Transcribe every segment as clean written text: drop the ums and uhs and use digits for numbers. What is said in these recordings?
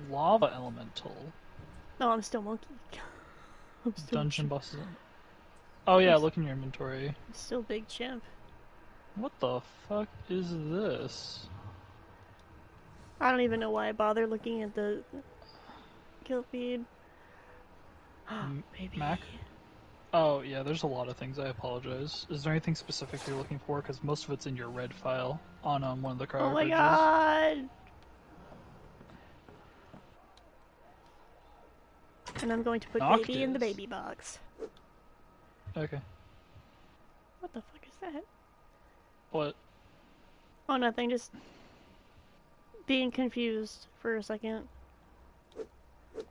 Lava elemental. No, I'm still monkey. I'm still Dungeon bosses. Oh I'm yeah, look in your inventory. still big chimp. What the fuck is this? I don't even know why I bother looking at the kill feed. Maybe. Mac? Oh yeah, there's a lot of things. I apologize. Is there anything specific you're looking for? Because most of it's in your red file on one of the Oh my cryofridges. god! And I'm going to put baby in the Noctis. baby box. Okay. What the fuck is that? What? Oh, nothing. Just being confused for a second. I'm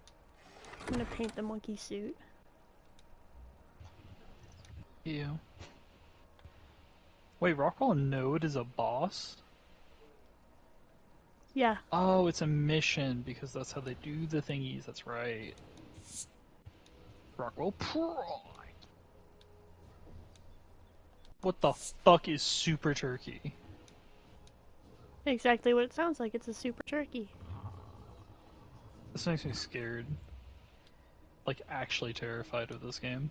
gonna paint the monkey suit. Ew. Wait, Rockwell Node is a boss? Yeah. Oh, it's a mission because that's how they do the thingies. That's right. Rockwell Pride. What the fuck is Super Turkey? Exactly what it sounds like. It's a super turkey. This makes me scared. Like, actually terrified of this game.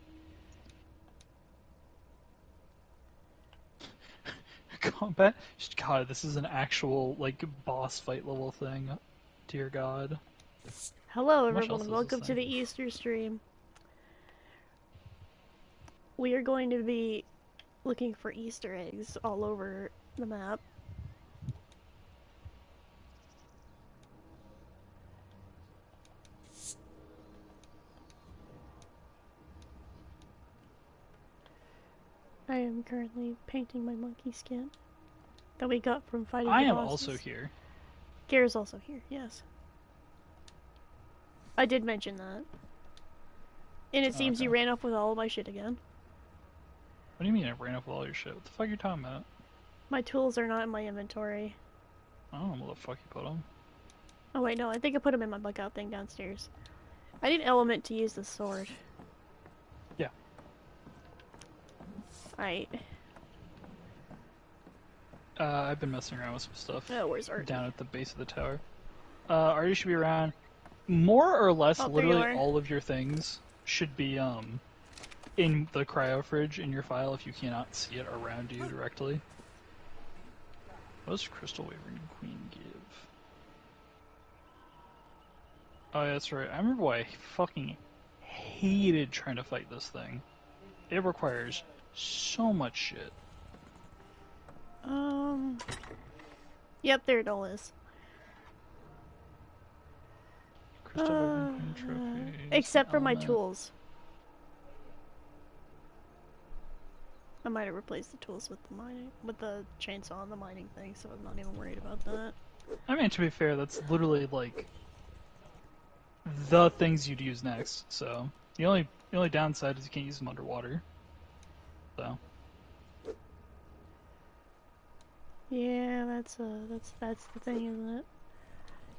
Combat? God, this is an actual, like, boss fight level thing. Dear God. Hello How much else everyone, is this welcome to thing? the Easter stream. We are going to be looking for Easter eggs all over the map. I am currently painting my monkey skin that we got from fighting I the am also bosses. here. Gehr's also here, yes. I did mention that. And it seems Okay. you ran off with all of my shit again. What do you mean I ran up with all your shit? What the fuck are you talking about? My tools are not in my inventory. I don't know where the fuck you put them. Oh wait, no, I think I put them in my bug out thing downstairs. I need element to use the sword. Yeah. Alright. I've been messing around with some stuff Oh, where's Artie? down at the base of the tower. Artie should be around. More or less, Oh, there you literally are. all of your things should be in the cryo fridge in your file if you cannot see it around you directly. What does Crystal Wavering Queen give? Oh, yeah, that's right. I remember why I fucking hated trying to fight this thing. It requires so much shit. Yep, there it all is. Crystal Wavering Queen trophies. Except for my Element. tools. I might have replaced the tools with the chainsaw and the mining thing, so I'm not even worried about that. I mean, to be fair, that's literally like the things you'd use next. So the only downside is you can't use them underwater. So Yeah, that's the thing, isn't it?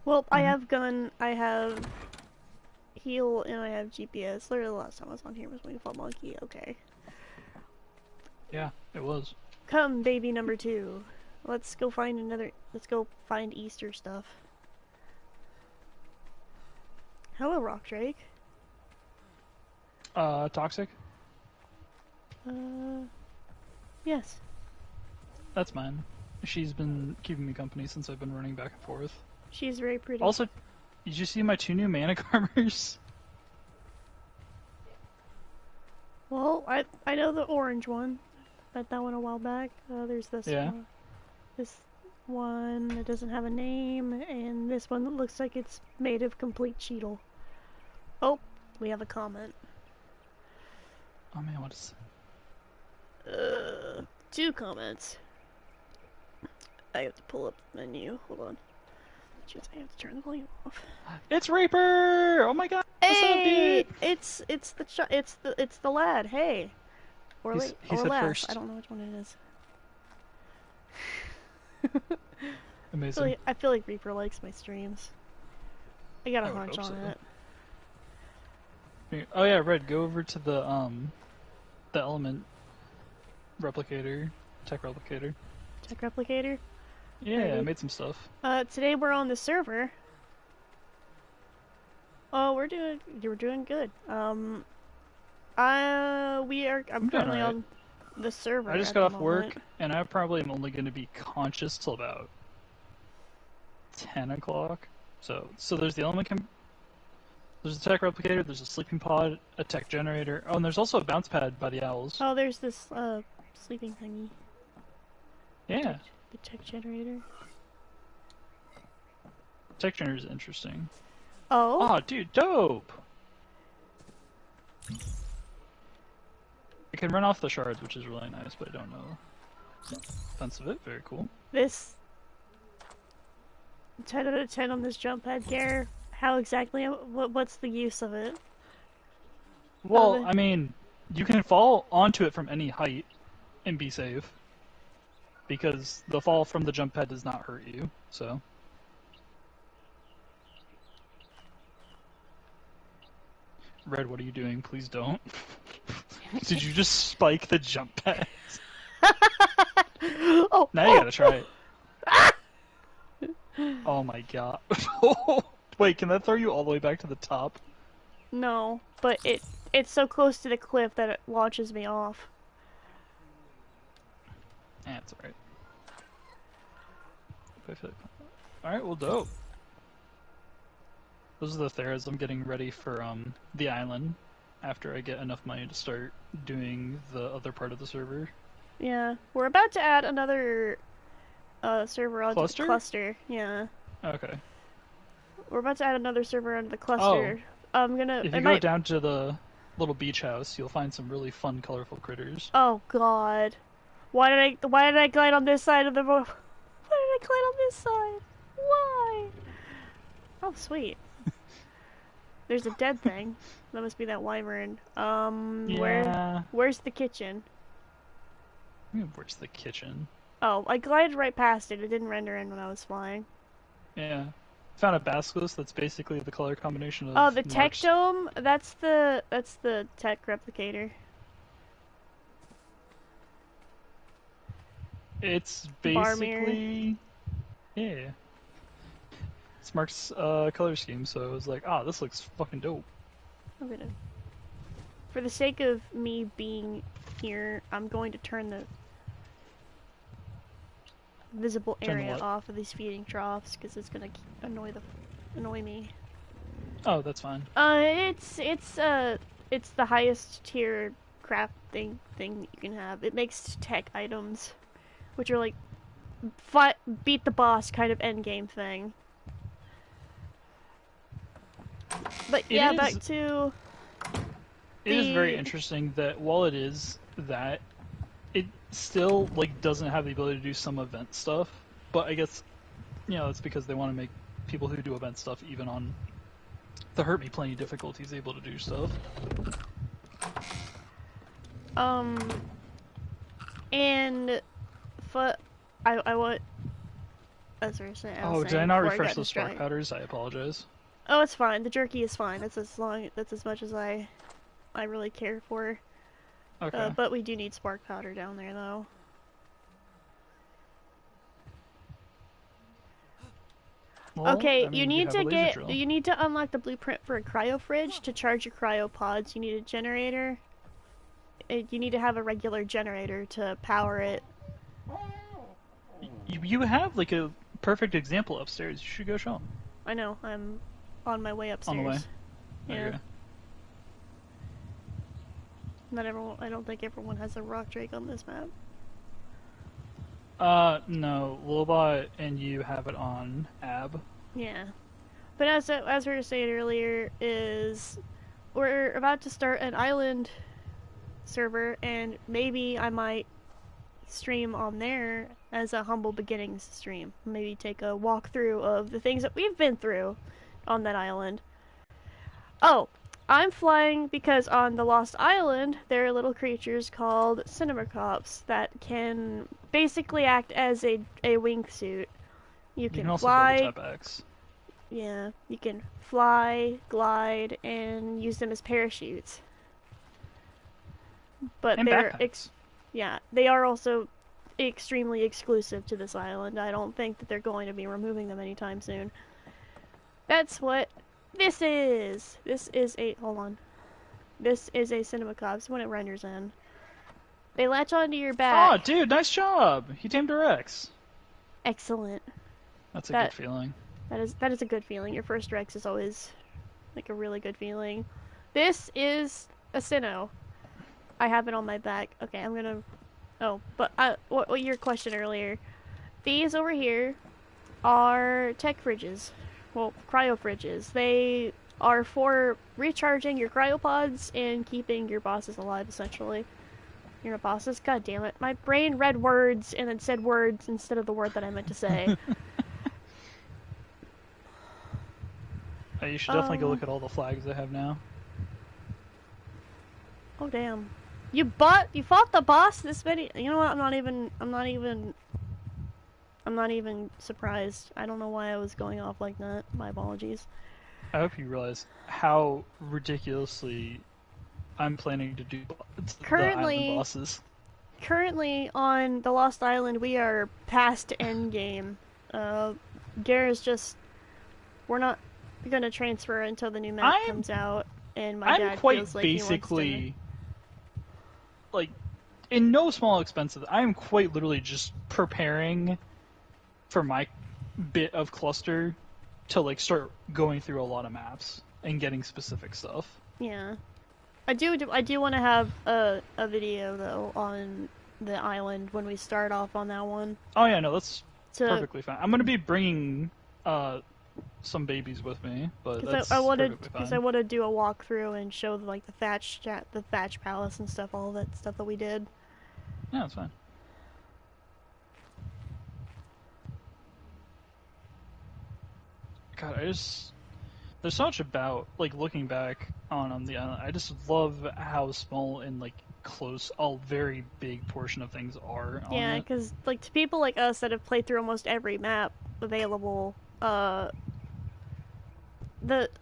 Well, I have gun, I have heal, and I have GPS. Literally, the last time I was on here was when we fought Monkey. Okay. yeah, it was. Come, baby number 2. Let's go find let's go find Easter stuff. Hello, Rock Drake. Toxic. Yes. That's mine. She's been keeping me company since I've been running back and forth. She's very pretty. Also, did you see my 2 new mana armors? Well, I know the orange one. Got that one a while back. There's this one. This one that doesn't have a name, and this one that looks like it's made of complete Cheetle. Oh, we have a comment. Oh man, what is... 2 comments. I have to pull up the menu. Hold on. Jeez, I have to turn the volume off. It's Reaper! Oh my god! What's up, Hey, dude? it's the lad. Hey, or He or said lass. first. I don't know which one it is. Amazing. I feel like Reaper likes my streams. I got a hunch on it. Oh yeah, Red, go over to the element replicator, tech replicator. Tech replicator. Yeah, I made some stuff. Today we're on the server. Oh, we're doing good. I'm I'm doing currently alright. on the I server just at got the off work, moment. and I probably am only going to be conscious till about 10 o'clock. So there's the there's a tech replicator, there's a sleeping pod, a tech generator. Oh, and there's also a bounce pad by the owls. Oh, there's this sleeping thingy. Tech, Yeah, the tech generator. tech generator is interesting. Oh, Oh, dude, dope! It can run off the shards, which is really nice, but I don't know the defense of it. Very cool. this 10 out of 10 on this jump pad, Gehr. How exactly? What's the use of it? Well, I mean, you can fall onto it from any height and be safe because the fall from the jump pad does not hurt you. So, Red, what are you doing? Please don't. Did you just spike the jump pad? Oh, Now you oh! gotta try it. Oh my god. Wait, can that throw you all the way back to the top? No, but it's so close to the cliff that it launches me off. That's alright. Alright, well, dope. Those are the Theras I'm getting ready for the island after I get enough money to start doing the other part of the server. Yeah, we're about to add another server onto the Cluster? cluster. Yeah, Okay. we're about to add another server onto the Oh, cluster. I'm gonna. if you It go might. down to the little beach house, you'll find some really fun, colorful critters. Oh God, why did I glide on this side of the road? Why did I glide on this side? Why? Oh sweet. There's a dead thing. That must be that wyvern. Yeah. Where's the kitchen? Where's the kitchen? Oh, I glided right past it. It didn't render in when I was flying. Yeah. Found a basilisk that's basically the color combination Oh, of the tech Mark's. dome. That's the tech replicator. It's Bar mirror. basically, yeah. It's Mark's color scheme, so I was like, ah, this looks fucking dope. I'm gonna. For the sake of me being here, I'm going to turn the visible Turn the area what? off of these feeding troughs because it's gonna annoy me. Oh, that's fine. It's the highest tier crafting thing you can have. It makes tech items, which are like fight beat the boss kind of end game thing. But It yeah, back is. to It is very the interesting that while it is that, it still like doesn't have the ability to do some event stuff. But I guess it's because they want to make people who do event stuff even on the hurt me plenty difficulties able to do stuff. um and I want as I was saying Oh, did I not before I refresh got those spark distracted. powders? I apologize. Oh, it's fine. The jerky is fine. That's as much as I really care for. Okay. But we do need spark powder down there though. Well, Okay, I mean, you have a laser drill. you need to unlock the blueprint for a cryo fridge to charge your cryo pods. You need a generator. You need to have a regular generator to power it. You have like a perfect example upstairs. You should go show them. I know. I'm on my way On the way. upstairs. Yeah. Okay. Not everyone. I don't think everyone has a rock drake on this map. No. Lobot and you have it on Ab. Yeah. But as we were saying earlier, is we're about to start an island server, and maybe I might stream on there as a humble beginnings stream. Maybe take a walkthrough of the things that we've been through on that island. Oh, I'm flying because on the Lost Island there are little creatures called cinemacops that can basically act as a wingsuit. You You can can also build a fly, type X. yeah, you can fly, glide, and use them as parachutes. But And backpacks. yeah, they are also extremely exclusive to this island. I don't think that they're going to be removing them anytime soon. That's what This is a, hold on. This is a Cinemacobs when it renders in. They latch onto your back. Oh, dude, nice job! He tamed a Rex. Excellent. That's a good feeling. That is a good feeling. Your first Rex is always like a really good feeling. This is a Sinnoh. I have it on my back. Okay, I'm gonna. Oh, but what your question earlier? These over here are tech fridges. Well, cryo fridges. They are for recharging your cryopods and keeping your bosses alive, essentially. Your bosses? God damn it. My brain read words and then said words instead of the word that I meant to say. You should definitely go look at all the flags they have now. Oh damn. You fought the boss this many. You know what? I'm not even surprised. I don't know why I was going off like that. My apologies. I hope you realize how ridiculously I'm planning to do the island bosses. Currently on the Lost Island, we are past endgame. Gehr is just, we're not gonna transfer until the new map comes out, and my dad feels like basically, he wants to... like, in no small expense of I am quite literally just preparing for my bit of cluster to like start going through a lot of maps and getting specific stuff. Yeah. I do want to have a video though on the island when we start off on that one. Oh yeah, no, that's perfectly fine. I'm gonna be bringing some babies with me, but that's perfectly fine. Because I want to do a walkthrough and show like the thatch palace and stuff, all that stuff that we did. Yeah, that's fine. God, there's so much about, like, looking back on the island, I just love how small and, like, close a very big portion of things are on Yeah, because, like, to people like us that have played through almost every map available, the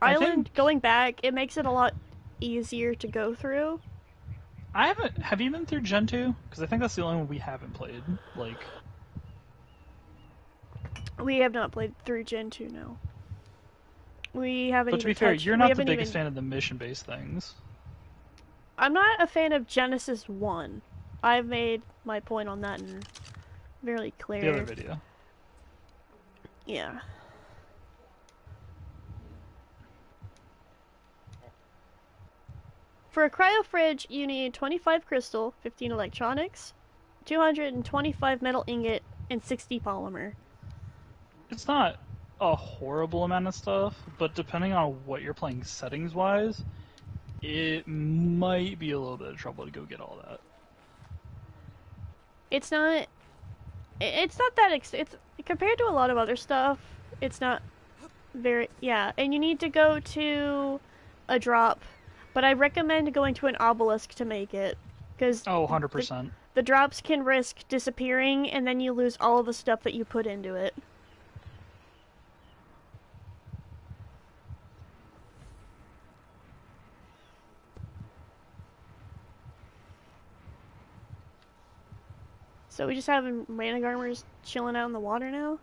island, going back, it makes it a lot easier to go through. Have you been through Gen 2? Because I think that's the only one we haven't played, like... We have not played through Gen 2, no. We haven't. But to be fair, you're not the biggest fan of the mission-based things. I'm not a fan of Genesis 1. I've made my point on that and very clear. The other video. Yeah. For a cryo fridge, you need 25 crystal, 15 electronics, 225 metal ingot, and 60 polymer. It's not a horrible amount of stuff, but depending on what you're playing settings-wise, it might be a little bit of trouble to go get all that. It's not that it's compared to a lot of other stuff. It's not very and you need to go to a drop, but I recommend going to an obelisk to make it, because 100%. The drops can risk disappearing, and then you lose all of the stuff that you put into it. So we just have Mana Garmers chilling out in the water now?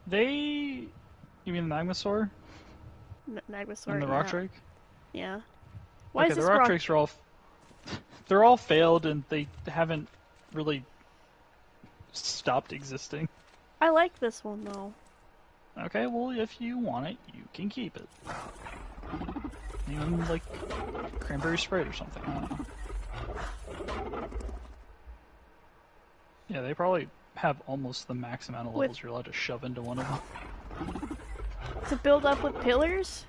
You mean the Magmasaur? Magmasaur, and the Rock Drake? Yeah. Why is the this Rock Drakes are all... They're all failed, and they haven't really stopped existing. I like this one, though. Okay, well, if you want it, you can keep it. Even, like, cranberry Sprite or something, I don't know. Yeah, they probably have almost the max amount of levels you're allowed to shove into one of them. To build up with pillars?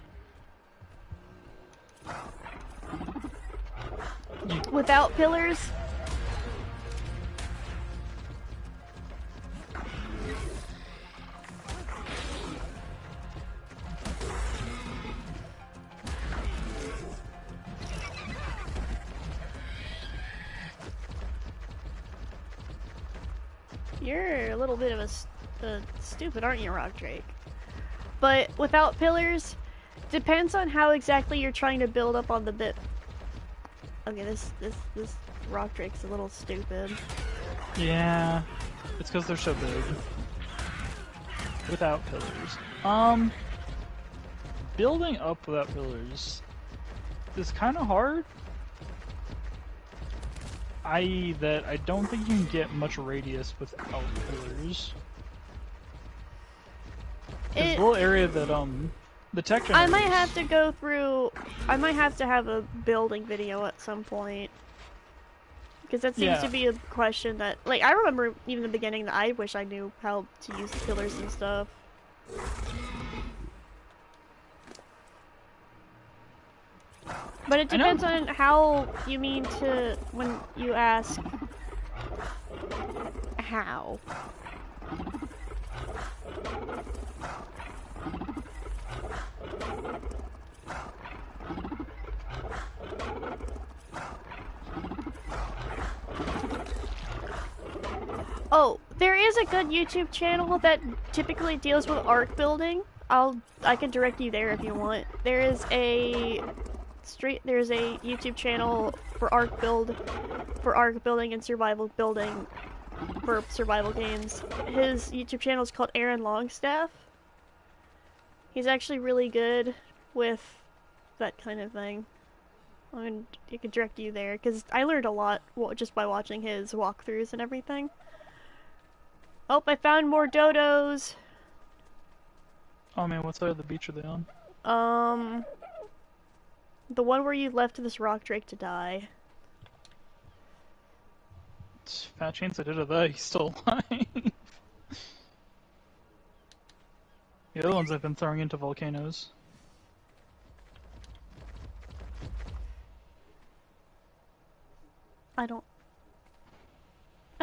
Without pillars? You're a little bit of a stupid, aren't you, Rock Drake? But without pillars, depends on how exactly you're trying to build up on the bit. Okay, this Rock Drake's a little stupid. Yeah, it's because they're so big. Without pillars. building up without pillars is kind of hard. I.e. that I don't think you can get much radius without pillars. The little area that, the tech generators... I might have to go through... I might have to have a building video at some point. Because that seems to be a question that... Like, I remember even in the beginning that I wish I knew how to use the pillars and stuff. But it depends on how you mean to... when you ask... how. Oh, there is a good YouTube channel that typically deals with arc building. I can direct you there if you want. There's a YouTube channel for arc building and survival building for survival games. His YouTube channel is called Aaron Longstaff. He's actually really good with that kind of thing. I mean, I could direct you there because I learned a lot just by watching his walkthroughs and everything. Oh, I found more dodos. Oh man, what side of the beach are they on? The one where you left this rock drake to die. It's fat chance I did it that he's still alive. The other ones I've been throwing into volcanoes. I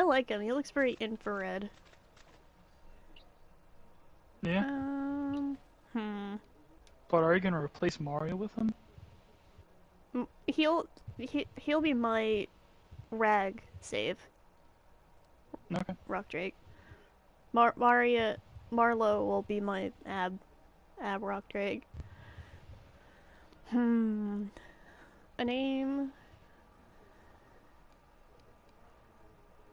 like him. He looks very infrared. Yeah. But are you gonna replace Mario with him? He'll be my rag save. Okay. Rock Drake. Marlo will be my ab Rock Drake. A name.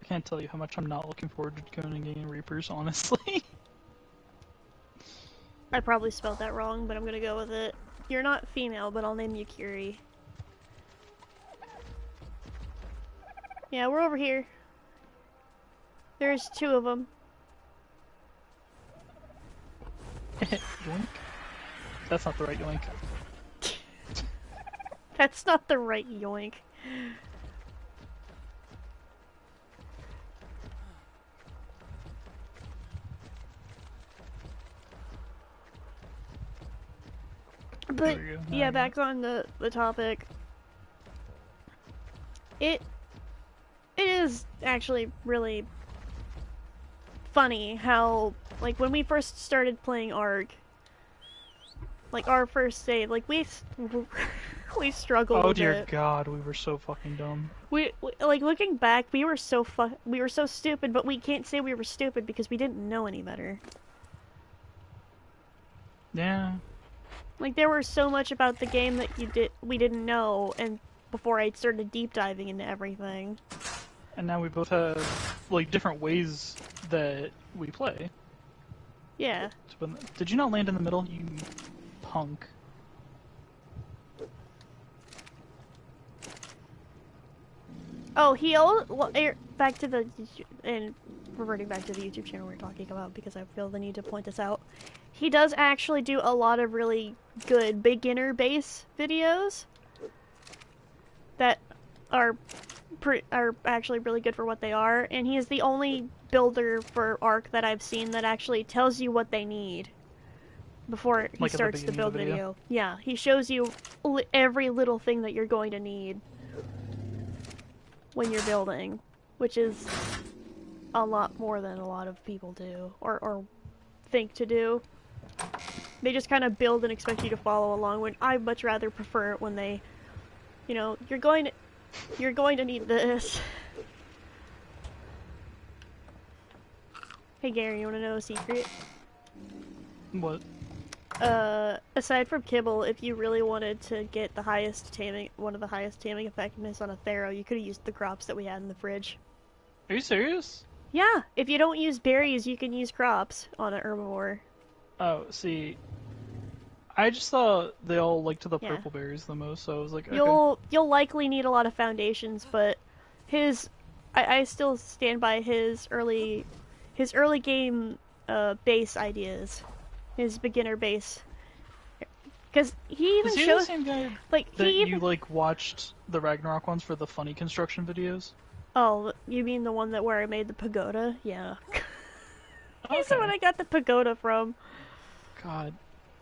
I can't tell you how much I'm not looking forward to going and getting Reapers, honestly. I probably spelled that wrong, but I'm gonna go with it. You're not female, but I'll name you Curie. Yeah, we're over here. There's 2 of them. Yoink. That's not the right yoink. That's not the right yoink. But yeah, back on the topic. It is actually really funny how, like, when we first started playing ARK, like our first save, like we struggled. Oh dear God, we were so fucking dumb. We like looking back, we were so stupid, but we can't say we were stupid because we didn't know any better. Yeah. Like there was so much about the game that we didn't know, and before I started deep diving into everything. And now we both have like different ways that we play. Yeah. Did you not land in the middle, you punk? Oh, back to the and reverting back to the YouTube channel we're talking about because I feel the need to point this out. He does actually do a lot of really good beginner base videos that are actually really good for what they are, and he is the only builder for ARK that I've seen that actually tells you what they need before he starts the build video. Yeah, he shows you every little thing that you're going to need when you're building, which is a lot more than a lot of people do or think to do. They just kind of build and expect you to follow along, when I much rather prefer it when they, you know, you're going to need this. Hey Gary, you want to know a secret? What? Aside from kibble, if you really wanted to get the highest taming, one of the highest taming effectiveness on a Thero, you could have used the crops that we had in the fridge. Are you serious? Yeah, if you don't use berries, you can use crops on an herbivore. Oh, see, I just thought they all liked the Yeah. purple berries the most, so I was like, okay. You'll likely need a lot of foundations, but I still stand by his early game base ideas, his beginner base, because he Is even he the shows same guy like that he you even like watched the Ragnarok ones for the funny construction videos? oh, you mean the one that where I made the pagoda? Yeah. He's the one Okay. I got the pagoda from. God,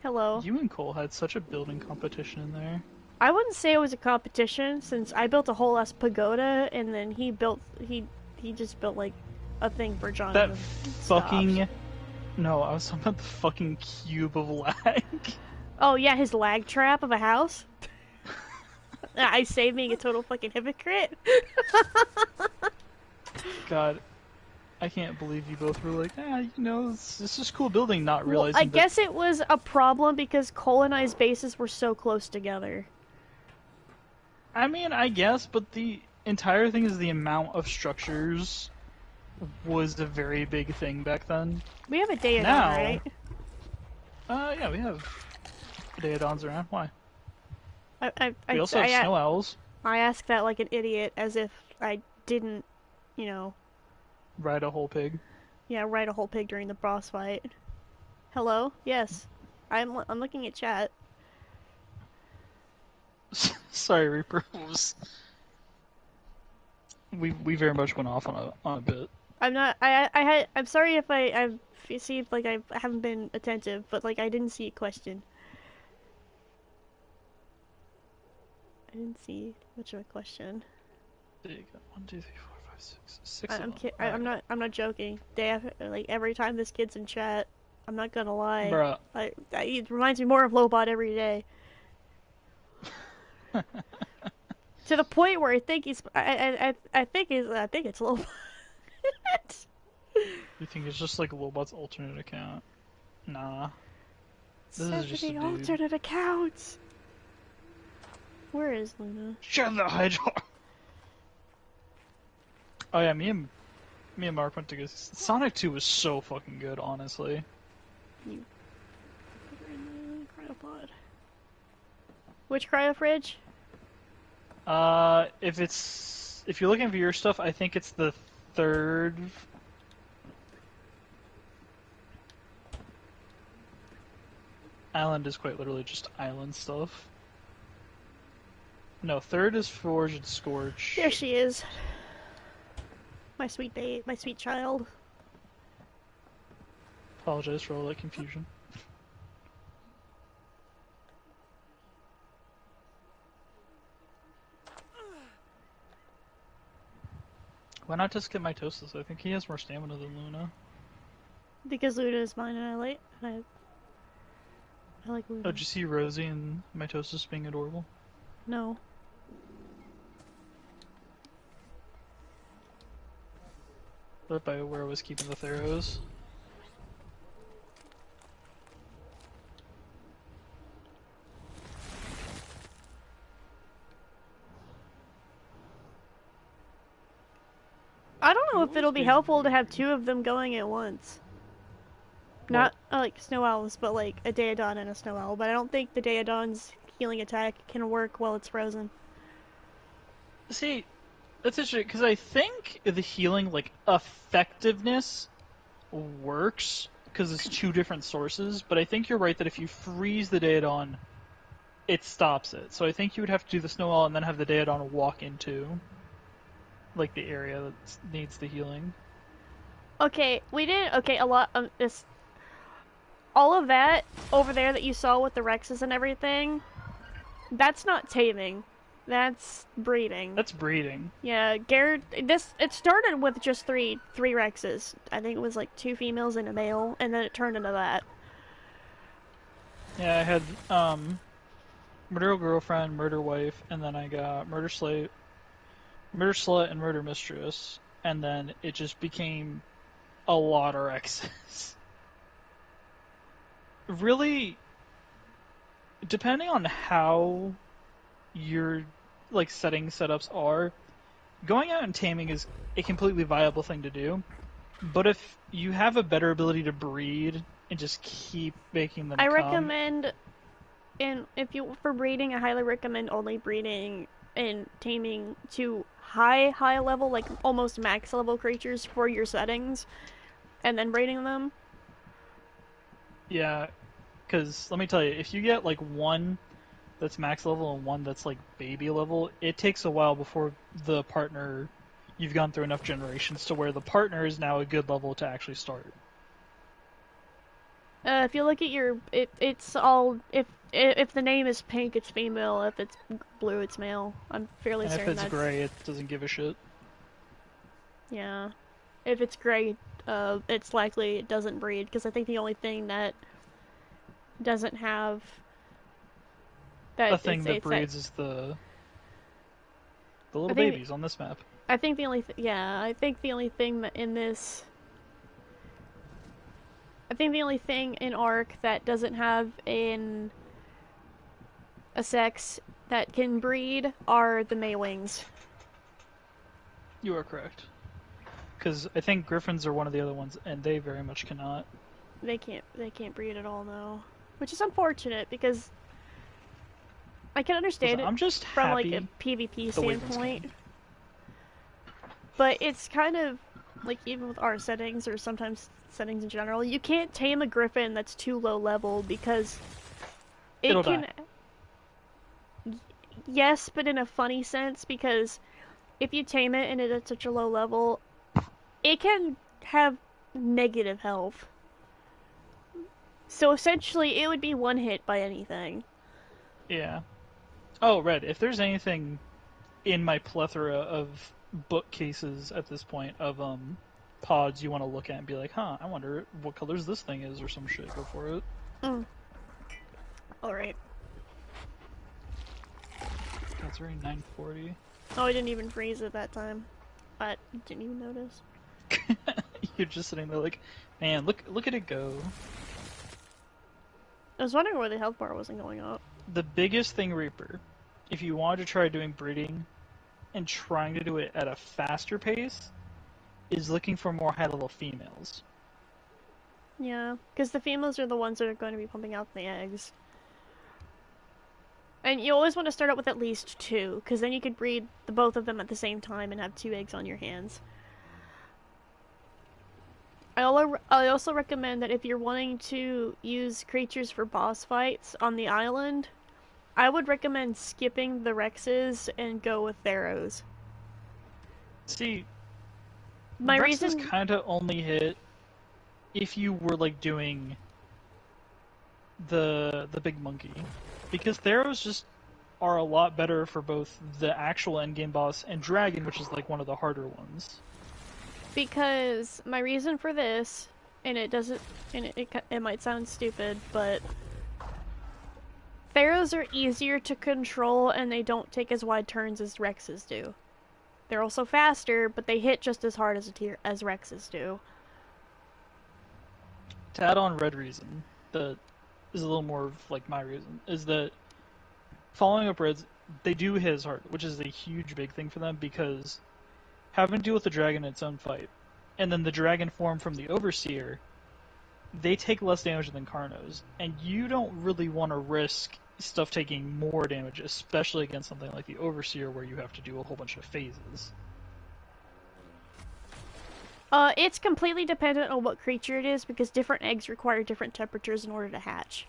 Hello. you and Cole had such a building competition in there. I wouldn't say it was a competition since I built a whole ass pagoda and then he just built like a thing for John That and then stopped. fucking no, I was talking about the fucking cube of lag. Oh yeah, his lag trap of a house. I saved being a total fucking hypocrite. God, I can't believe you both were like, this is cool building, not Well, I realizing that. guess it was a problem because Cole and I's bases were so close together. I mean, I guess, but the entire thing is the amount of structures was a very big thing back then. We have a Daedon, Now, right? yeah, we have Daedons around. Why? We also have snow owls. I ask that like an idiot, as if I didn't, you know. Ride a whole pig. Yeah, ride a whole pig during the boss fight. Hello? Yes. I'm looking at chat. Sorry, Reaper. We very much went off on a bit. I'm not. I'm sorry if I've seemed like I haven't been attentive, but like I didn't see a question. I didn't see much of a question. There you go. 1, 2, 3, 4, 5, 6. 6 of them. I'm not joking. Like every time this kid's in chat, I'm not gonna lie. Bruh. It reminds me more of Lobot every day. To the point where I think he's. I think it's Lobot. You think it's just like Lobot's alternate account? Nah. This is just a dude. alternate accounts. Where is Luna? Shut the Hydra. Oh yeah, me and Mark went to go. Sonic 2 was so fucking good, honestly. You put her in the cryopod. Which cryofridge? If you're looking for your stuff, I think it's the third. Island is quite literally just island stuff. No, third is Forge and Scorch. There she is. My sweet my sweet child. Apologize for all that confusion. Why not just get Mitosis? I think he has more stamina than Luna. Because Luna is mine and I like Luna. Oh, did you see Rosie and Mitosis being adorable? No. But by where I was keeping the Theros. I don't know if it'll be helpful to have two of them going at once. Not like snow owls, but like a Daedon and a snow owl. But I don't think the Daedon's healing attack can work while it's frozen. See, that's interesting because I think the healing like effectiveness works because it's two different sources. But I think you're right that if you freeze the Daedon, it stops it. So I think you would have to do the snow owl and then have the Daedon walk into like the area that needs the healing. Okay, we did a lot of this. All of that over there that you saw with the Rexes and everything, that's not taming. That's breeding. That's breeding. Yeah, Gehr, it started with just three Rexes. I think it was like 2 females and a male, and then it turned into that. Yeah, I had Murder Girlfriend, Murder Wife, and then I got Murder Slut, and Murder Mistress, and then it just became a lot of Rexes. Really, depending on how your like setups are, going out and taming is a completely viable thing to do. But if you have a better ability to breed and just keep making them, I recommend And if you for breeding, I highly recommend only breeding and taming to high level, like almost max level creatures for your settings, and then breeding them. Yeah, because let me tell you, if you get like one that's max level and one that's like baby level, it takes a while before the partner you've gone through enough generations to where the partner is now a good level to actually start. If you look at your, it's all if the name is pink, it's female. If it's blue, it's male. I'm fairly And if certain it's that's gray, it doesn't give a shit. yeah. If it's gray, it's likely it doesn't breed because I think the only thing that doesn't have A that thing that it's that breeds is the I little think babies on this map. I think the only yeah I think the only thing that in this I think the only thing in Ark that doesn't have in a sex that can breed are the Maywings. You are correct. Because I think griffins are one of the other ones, and they very much cannot. They can't breed at all though, which is unfortunate because I can Listen, understand it I'm just from like a happy PvP the Wavens standpoint, can. but it's kind of like even with our settings or sometimes settings in general, you can't tame a griffin that's too low level because it It'll die. can yes, but in a funny sense because if you tame it and it's at such a low level, it can have negative health. So essentially, it would be one hit by anything. Yeah. Oh, Red, if there's anything in my plethora of bookcases at this point of pods you want to look at and be like, huh, I wonder what colors this thing is or some shit, go for it. Mm. Alright. That's already 940. Oh, I didn't even freeze at that time. But didn't even notice. You're just sitting there like, man, look at it go. I was wondering why the health bar wasn't going up. The biggest thing, Reaper, if you wanted to try doing breeding and trying to do it at a faster pace, is looking for more high level females. Yeah, because the females are the ones that are going to be pumping out the eggs. And you always want to start out with at least two, because then you could breed the both of them at the same time and have two eggs on your hands. I also recommend that if you're wanting to use creatures for boss fights on the island, I would recommend skipping the Rexes and go with Theros. See, My Rexes reason kind of only hit if you were like doing the big monkey, because Theros just are a lot better for both the actual endgame boss and Dragon, which is like one of the harder ones. because my reason for this, and it doesn't, and it might sound stupid, but Theros are easier to control and they don't take as wide turns as Rexes do. They're also faster, but they hit just as hard as Rexes do. To add on Red reason, that is a little more of like my reason, is that following up Reds, they do hit as hard, which is a huge big thing for them because having to deal with the dragon in its own fight, and then the dragon form from the Overseer, they take less damage than Carnos, and you don't really want to risk stuff taking more damage, especially against something like the Overseer where you have to do a whole bunch of phases. It's completely dependent on what creature it is because different eggs require different temperatures in order to hatch.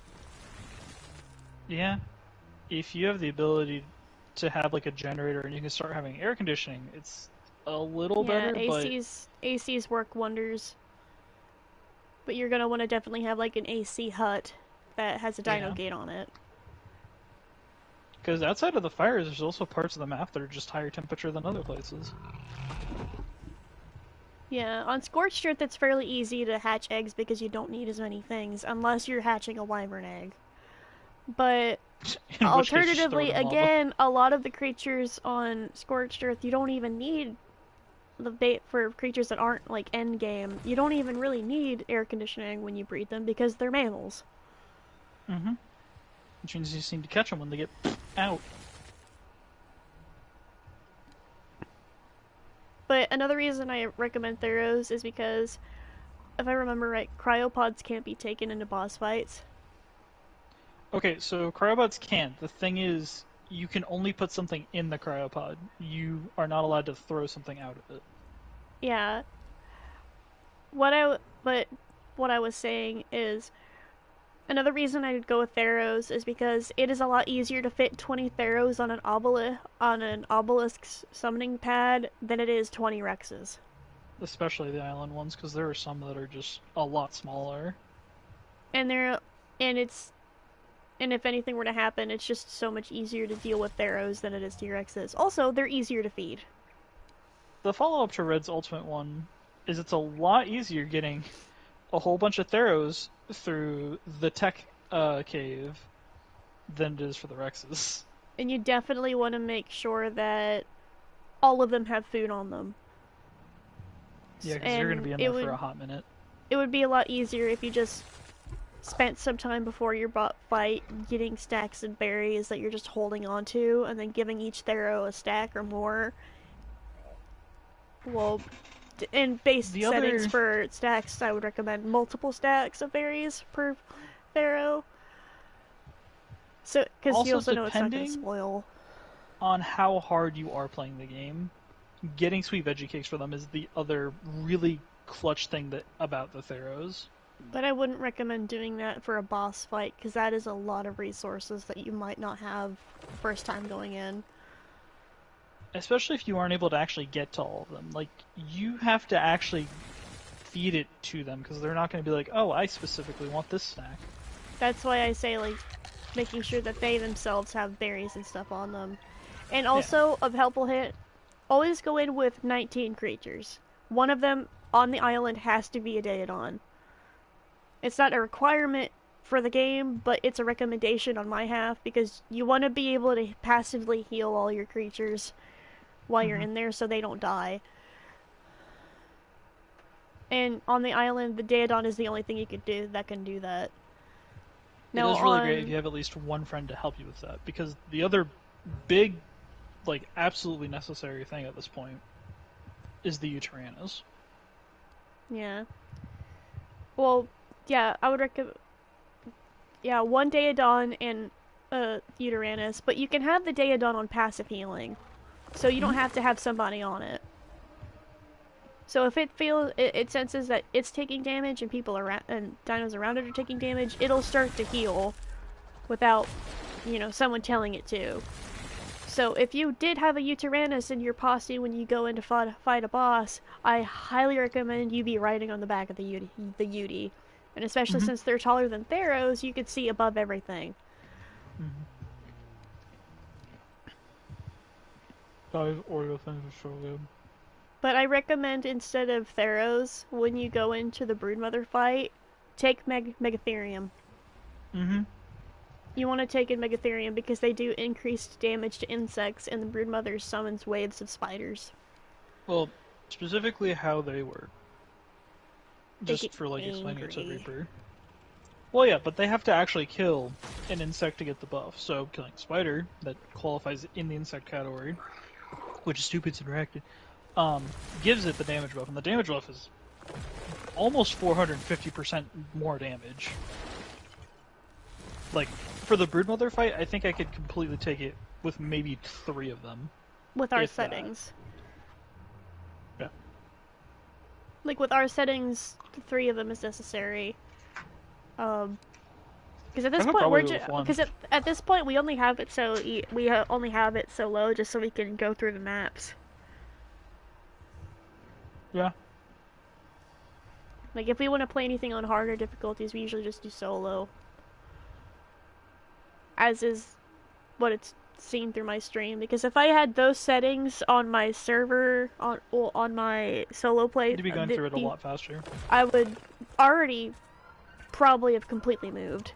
Yeah, if you have the ability to have like a generator and you can start having air conditioning, it's a little Yeah, better, but ACs work wonders. But you're gonna want to definitely have like an AC hut that has a dino yeah. gate on it. Because outside of the fires, there's also parts of the map that are just higher temperature than other places. Yeah, on Scorched Earth it's fairly easy to hatch eggs because you don't need as many things, unless you're hatching a wyvern egg. But In which case, you just throw it alternatively, in lava. again, a lot of the creatures on Scorched Earth you don't even need the bait for creatures that aren't like end game. You don't even really need air conditioning when you breed them because they're mammals. Mm-hmm. Which means you just need to catch them when they get out. But another reason I recommend Theros is because, if I remember right, cryopods can't be taken into boss fights. Okay, so cryopods can. The thing is, you can only put something in the cryopod. You are not allowed to throw something out of it. Yeah. But what I was saying is another reason I'd go with Theros is because it is a lot easier to fit 20 Theros on an obelisk summoning pad than it is 20 Rexes. Especially the island ones, because there are some that are just a lot smaller. And they're and it's and if anything were to happen, it's just so much easier to deal with Theros than it is T-Rexes. Also, they're easier to feed. The follow-up to Red's Ultimate one is it's a lot easier getting a whole bunch of Theros through the tech cave than it is for the Rexes. And you definitely want to make sure that all of them have food on them. Yeah, because you're going to And be in there for a hot minute. it would be a lot easier if you just spent some time before your fight getting stacks of berries that you're just holding on to, and then giving each Thero a stack or more. Well, in base The settings other, for stacks, I would recommend multiple stacks of berries per Thero. So, because you also also know it's not going to depending spoil. on how hard you are playing the game, getting sweet veggie cakes for them is the other really clutch thing that about the Theros. But I wouldn't recommend doing that for a boss fight, because that is a lot of resources that you might not have first time going in. Especially if you aren't able to actually get to all of them. Like, you have to actually feed it to them, because they're not going to be like, oh, I specifically want this snack. That's why I say, like, making sure that they themselves have berries and stuff on them. And Yeah. also, a helpful hint, always go in with 19 creatures. One of them on the island has to be a Daedon. It's not a requirement for the game, but it's a recommendation on my half, because you want to be able to passively heal all your creatures while you're in there so they don't die. And on the island, the Daedon is the only thing you could do that can do that. It is really great if you have at least one friend to help you with that, because the other big, like, absolutely necessary thing at this point is the Utaranas. Yeah. Well, yeah, I would recommend. Yeah, one Daedon and Uteranus, but you can have the Daedon on passive healing, so you don't have to have somebody on it. So if it senses that it's taking damage and people around and dinos around it are taking damage, it'll start to heal without, someone telling it to. So if you did have a Uteranus in your posse when you go in to fight a boss, I highly recommend you be riding on the back of the Uti. And especially since they're taller than Theros, you could see above everything. Those Oreo things are so good. But I recommend instead of Theros, when you go into the Broodmother fight, take Megatherium. You want to take in Megatherium because they do increased damage to insects, and the Broodmother summons waves of spiders. Well, specifically how they work. Just for, like, angry. explaining it to Reaper. Well, yeah, but they have to actually kill an insect to get the buff. So, killing a spider, that qualifies in the insect category, which is stupid interacted, gives it the damage buff. And the damage buff is almost 450% more damage. Like, for the Broodmother fight, I think I could completely take it with maybe 3 of them. With our settings. Yeah. Like, with our settings, 3 of them is necessary. Because at this point at this point we only have it only have it so low just so we can go through the maps. Yeah. Like, if we want to play anything on harder difficulties, we usually just do solo. As is what it's seen through my stream. Because if I had those settings on my server, on my solo play, You'd be going through it a lot faster. I would already probably have completely moved.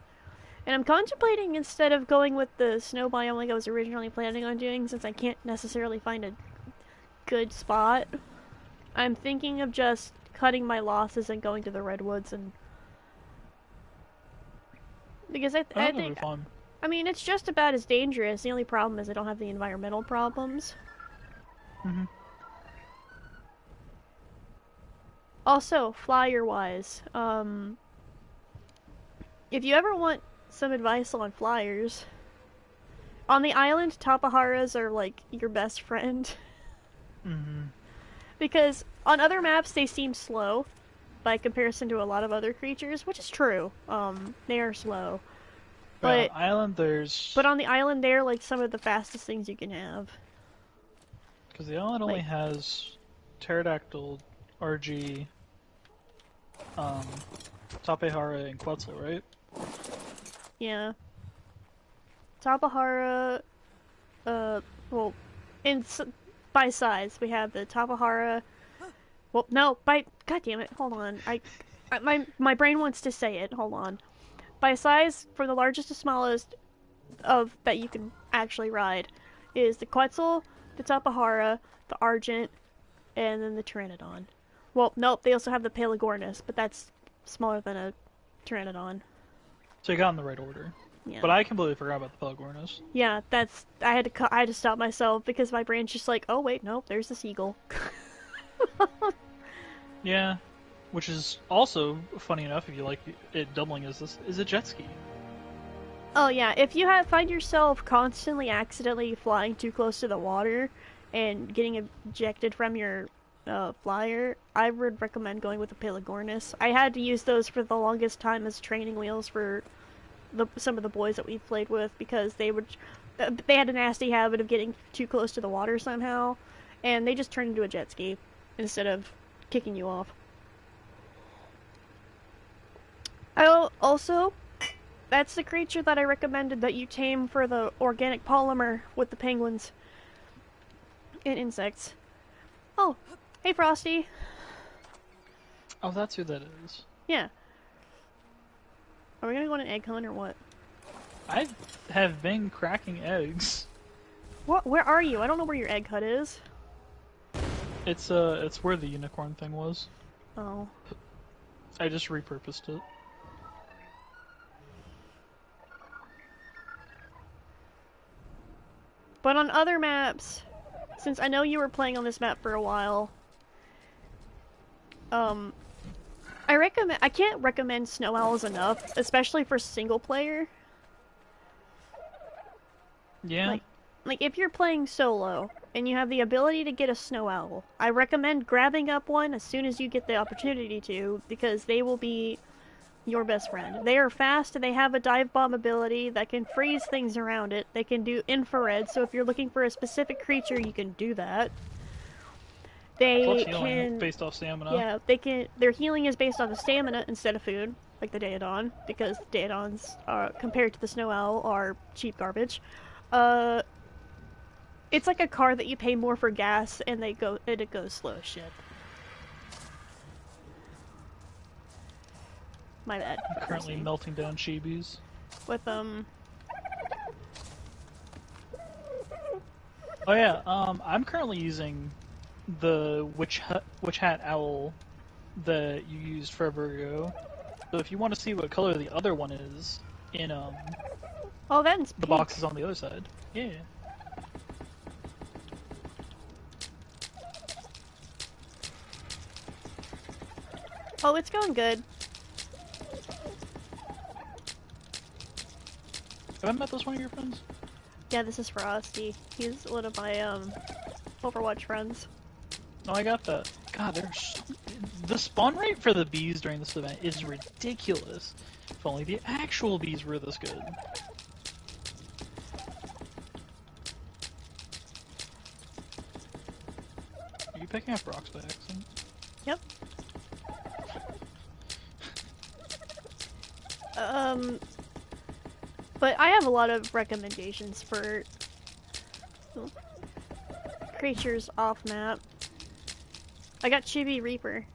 And I'm contemplating, instead of going with the snow biome like I was originally planning on doing, since I can't necessarily find a good spot, I'm thinking of just cutting my losses and going to the redwoods. And because I think fun. I mean, it's just about as dangerous. The only problem is I don't have the environmental problems. Also, flyer-wise, if you ever want some advice on flyers. On the island, Tapaharas are like your best friend. Mm-hmm. Because on other maps they seem slow by comparison to a lot of other creatures, which is true. They are slow. Well, But on island but there's on the island they're like some of the fastest things you can have. because the island only Like has pterodactyl, RG, um, Tapehara, and Quetzal, right? yeah. Tapahara well in by size we have the Tapahara. Well, no, by god damn it, hold on. My brain wants to say it. Hold on. By size, from the largest to smallest of that you can actually ride, is the Quetzal, the Tapahara, the Argent, and then the Pteranodon. Well, nope, they also have the Pelagornis, but that's smaller than a Pteranodon. So you got in the right order. Yeah. But I completely forgot about the Pelagornis. Yeah, that's I had to stop myself because my brain's just like, oh wait, nope, there's the seagull. Yeah, which is also funny enough if you like it doubling as this is a jet ski. Oh yeah, if you find yourself constantly accidentally flying too close to the water and getting ejected from your flyer, I would recommend going with the Pelagornis. I had to use those for the longest time as training wheels for some of the boys that we played with because they had a nasty habit of getting too close to the water somehow, and they just turned into a jet ski instead of kicking you off. Also, that's the creature that I recommended that you tame for the organic polymer with the penguins and insects. Oh, hey Frosty. Oh, that's who that is. Yeah. Are we gonna go on an egg hunt or what? I have been cracking eggs. What? Where are you? I don't know where your egg hut is. It's where the unicorn thing was. Oh. I just repurposed it. But on other maps, since I know you were playing on this map for a while, I can't recommend snow owls enough, especially for single player. Yeah. Like if you're playing solo and you have the ability to get a snow owl, I recommend grabbing up one as soon as you get the opportunity to, because they will be your best friend. They are fast and they have a dive bomb ability that can freeze things around it. They can do infrared, so if you're looking for a specific creature, you can do that. They Plus healing can based off stamina. Yeah, they can. Their healing is based on the stamina instead of food, like the Daedon, because Daedons are compared to the Snow Owl are cheap garbage. It's like a car that you pay more for gas and it goes slow as shit. My bad. I'm currently melting down chibis. With Oh yeah, I'm currently using the witch hat owl that you used forever ago. So if you want to see what color the other one is in oh, that's the pink. boxes on the other side. Yeah. Oh, it's going good. Have I met this one of your friends? Yeah, this is Frosty. He's one of my Overwatch friends. No, I got that. God, the spawn rate for the bees during this event is ridiculous. If only the actual bees were this good. Are you picking up rocks by accident? Yep. But I have a lot of recommendations for creatures off map. I got Chibi Reaper.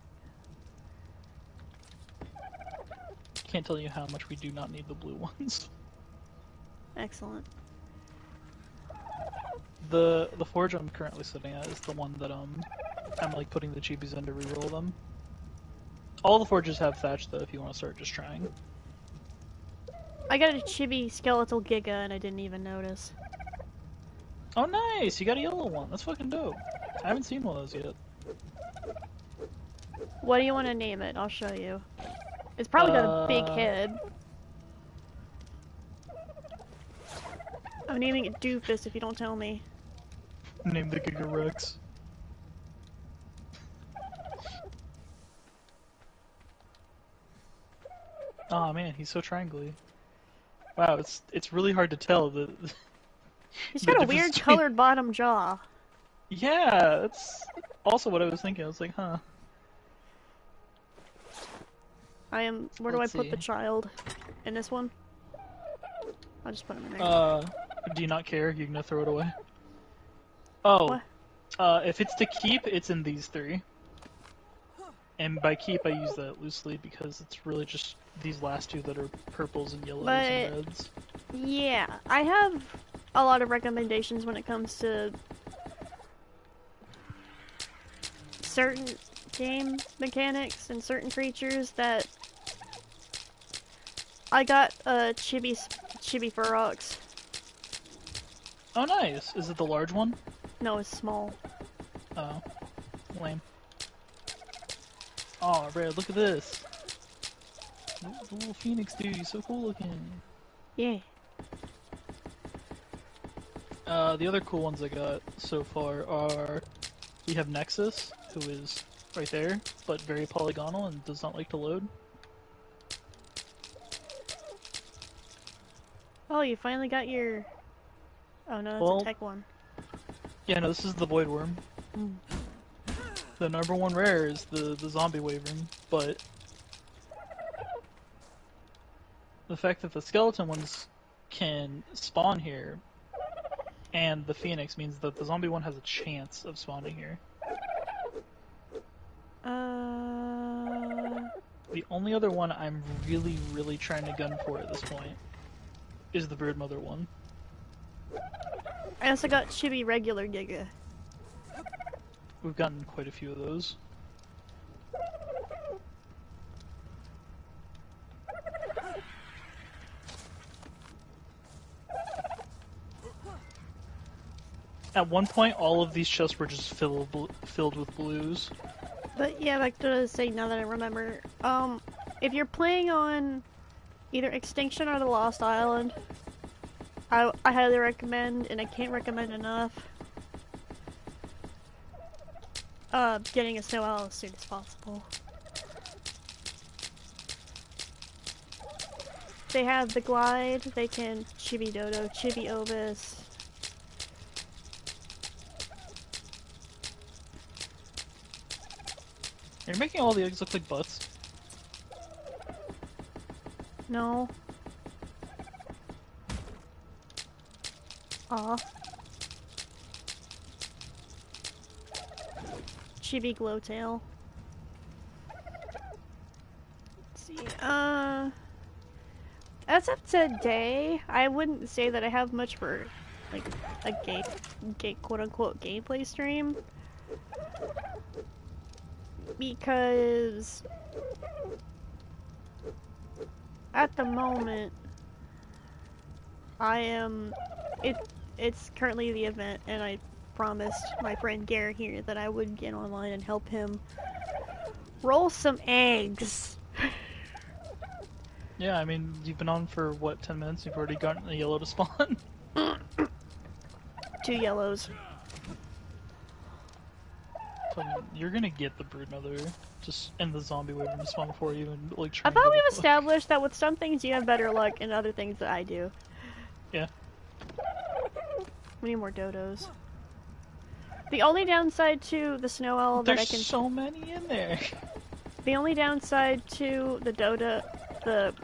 Can't tell you how much we do not need the blue ones. Excellent. The forge I'm currently sitting at is the one that I'm like putting the chibis in to reroll them. All the forges have thatch though if you want to start just trying. I got a Chibi Skeletal Giga and I didn't even notice. Oh nice! You got a yellow one. That's fucking dope. I haven't seen one of those yet. What do you want to name it? I'll show you. It's probably got a big head. I'm naming it Doofus if you don't tell me. Name the Giga Rex. Oh man, he's so triangly. Wow, it's really hard to tell the He's the got a difference weird between... colored bottom jaw. Yeah, that's also what I was thinking. I was like, huh. Where do I Let's put see. the child? In this one? I'll just put him in there. Do you not care? You're gonna throw it away? Oh. What? If it's to keep, it's in these three. And by keep, I use that loosely because it's really just these last two that are purples and yellows and reds. Yeah, I have a lot of recommendations when it comes to certain game mechanics and certain creatures that I got Chibi Furox. Oh, nice. Is it the large one? No, it's small. Oh, lame. Oh, Red, look at this. The little phoenix dude, he's so cool looking. Yeah. The other cool ones I got so far are... We have Nexus, who is right there, but very polygonal and does not like to load. Oh, you finally got your... Oh no, that's a tech one. Yeah, no, this is the Void Worm. The number one rare is the zombie wyvern, but the fact that the skeleton ones can spawn here and the phoenix means that the zombie one has a chance of spawning here. The only other one I'm really trying to gun for at this point is the Brood Mother one. I also got Chibi regular Giga. We've gotten quite a few of those. At one point, all of these chests were just filled with blues. But yeah, like to say now that I remember, if you're playing on either Extinction or the Lost Island, I highly recommend, and I can't recommend enough, getting a snow owl as soon as possible. They have the glide, they can Chibi Dodo, Chibi Ovis. You're making all the eggs look like butts. No. Aw. Chibi Glowtail. Let's see, as of today, I wouldn't say that I have much for, like, a quote-unquote gameplay stream. Because at the moment it's currently the event, and I promised my friend Gehr here that I would get online and help him roll some eggs. Yeah, I mean, you've been on for what, 10 minutes? You've already gotten a yellow to spawn? 2 yellows. You're gonna get the Broodmother, just and the zombie wyvern to spawn for you and like try. I thought we've established that with some things you have better luck and other things that I do. Yeah. We need more dodos. The only downside to the snow owl that I can— There's so many in there. The only downside to the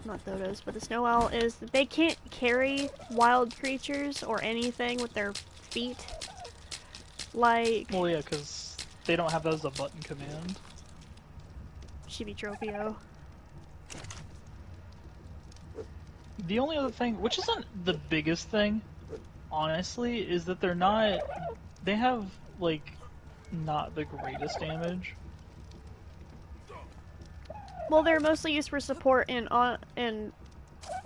not dodos, but the snow owl is that they can't carry wild creatures or anything with their feet. Like... Well, yeah, because they don't have that as a button command. Chibi Tropio. The only other thing, which isn't the biggest thing, honestly, is that they're not... They have, like, not the greatest damage. Well, they're mostly used for support, and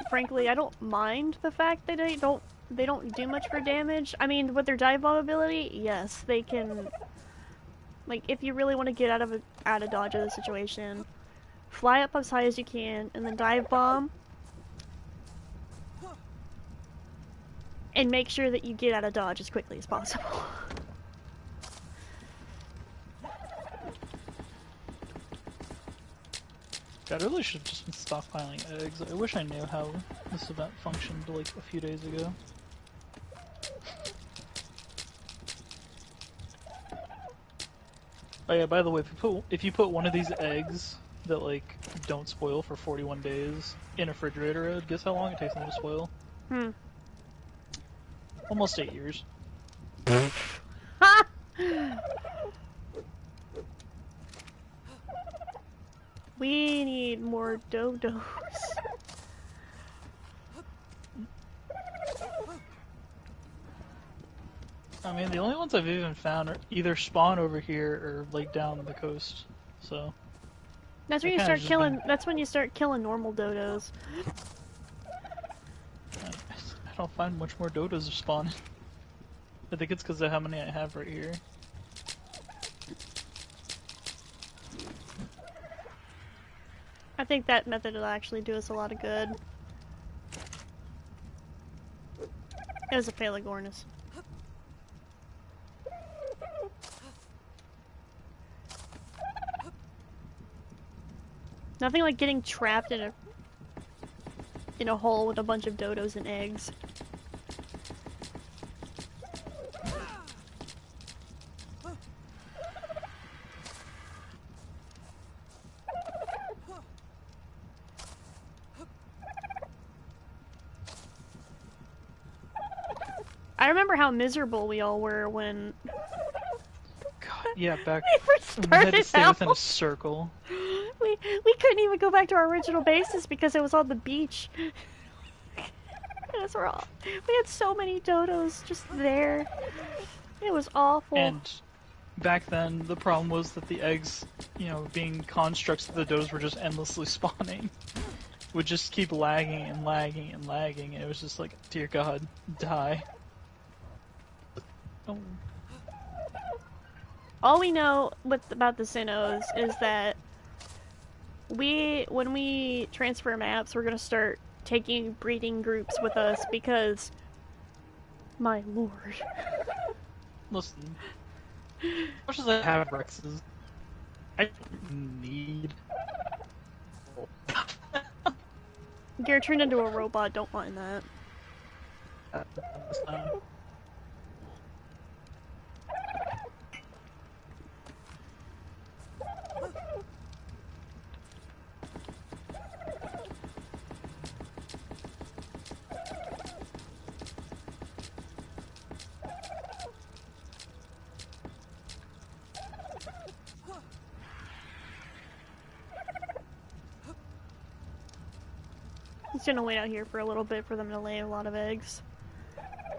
frankly, I don't mind the fact that they don't do much for damage. I mean, with their dive bomb ability, yes, they can. Like, if you really want to get out of dodge of the situation, fly up as high as you can, and then dive bomb. and make sure that you get out of Dodge as quickly as possible. God, I really should have just been stockpiling eggs. I wish I knew how this event functioned like a few days ago. Oh yeah, by the way, if you put one of these eggs that like don't spoil for 41 days in a refrigerator, guess how long it takes them to spoil? Almost 8 years. We need more dodos. I mean, the only ones I've even found are either spawn over here or like down the coast. So That's when you start killing. That's when you start killing normal dodos. I don't find much more dodos spawning. I think it's because of how many I have right here. I think that method will actually do us a lot of good. It was a Pelagornis. Nothing like getting trapped in a hole with a bunch of dodos and eggs. I remember how miserable we all were when... God, yeah, back when we had to stay within a circle. We couldn't even go back to our original bases because it was on the beach. We had so many dodos just there. It was awful. And back then, the problem was that the eggs, you know, being constructs that the dodos were just endlessly spawning, would just keep lagging and lagging and lagging, and it was just like, dear God, die. Oh. All we know about the Sinnohs is that when we transfer maps, we're gonna start taking breeding groups with us because, my lord. Listen, as much as I have Rexes, I don't need. Gehr turned into a robot, don't mind that. He's gonna wait out here for a little bit for them to lay a lot of eggs.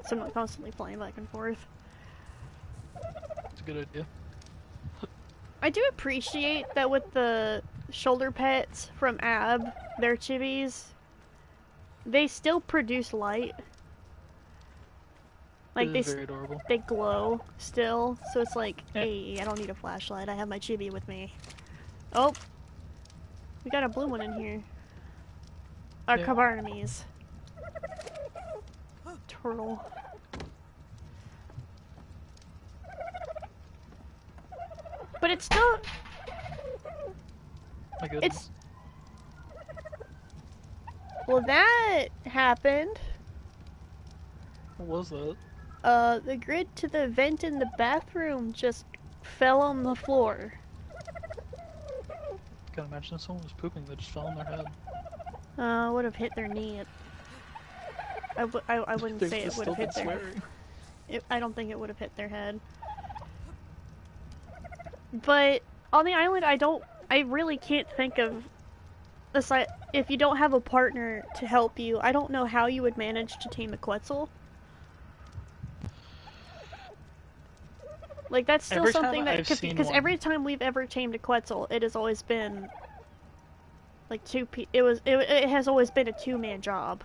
So I'm not constantly flying back and forth. It's a good idea. I do appreciate that with the shoulder pets from Ab, their chibis, they still produce light. Like they glow still, so it's like, hey, I don't need a flashlight, I have my chibi with me. Oh! We got a blue one in here. Our Cabarnames. Turtle. But it's still... My goodness. Well, that happened. What was that? The grid to the vent in the bathroom just fell on the floor. I can imagine if someone was pooping that just fell on their head. Would have hit their knee. I wouldn't say it would have hit their head. I don't think it would have hit their head. But on the island, I really can't think of, aside, if you don't have a partner to help you, I don't know how you would manage to tame a Quetzal. Like, that's still something that, because every time we've ever tamed a Quetzal, it has always been, like, it has always been a two-man job.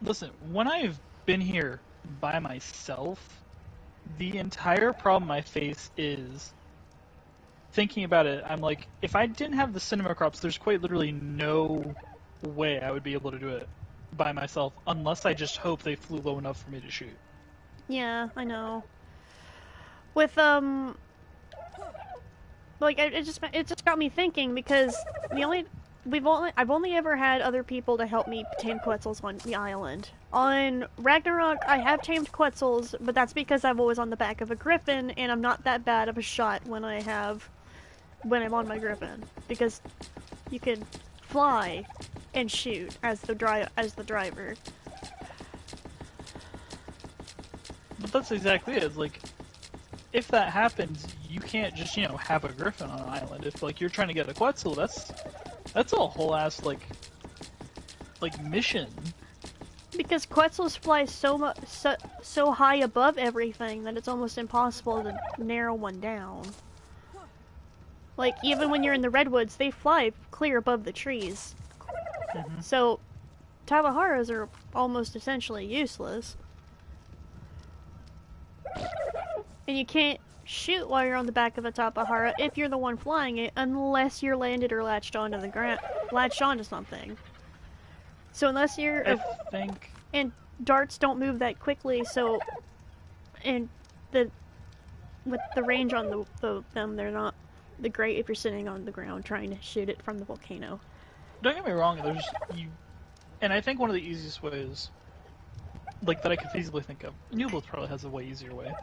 Listen, when I've been here by myself, the entire problem I face is, thinking about it, I'm like, if I didn't have the cinema crops, there's quite literally no way I would be able to do it. by myself unless I just hope they flew low enough for me to shoot. Yeah, I know. With like it just got me thinking because I've only ever had other people to help me tame Quetzals on the island. On Ragnarok, I have tamed Quetzals, but that's because I'm always on the back of a griffin, and I'm not that bad of a shot when I'm on my griffin because you can fly and shoot as the driver. But that's exactly it. It's like, if that happens, you can't just, have a griffin on an island. If, like, you're trying to get a Quetzal, that's a whole ass, like mission. Because Quetzals fly so high above everything that it's almost impossible to narrow one down. Like, even when you're in the redwoods, they fly clear above the trees. Mm-hmm. So, Tabaharas are almost essentially useless. And you can't shoot while you're on the back of a Tapahara if you're the one flying it, unless you're landed or latched onto something. So unless you're... I think... And darts don't move that quickly, so... And with the range on them, they're not great if you're sitting on the ground trying to shoot it from the volcano. Don't get me wrong, and I think one of the easiest ways, like, that I could feasibly think of, Newbold probably has a way easier way,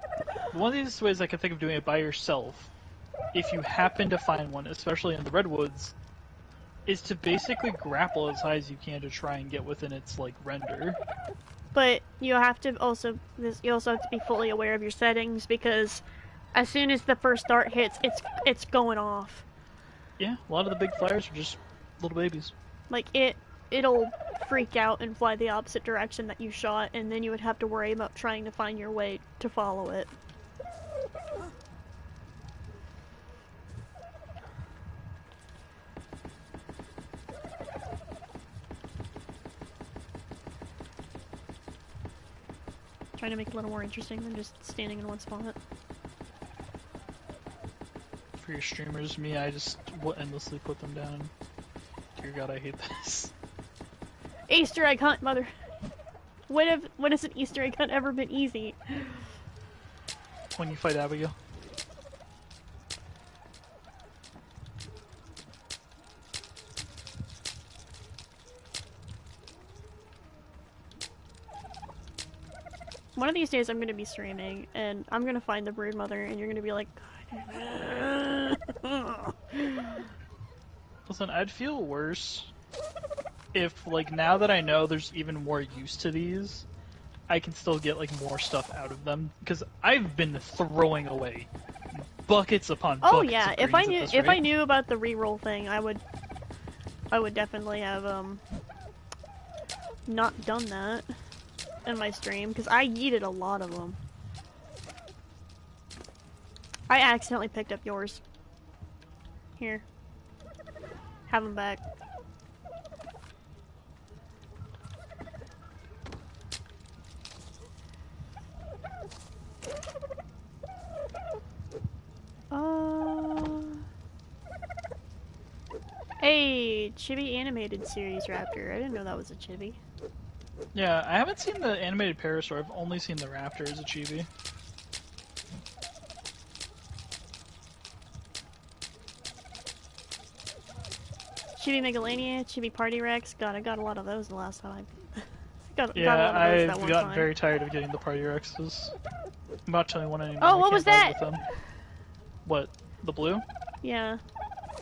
but one of the easiest ways I can think of doing it by yourself, if you happen to find one, especially in the redwoods, is to basically grapple as high as you can to try and get within its, like, render. But you also have to be fully aware of your settings, because as soon as the first dart hits, it's going off. Yeah, a lot of the big flyers are just little babies. Like, it'll freak out and fly the opposite direction that you shot, and then you would have to worry about trying to find your way to follow it. Trying to make it a little more interesting than just standing in one spot. For your streamers, me, I just will endlessly put them down. Dear God, I hate this. Easter egg hunt, mother! When has an Easter egg hunt ever been easy? When you fight Abigail. One of these days I'm gonna be streaming, and I'm gonna find the brood mother, and you're gonna be like, God. Listen, I'd feel worse if, like, now that I know there's even more use to these, I can still get, like, more stuff out of them. Because I've been throwing away buckets upon buckets. Oh yeah, of if I knew about the reroll thing, I would definitely have not done that in my stream, because I yeeted a lot of them. I accidentally picked up yours. Here. Have them back. Hey, Chibi animated series raptor. I didn't know that was a chibi. Yeah, I haven't seen the animated Parasaur. I've only seen the raptor as a chibi. Chibi Megalania, Chibi Party Rex. God, I got a lot of those the last time. I've gotten very tired of getting the Party Rexes. I'm not telling one anymore. Oh, what was that? With them. What? The blue? Yeah.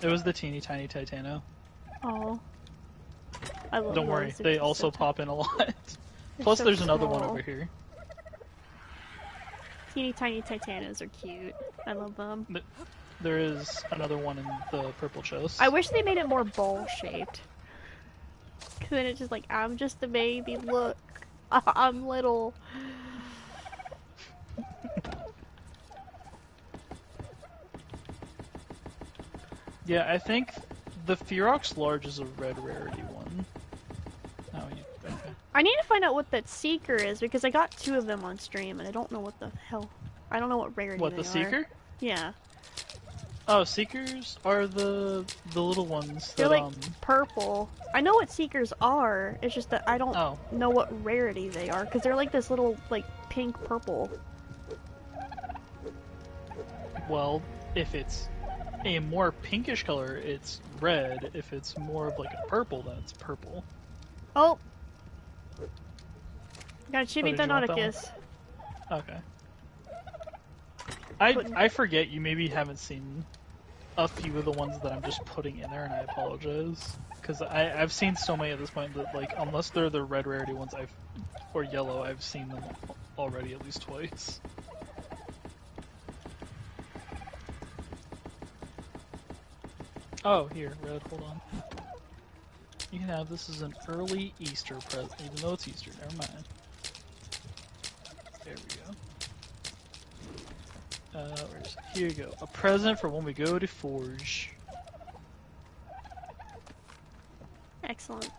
It was the teeny tiny Titano. Oh. I love Don't worry, they also pop in a lot. Plus, so there's another small. one over here. Teeny tiny Titanos are cute. I love them. There is another one in the purple chest. I wish they made it more bowl-shaped. Cause then it's just like, I'm just a baby, look. I'm little. Yeah, I think the Ferox Large is a red rarity one. Oh, okay. I need to find out what that Seeker is, because I got 2 of them on stream, and I don't know what the hell. I don't know what rarity What, they the are. Seeker? Yeah. Oh, Seekers are the little ones They're that like purple. I know what Seekers are. It's just that I don't Oh, know what rarity they are because they're like this little like pink purple. well, if it's a more pinkish color, it's red. If it's more of like a purple, then it's purple. Oh, got Oh, Chibi did you want that one? Donauticus. Okay. I forget you maybe haven't seen a few of the ones that I'm just putting in there, and I apologize. Because I've seen so many at this point that, like, unless they're the red rarity ones or yellow, I've seen them already at least twice. Oh, here, red, hold on. You can have this as an early Easter present, even though it's Easter, never mind. There we go. Here you go. A present for when we go to Forge. Excellent.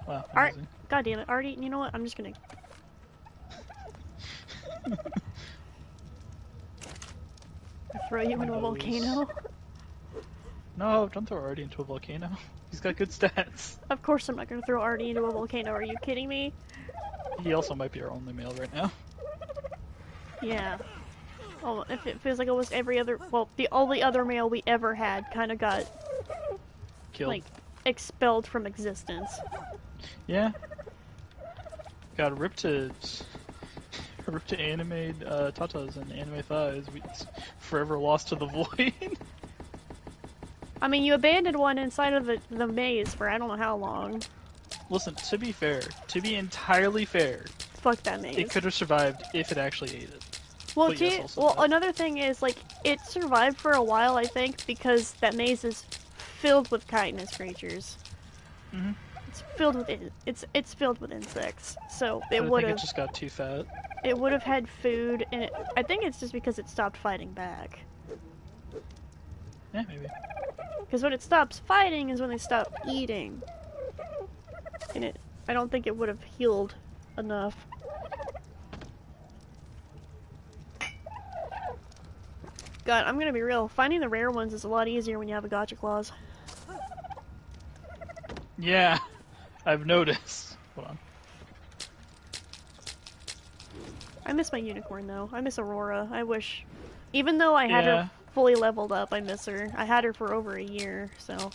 Wow, Art. amazing. God damn it, Artie. You know what? I'm just gonna. Throw you into a volcano. No, don't throw Artie into a volcano. He's got good stats. Of course I'm not gonna throw Artie into a volcano. Are you kidding me? He also might be our only male right now. Yeah. Oh, if it feels like almost every other, well, the only other male we ever had kind of got Killed. like expelled from existence. Yeah. Got ripped to anime tatas and anime thighs. We forever lost to the void. I mean, you abandoned one inside of the maze for I don't know how long. Listen, to be fair, to be entirely fair, Fuck that maze. it could have survived if it actually ate it. Well, But yes, another thing is, like, it survived for a while, I think, because that maze is filled with chitinous creatures. Mm-hmm. It's filled with it's filled with insects, so it I would think have. it just got too fat. It would have had food, and I think it's just because it stopped fighting back. Yeah, maybe. Because when it stops fighting is when they stop eating, and I don't think it would have healed enough. God, I'm gonna be real. Finding the rare ones is a lot easier when you have a gotcha clause. Yeah, I've noticed. Hold on. I miss my unicorn though. I miss Aurora. I wish, even though I had her fully leveled up, I miss her. I had her for over a year, so.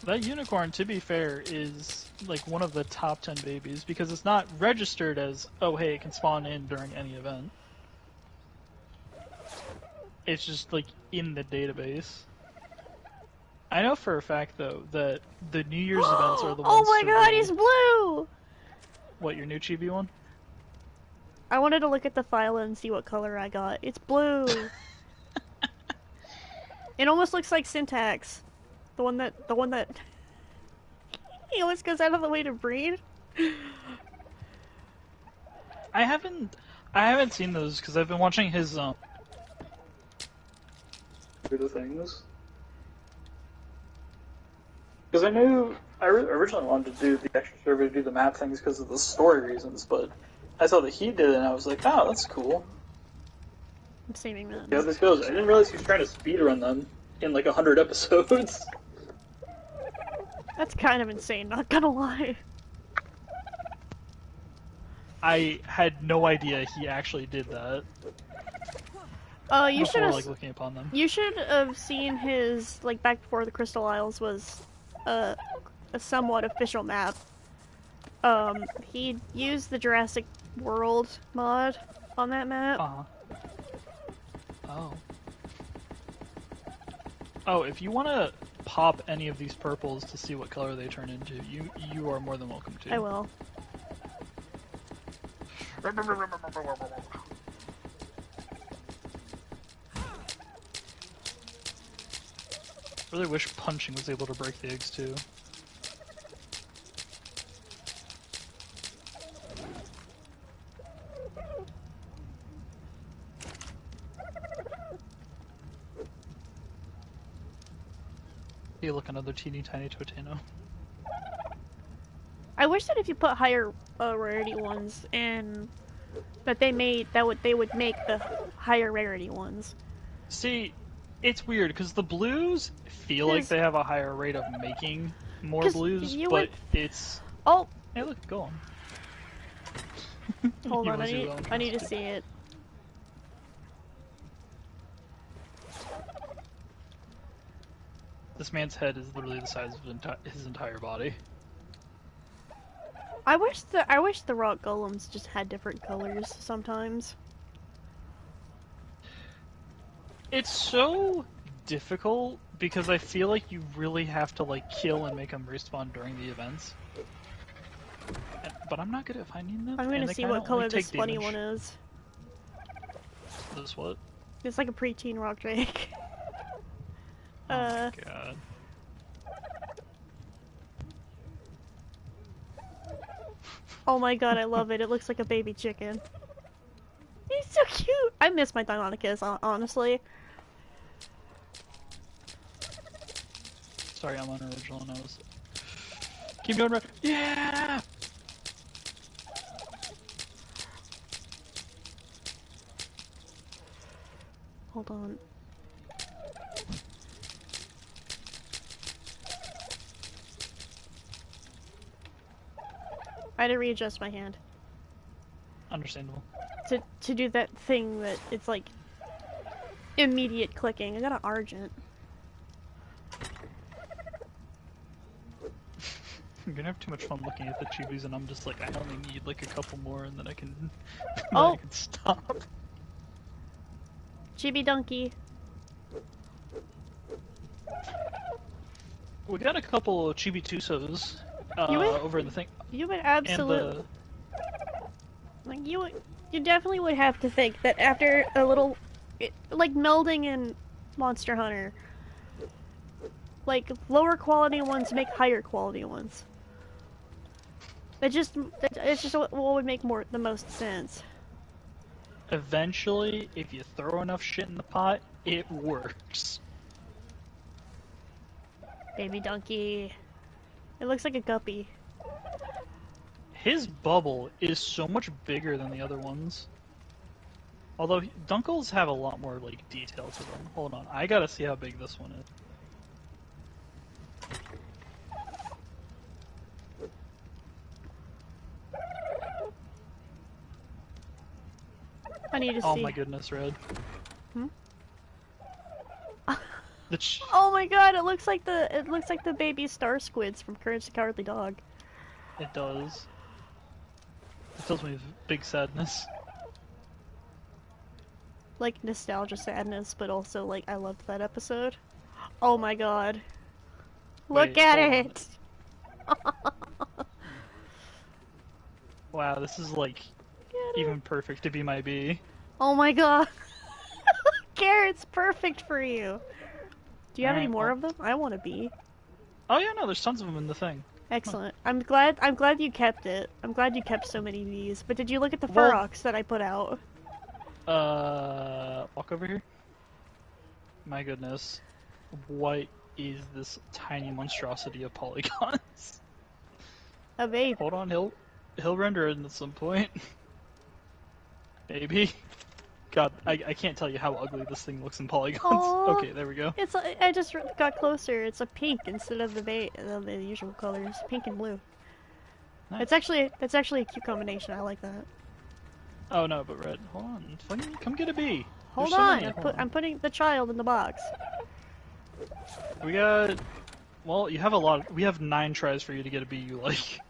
That unicorn, to be fair, is like one of the top 10 babies because it's not registered as, oh hey, it can spawn in during any event. It's just like in the database. I know for a fact though that the New Year's events are the ones. Oh my god, he's blue! What, your new chibi one? I wanted to look at the file and see what color I got. It's blue. It almost looks like Syntax. The one that he always goes out of the way to breed. I haven't seen those because I've been watching his do the things. Because I knew I originally wanted to do the extra survey to do the map things because of the story reasons, but I saw that he did it and I was like, oh, that's cool. I'm saving that. Yeah, this goes. I didn't realize he was trying to speedrun them in like 100 episodes. That's kind of insane, not gonna lie. I had no idea he actually did that. You should have like looking upon them. You should have seen his like back before the Crystal Isles was a somewhat official map. He used the Jurassic World mod on that map. Oh. Oh, if you want to pop any of these purples to see what color they turn into, you are more than welcome to. I will. Really wish punching was able to break the eggs too. You look another teeny tiny Toteno. I wish that if you put higher rarity ones in But they would make the higher rarity ones. See, it's weird because the blues feel like they have a higher rate of making more blues, but it's... Oh! Hey, look, go on. Hold on, I need to see it. This man's head is literally the size of his entire body. I wish the rock golems just had different colors sometimes. It's so difficult because I feel like you really have to like kill and make them respawn during the events. But I'm not good at finding them. I'm gonna see what color this funny one is. This what? It's like a preteen rock drake. Oh my god. Oh my god, I love it. It looks like a baby chicken. He's so cute! I miss my Deinonychus, honestly. Sorry, I'm unoriginal and I was... Keep going right. Yeah! Hold on. I had to readjust my hand. Understandable. To do that thing that it's like immediate clicking. I got an Argent. I'm gonna have too much fun looking at the chibis and I'm just like, I only need like a couple more and then I can, I can stop. Chibi Donkey. We got a couple of Chibi Tusos over in the thing. You would absolutely... Like, you definitely would have to think that after a little... like, melding in Monster Hunter, like, lower quality ones make higher quality ones. It's just what would make the most sense. Eventually, if you throw enough shit in the pot, it works. Baby donkey. It looks like a guppy. His bubble is so much bigger than the other ones. Although, Dunkles have a lot more, like, detail to them. Hold on, I gotta see how big this one is. I need to see. Oh my goodness, Red. Hmm? The oh my god, it looks like the baby star squids from Courage the Cowardly Dog. It does. It fills me with big sadness. Like nostalgia sadness, but also like I loved that episode. Oh my god. Look at it! Wow, this is like even perfect to be my bee. Oh my god. Carrot's perfect for you. Do you have any more of them? I want a bee. Oh yeah, no, there's tons of them in the thing. Excellent. I'm glad you kept it. I'm glad you kept so many bees. But did you look at the Furox that I put out? Walk over here. My goodness. What is this tiny monstrosity of polygons? A baby. Hold on, he'll render it at some point. Maybe. God, I can't tell you how ugly this thing looks in polygons. Aww. Okay, there we go. I just got closer. It's a pink instead of the usual colors, pink and blue. Nice. That's actually a cute combination. I like that. Oh no, but red. Hold on, come get a bee. Hold on, I'm putting the child in the box. We got. Well, you have a lot. We have 9 tries for you to get a bee you like.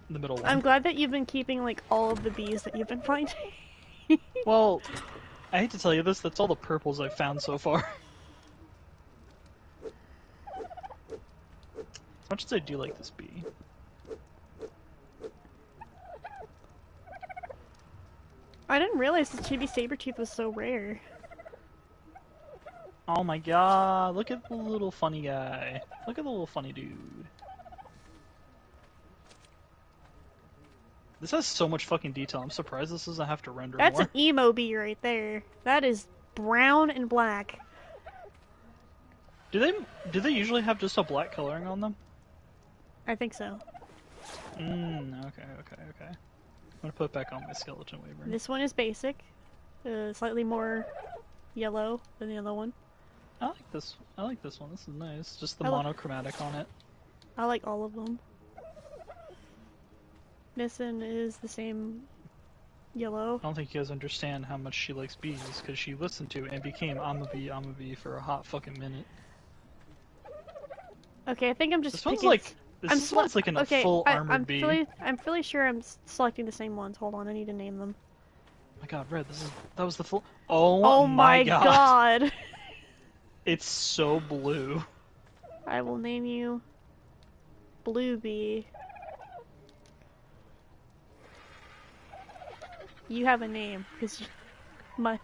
The middle one. I'm glad that you've been keeping like all of the bees that you've been finding. Well, I hate to tell you this, that's all the purples I've found so far. As much as I do like this bee. I didn't realize the chibi saber-tooth was so rare. Oh my god, look at the little funny guy. Look at the little funny dude. This has so much fucking detail. I'm surprised this doesn't have to render more. That's an emo bee right there. That is brown and black. Do they usually have just a black coloring on them? I think so. Okay. gonna put it back on my skeleton wyvern. This one is basic. Slightly more yellow than the other one. I like this. I like this one. This is nice. Just the monochromatic on it. I like all of them. This one is the same yellow. I don't think you guys understand how much she likes bees, because she listened to and became I'm a bee for a hot fucking minute. Okay, I think I'm just This one's like... This one's like in a full armored bee. I'm really sure I'm selecting the same ones. Hold on, I need to name them. Oh my god, Red, that was the full... Oh my god! It's so blue. I will name you Blue Bee. You have a name, because that's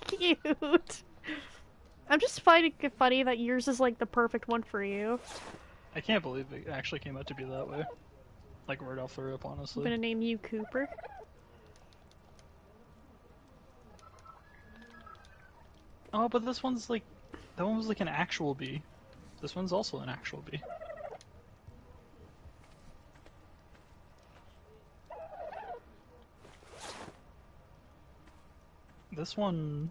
cute. I'm just finding it funny that yours is like the perfect one for you. I can't believe it actually came out to be that way. Like right off the rip, honestly. I'm gonna name you Cooper. Oh, but this one's like... That one was like an actual bee. This one's also an actual bee. This one...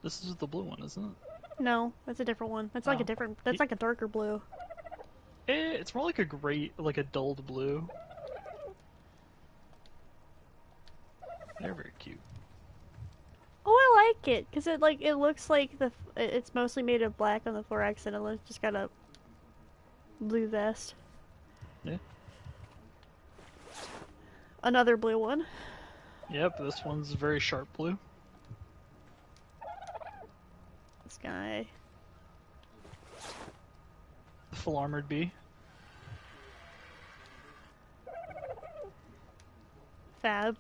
This is the blue one, isn't it? No, that's a different one. That's like a different... That's like a darker blue. It's more like a gray... Like a dulled blue. They're very cute. Oh, I like it, because it looks like it's mostly made of black on the thorax, and it just got a blue vest. Yeah. Another blue one. Yep, this one's very sharp blue. This guy. The full armored bee. Fab.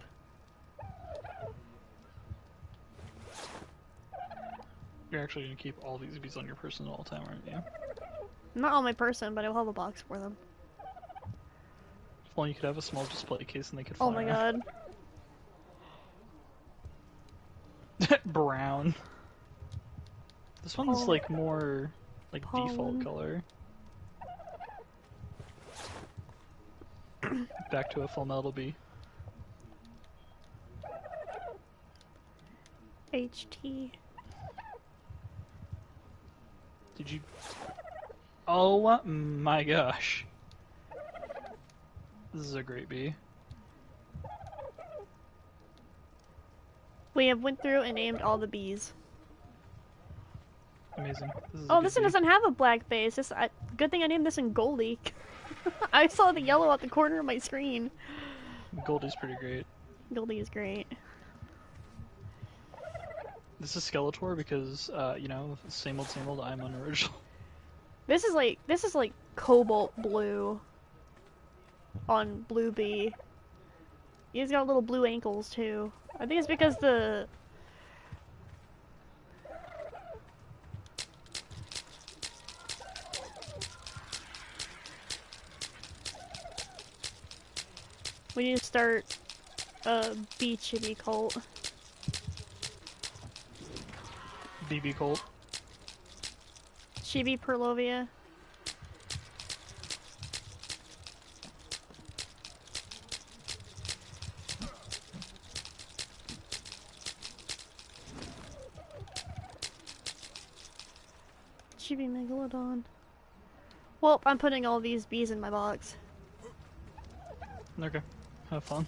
You're actually gonna keep all these bees on your person all the time, aren't you? Not on my person, but I'll have a box for them. Well, you could have a small display case and they could fly Oh my god. Brown. This one's like more like default color. Back to a full metal bee. HT. Did you... Oh my gosh. This is a great bee. We have went through and named all the bees. Amazing. This one doesn't have a black base. Good thing I named this in Goldie. I saw the yellow at the corner of my screen. Goldie's pretty great. Goldie is great. This is Skeletor because, you know, same old, I'm unoriginal. This is like cobalt blue on Blue Bee. He's got little blue ankles too. I think it's because we need to start a bee chibi cult. BB Colt. Chibi Perlovia. Chibi Megalodon. Well, I'm putting all these bees in my box. Okay. Have fun.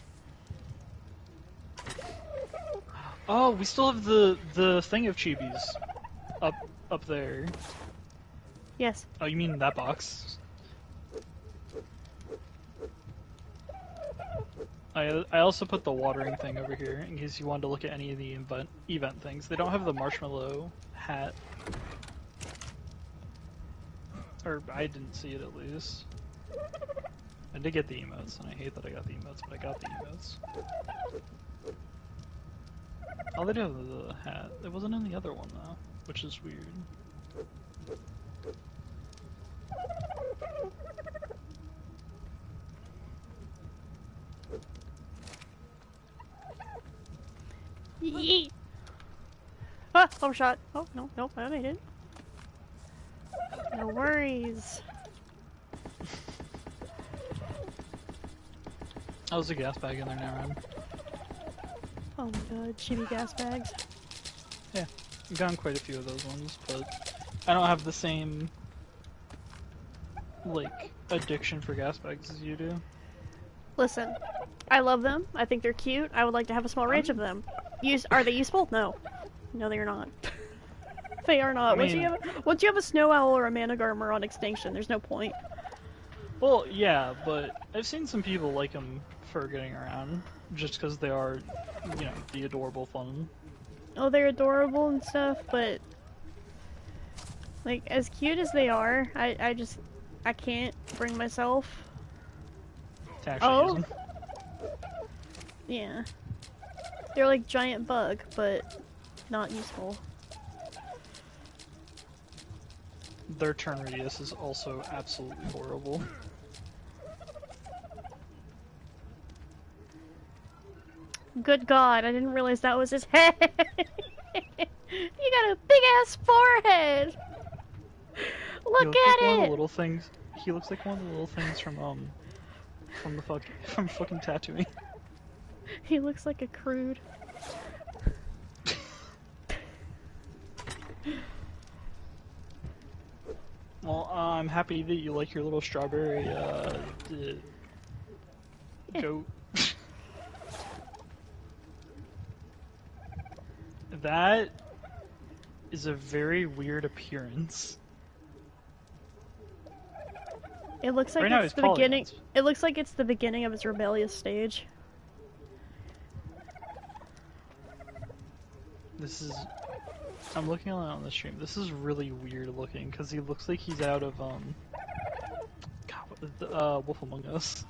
Oh, we still have the thing of chibis up there. Yes. Oh, you mean that box? I also put the watering thing over here in case you wanted to look at any of the event things. They don't have the marshmallow hat. Or I didn't see it at least. I did get the emotes, and I hate that I got the emotes, but I got the emotes. Oh, they do have the hat. It wasn't in the other one, though, which is weird. Yeet! Ah! Overshot! Oh, no, nope, I made it. No worries. Oh, there's a gas bag in there now, Ryan. Oh my god, chibi gas bags. Yeah, I've gotten quite a few of those ones, but I don't have the same, like, addiction for gas bags as you do. Listen, I love them. I think they're cute. I would like to have a small ranch of them. Are they useful? No. No, they are not. They are not. Once you have a snow owl or a managarmr on extinction, there's no point. Well, yeah, but I've seen some people like them for getting around, just because they are, you know, the adorable fun. Oh, they're adorable and stuff, but like, as cute as they are, I can't bring myself To actually use them. Yeah. They're like giant bug, but not useful. Their turn radius is also absolutely horrible. Good God, I didn't realize that was his head. You got a big ass forehead. Look at One of the it. little things. He looks like one of the little things from fucking Tatooine. He looks like a crude. Well, I'm happy that you like your little strawberry goat. That is a very weird appearance. It looks like right now it's the beginning. It looks like it's the beginning of his rebellious stage. This is. I'm looking on the stream. This is really weird looking because he looks like he's out of God, Wolf Among Us.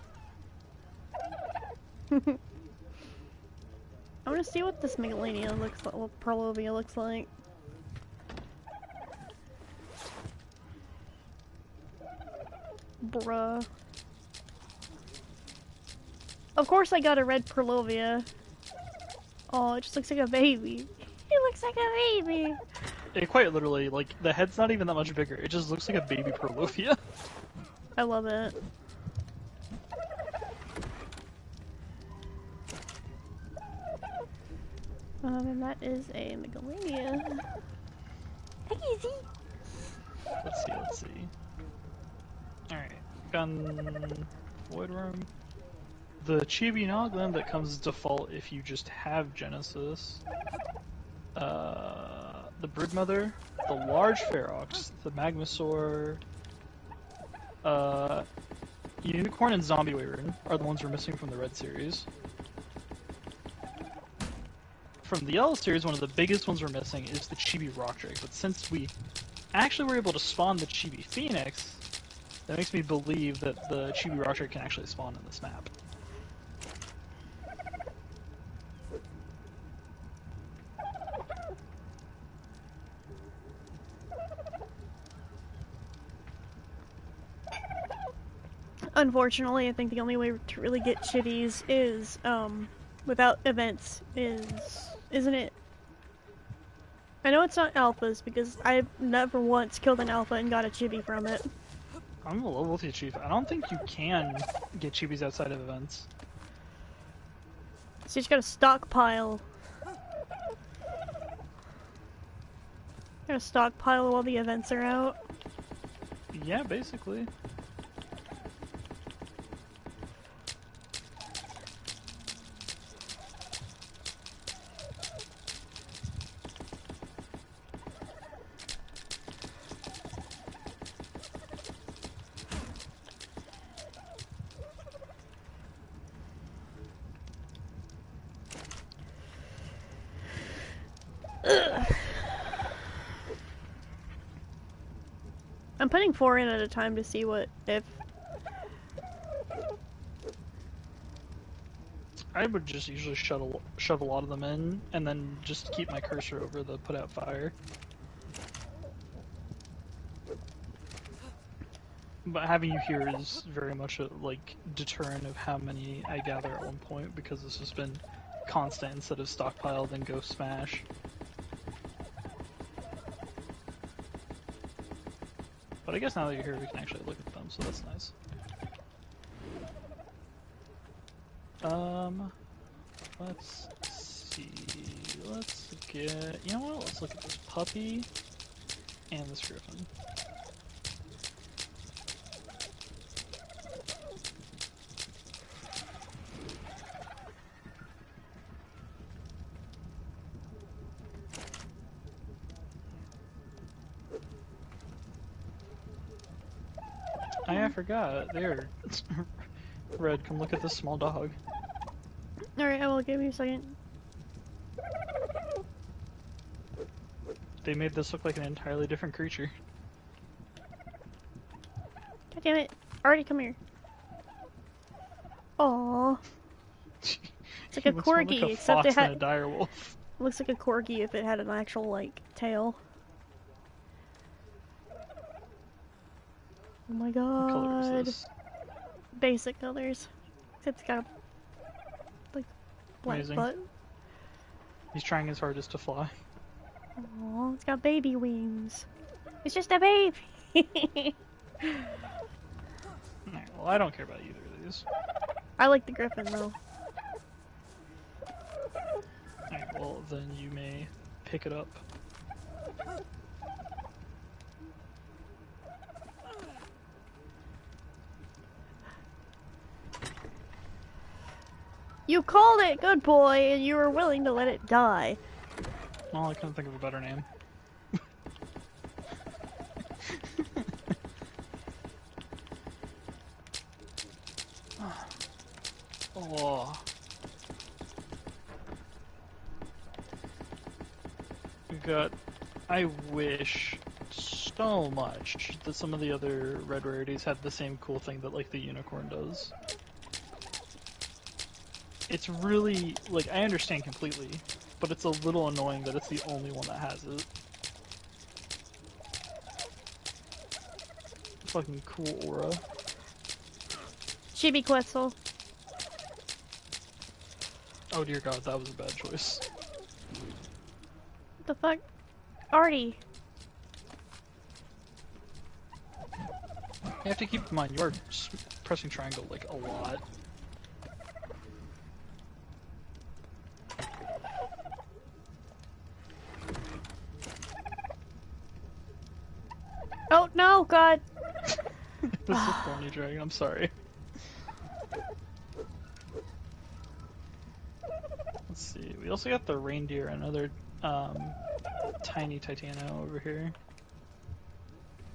I want to see what this Megalania looks like, what Perlovia looks like. Bruh. Of course I got a red Perlovia. Oh, it just looks like a baby. It looks like a baby! It quite literally, like, the head's not even that much bigger. It just looks like a baby Perlovia. I love it. And that is a Megalania. Easy. Let's see. Alright, gun void room. The Chibi Noglin that comes default if you just have Genesis. The Broodmother, the large Ferox, the Magmasaur, Unicorn and Zombie Wyvern are the ones we're missing from the red series. From the yellow series, one of the biggest ones we're missing is the Chibi Rockdrake, but since we actually were able to spawn the Chibi Phoenix, that makes me believe that the Chibi Rockdrake can actually spawn in this map. Unfortunately, I think the only way to really get chibis is, without events isn't it? I know it's not alphas because I've never once killed an alpha and got a chibi from it. I'm a level with you, Chief. I don't think you can get chibis outside of events. So you just gotta stockpile. Gotta stockpile while the events are out. Yeah, basically. I'm putting 4 in at a time to see if... I would just usually shove a lot of them in, and then just keep my cursor over the put out fire. But having you here is very much a, like, deterrent of how many I gather at one point, because this has been constant instead of stockpiled and go smash. But I guess now that you're here, we can actually look at them, so that's nice. Let's see. Let's get. You know what? Let's look at this puppy and this griffin. I forgot. There. Red, come look at this small dog. Alright, I will give you a second. They made this look like an entirely different creature. God damn it. Already come here. Aww. It's like a corgi, like a except fox it had. and a dire wolf. Looks like a corgi if it had an actual, like, tail. Oh my god. What color is this? Basic colors. Except it's got a, like, black Amazing. butt. He's trying his hardest to fly. Aww, it's got baby wings. It's just a baby! Alright, well, I don't care about either of these. I like the griffin, though. Alright, well, then you may pick it up. You called it, good boy, and you were willing to let it die. Well, I couldn't think of a better name. Oh. We got. I wish so much that some of the other red rarities had the same cool thing that, like, the unicorn does. It's really, like, I understand completely, but it's a little annoying that it's the only one that has it. Fucking cool aura. Chibi Quetzal. Oh dear god, that was a bad choice. What the fuck? Artie. You have to keep in mind, you are pressing triangle, like, a lot. Oh no, god! This is a thorny dragon, I'm sorry. Let's see, we also got the reindeer, another tiny Titano over here.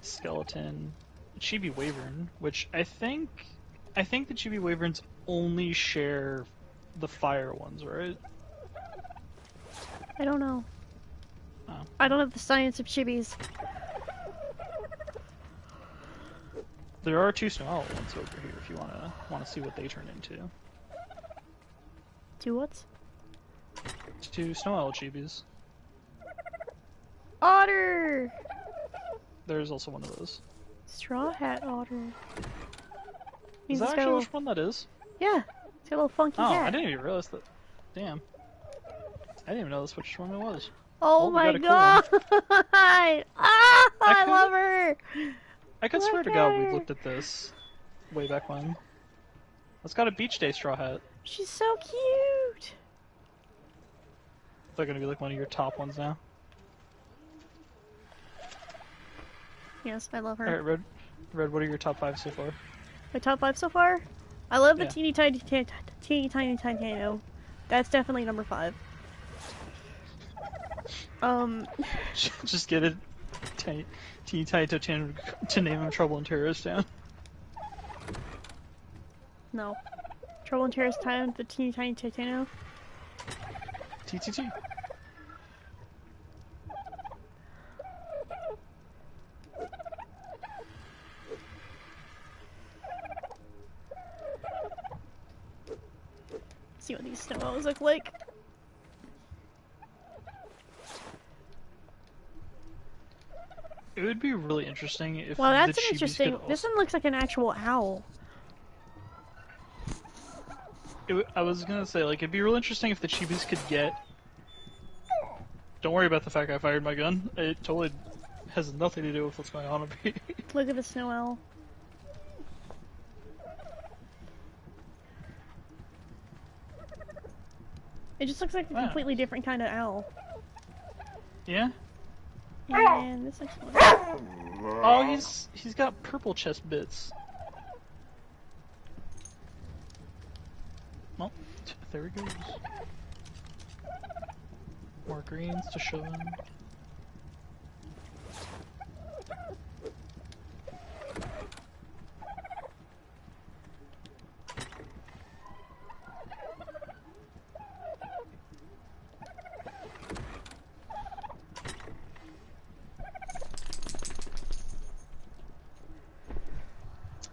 Skeleton. Chibi Wyvern, which I think the Chibi Wyverns only share the fire ones, right? I don't know. Oh. I don't have the science of chibis. There are two snow owl ones over here if you wanna see what they turn into. Two what? Two snow owl chibis. Otter! There's also one of those. Straw Hat Otter. Is that actually which one that is? Yeah, it's got a little funky hat. I didn't even realize that. Damn. I didn't even know that's which one it was. Oh my god! Ah, I love her! I could swear to God we looked at this way back when. It's got a beach day straw hat. She's so cute! Is that gonna be like one of your top ones now? Yes, I love her. Alright, Red, what are your top 5 so far? My top 5 so far? I love the teeny tiny Titano. That's definitely number 5. Just get it. Teeny tiny Titano to name him Trouble in Terrorist Town. No. Trouble in Terrorist Town, the teeny tiny Titano. TTT. See what these snow owls look like. It would be really interesting if Wow, that's the an interesting. also... This one looks like an actual owl. I was gonna say, like, it'd be real interesting if the chibis could get... Don't worry about the fact I fired my gun. It totally has nothing to do with what's going on over here. Look at the snow owl. It just looks like a Wow. completely different kind of owl. Yeah? And this looks fun. Oh, he's got purple chest bits. Well, there he goes. More greens to show him.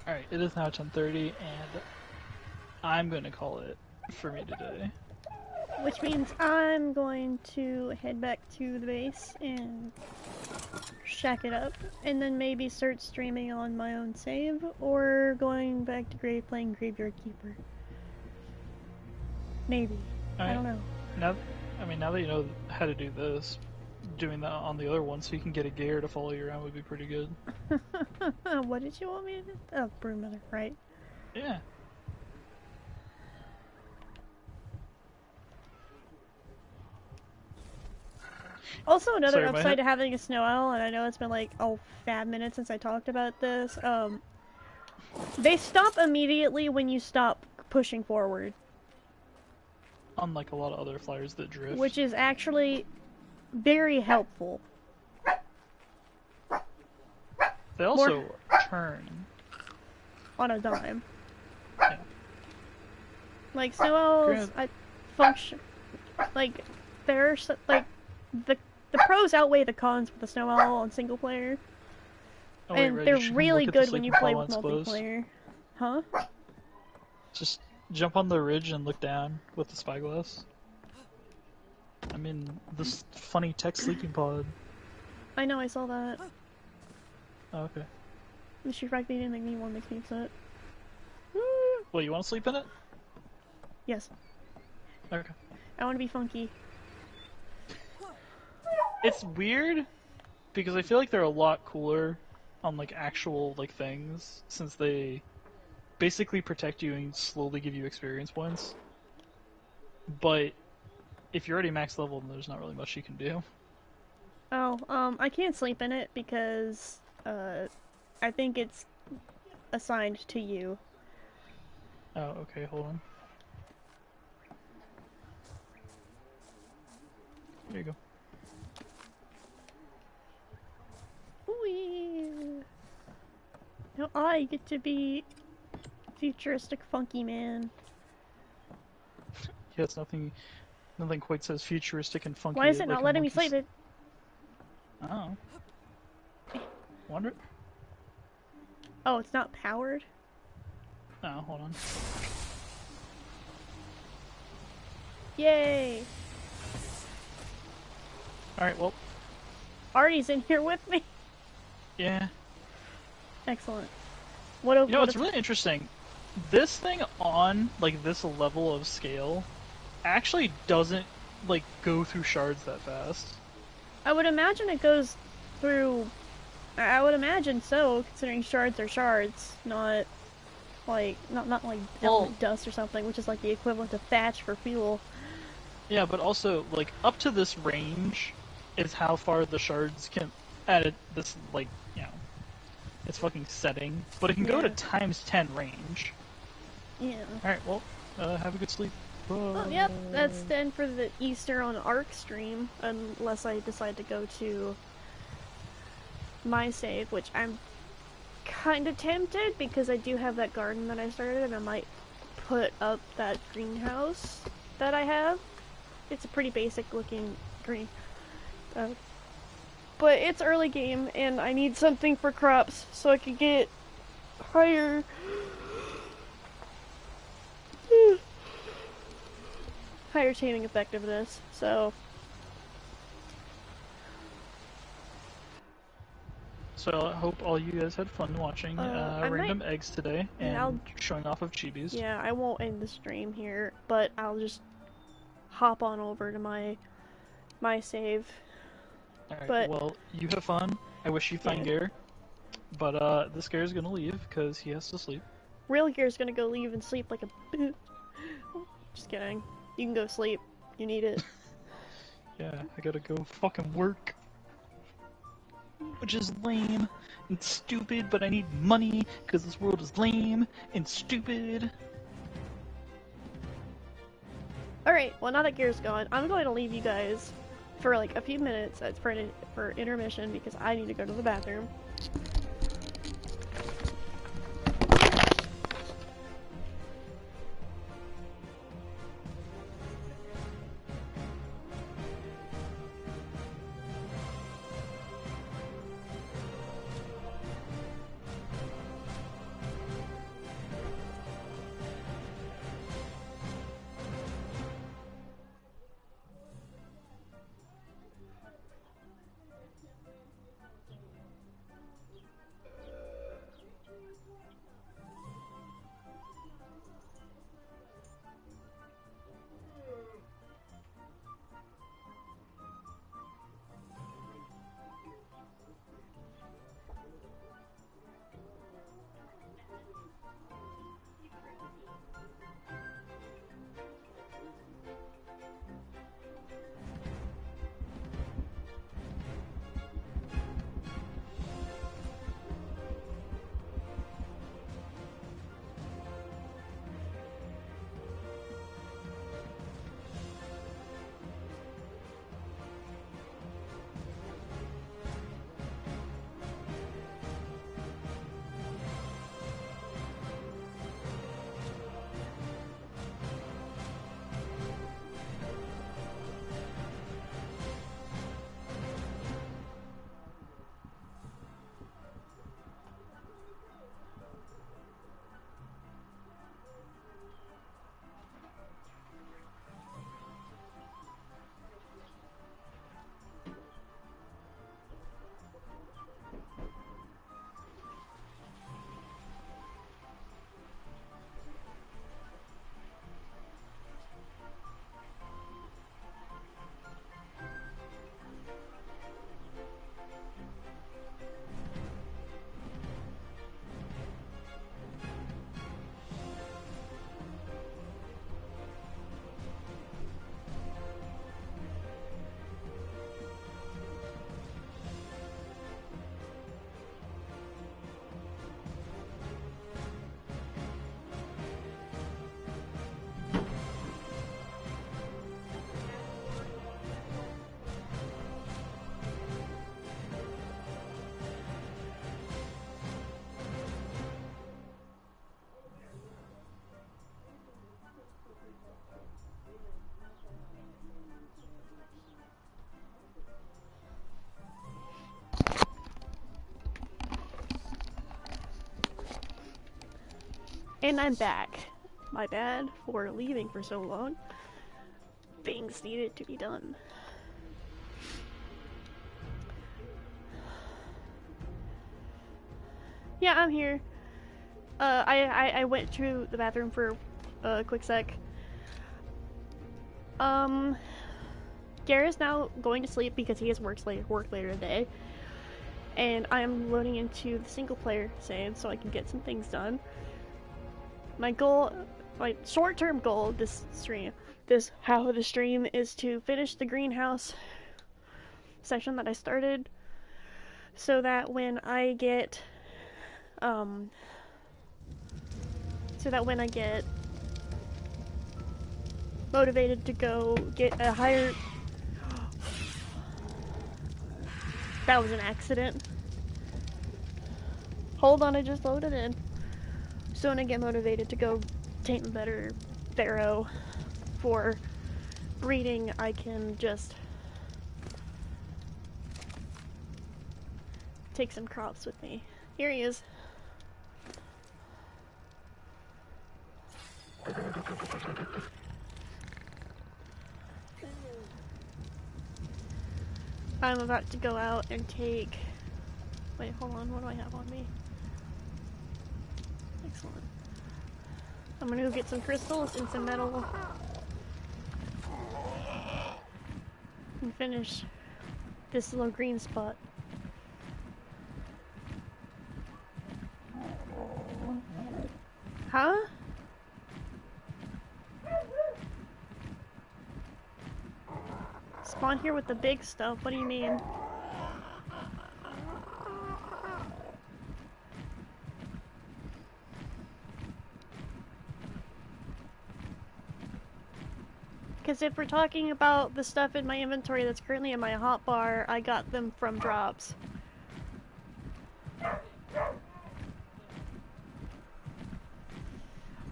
Alright, it is now 10:30, and I'm gonna call it for me today. Which means I'm going to head back to the base and shack it up, and then maybe start streaming on my own save, or going back to playing Graveyard Keeper. Maybe. I don't know. Now that you know how to do this, doing that on the other one so you can get a Gehr to follow you around would be pretty good. What did you want me to do? Oh, Broodmother, right. Yeah. Also, another Sorry, upside to having a snow owl, and I know it's been like, oh, 5 minutes since I talked about this, they stop immediately when you stop pushing forward. Unlike a lot of other flyers that drift. Which is actually very helpful. They also turn. On a dime. Yeah. Like, snow owls, function... Like, there's, like, the pros outweigh the cons with the snow owl on single player. Oh, wait, and Reg, they're you really look at good this when you lake play while with it's closed. multiplayer. Huh? Just jump on the ridge and look down with the spyglass. I mean, this funny tech sleeping pod. I know, I saw that. Oh, okay. The sheer fact that you didn't make me one makes me upset. Well, you want to sleep in it? Yes. Okay. I want to be funky. It's weird because I feel like they're a lot cooler on like actual like things since they basically protect you and slowly give you experience points. But if you're already max level, then there's not really much you can do. Oh, I can't sleep in it because, I think it's assigned to you. Oh, okay, hold on. There you go. Whee! Now I get to be futuristic funky man. Yeah, it's nothing quite says futuristic and funky. Why is it like not a letting me monkey's- sleep it? Oh. Wonder. Oh, it's not powered? Oh, hold on. Yay! Alright, well, Artie's in here with me. yeah. Excellent. What You know, it's really interesting. This thing on, like, this level of scale actually doesn't, like, go through shards that fast. I would imagine it goes through... I would imagine so, considering shards are shards, not like element dust or something, which is like the equivalent of thatch for fuel. Yeah, but also, like, up to this range is how far the shards can at this, like, you know, its fucking setting. But it can go to times 10 range. Yeah. Alright, well, have a good sleep. Oh, yep, that's the end for the Easter on Arc stream, unless I decide to go to my save, which I'm kind of tempted because I do have that garden that I started, and I might put up that greenhouse that I have. It's a pretty basic looking green. But it's early game, and I need something for crops so I can get higher... higher taming effectiveness, so... So I hope all you guys had fun watching random eggs today and showing off of chibis. Yeah, I won't end the stream here, but I'll just hop on over to my save. Alright, But, well, you have fun. I wish you find Gehr. But this Gehr's gonna leave because he has to sleep. Real Gear's gonna go leave and sleep like a... Just kidding. You can go sleep. You need it. Yeah, I gotta go fucking work. Which is lame and stupid, but I need money because this world is lame and stupid. Alright, well now that Gehr's gone, I'm going to leave you guys for like a few minutes for intermission because I need to go to the bathroom. And I'm back. My bad for leaving for so long. Things needed to be done. Yeah, I'm here. I went to the bathroom for a quick sec. Gehr is now going to sleep because he has work later today. And I'm loading into the single player save so I can get some things done. My goal, my short-term goal this stream, half of the stream, is to finish the greenhouse section that I started, so that when I get, motivated to go get a higher. That was an accident. Hold on, I just loaded in. So when I get motivated to go tame a better pharaoh for breeding, I can just take some crops with me. Here he is. I'm about to go out and take... Wait, hold on, what do I have on me? Excellent. I'm gonna go get some crystals and some metal and finish this little green spot. Huh? spawn here with the big stuff. What do you mean? Because if we're talking about the stuff in my inventory that's currently in my hotbar, I got them from drops.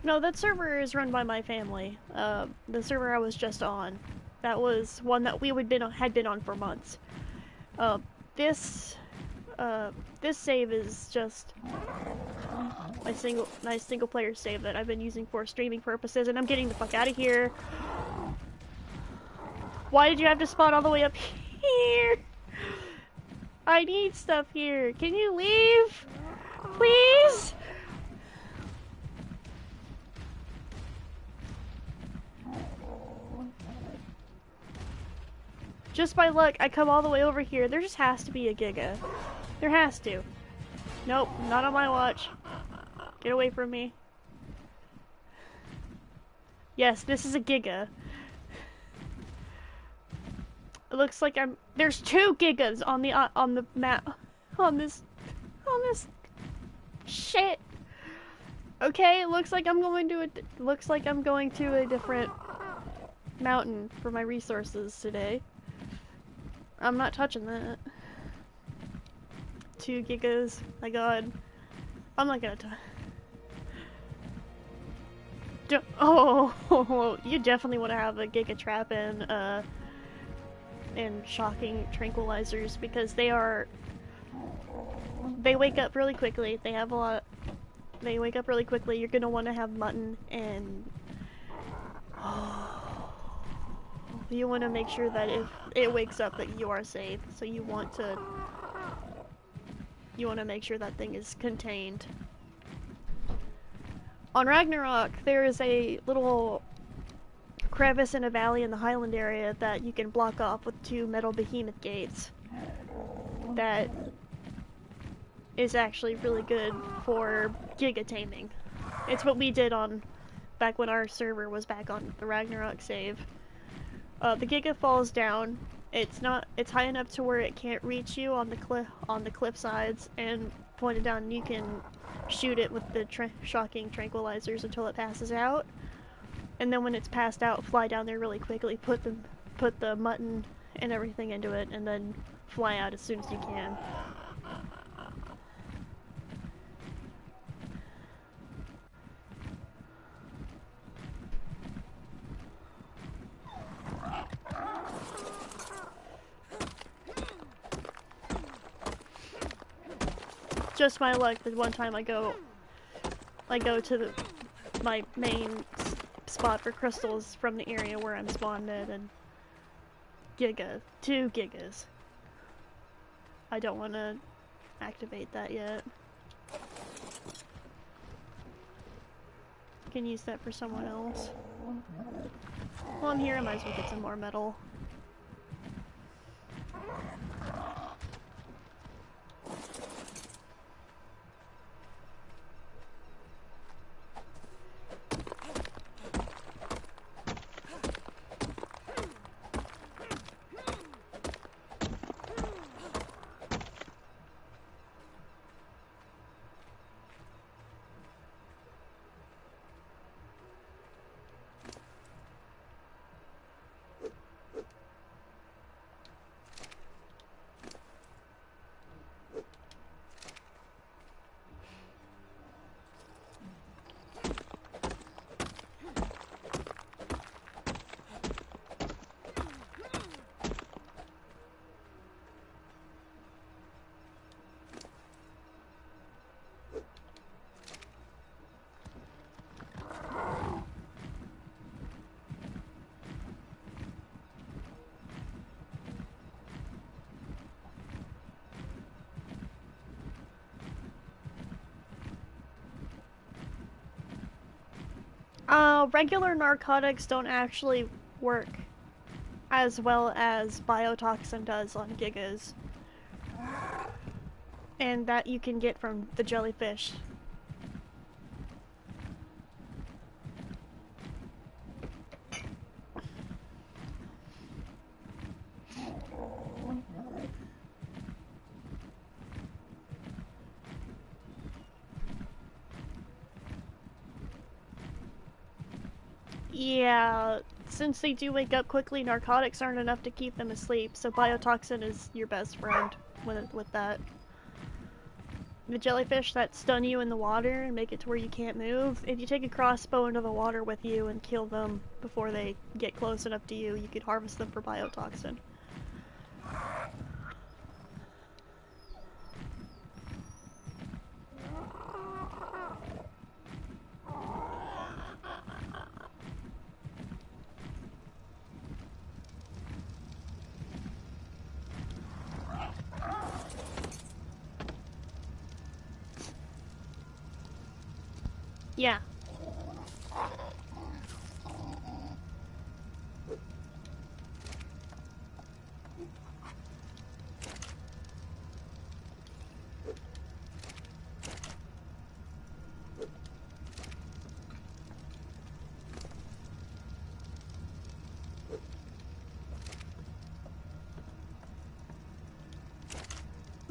No, that server is run by my family. The server I was just on. That was one that we had been on for months. This save is just my nice single player save that I've been using for streaming purposes, and I'm getting the fuck out of here. Why did you have to spawn all the way up here? I need stuff here. Can you leave? Please? Just by luck, I come all the way over here. There just has to be a Giga. There has to. Nope, not on my watch. Get away from me. Yes, this is a Giga. It looks like there's 2 Gigas on the map. On this shit. Okay, it looks like I'm going to a different mountain for my resources today. I'm not touching that. 2 Gigas. My god. I'm not gonna touch. Oh, you definitely want to have a Giga Trap and shocking tranquilizers, because they wake up really quickly. They wake up really quickly. You're gonna want to have mutton, and you want to make sure that if it wakes up that you are safe. So you want to make sure that thing is contained. On Ragnarok, there is a little crevice in a valley in the highland area that you can block off with 2 metal behemoth gates. That is actually really good for Giga taming. It's what we did back when our server was back on the Ragnarok save. The Giga falls down. It's high enough to where it can't reach you on the cliff sides, and point it down, and you can shoot it with the shocking tranquilizers until it passes out. And then when it's passed out, fly down there really quickly, put the mutton and everything into it, and then fly out as soon as you can. Just my luck, the one time I go to my main spot for crystals from the area where I'm spawned in, and 2 Gigas. I don't want to activate that yet. You can use that for someone else. While I'm here, I might as well get some more metal. Regular narcotics don't actually work as well as biotoxin does on Gigas. And that you can get from the jellyfish. Yeah, since they do wake up quickly, narcotics aren't enough to keep them asleep, so biotoxin is your best friend with that. The jellyfish that stun you in the water and make it to where you can't move, if you take a crossbow into the water with you and kill them before they get close enough to you, you could harvest them for biotoxin. Yeah.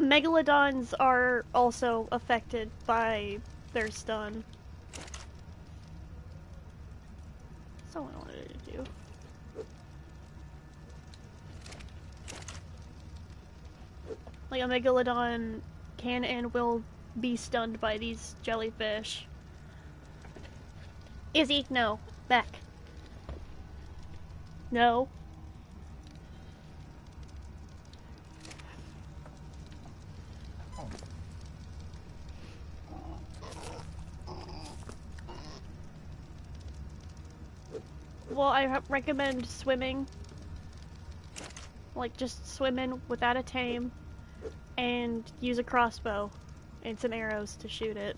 Megalodons are also affected by their stun. That's all I wanted to do. Like, a megalodon can and will be stunned by these jellyfish. Izzy, no. Back. No. Well, I recommend swimming. Like, just swim in without a tame and use a crossbow and some arrows to shoot it.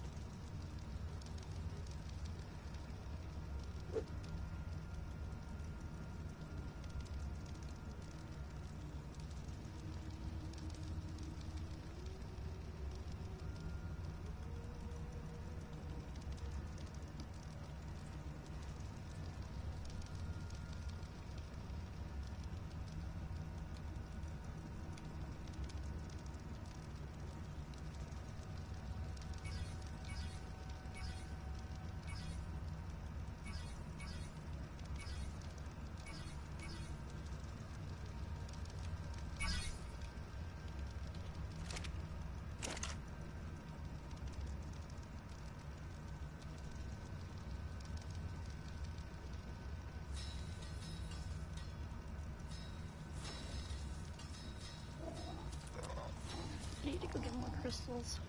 I need to go get more crystals.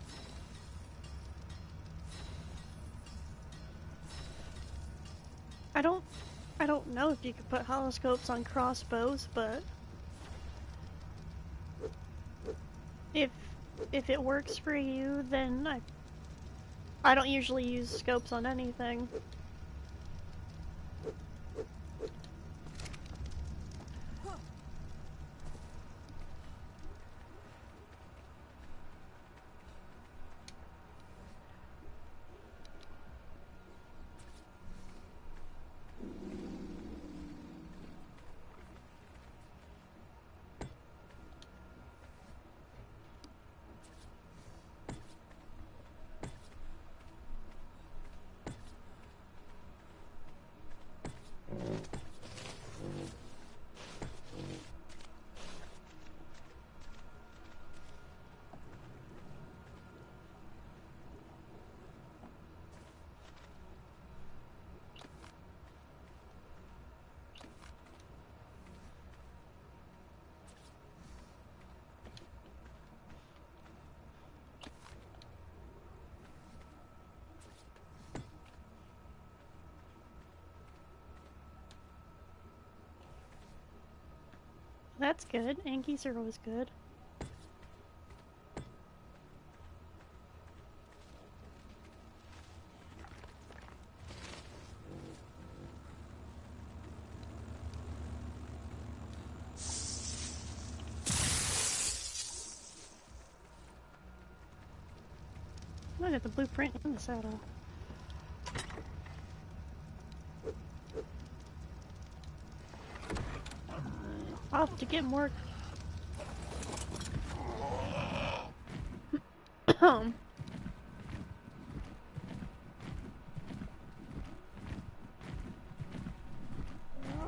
I don't know if you could put holoscopes on crossbows, but if it works for you, then I don't usually use scopes on anything. That's good. Ankies are always good. I got the blueprint in the saddle. Off to get more.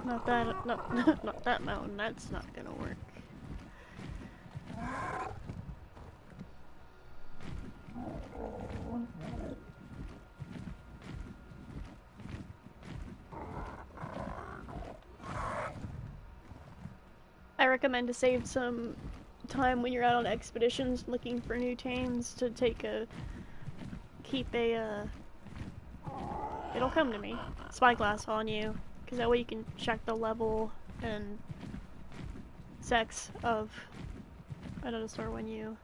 Not that, not, not that mountain. That's not gonna work. I recommend to save some time when you're out on expeditions looking for new tames to keep a, it'll come to me, spyglass on you, because that way you can check the level and sex of a dinosaur when you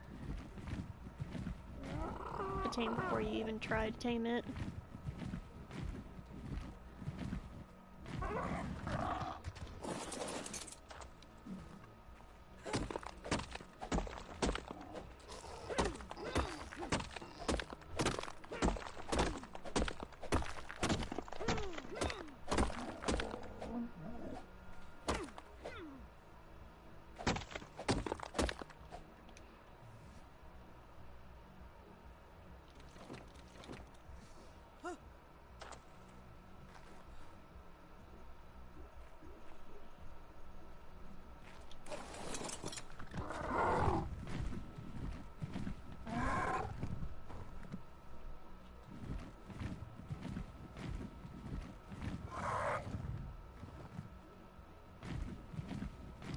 tame before you even try to tame it.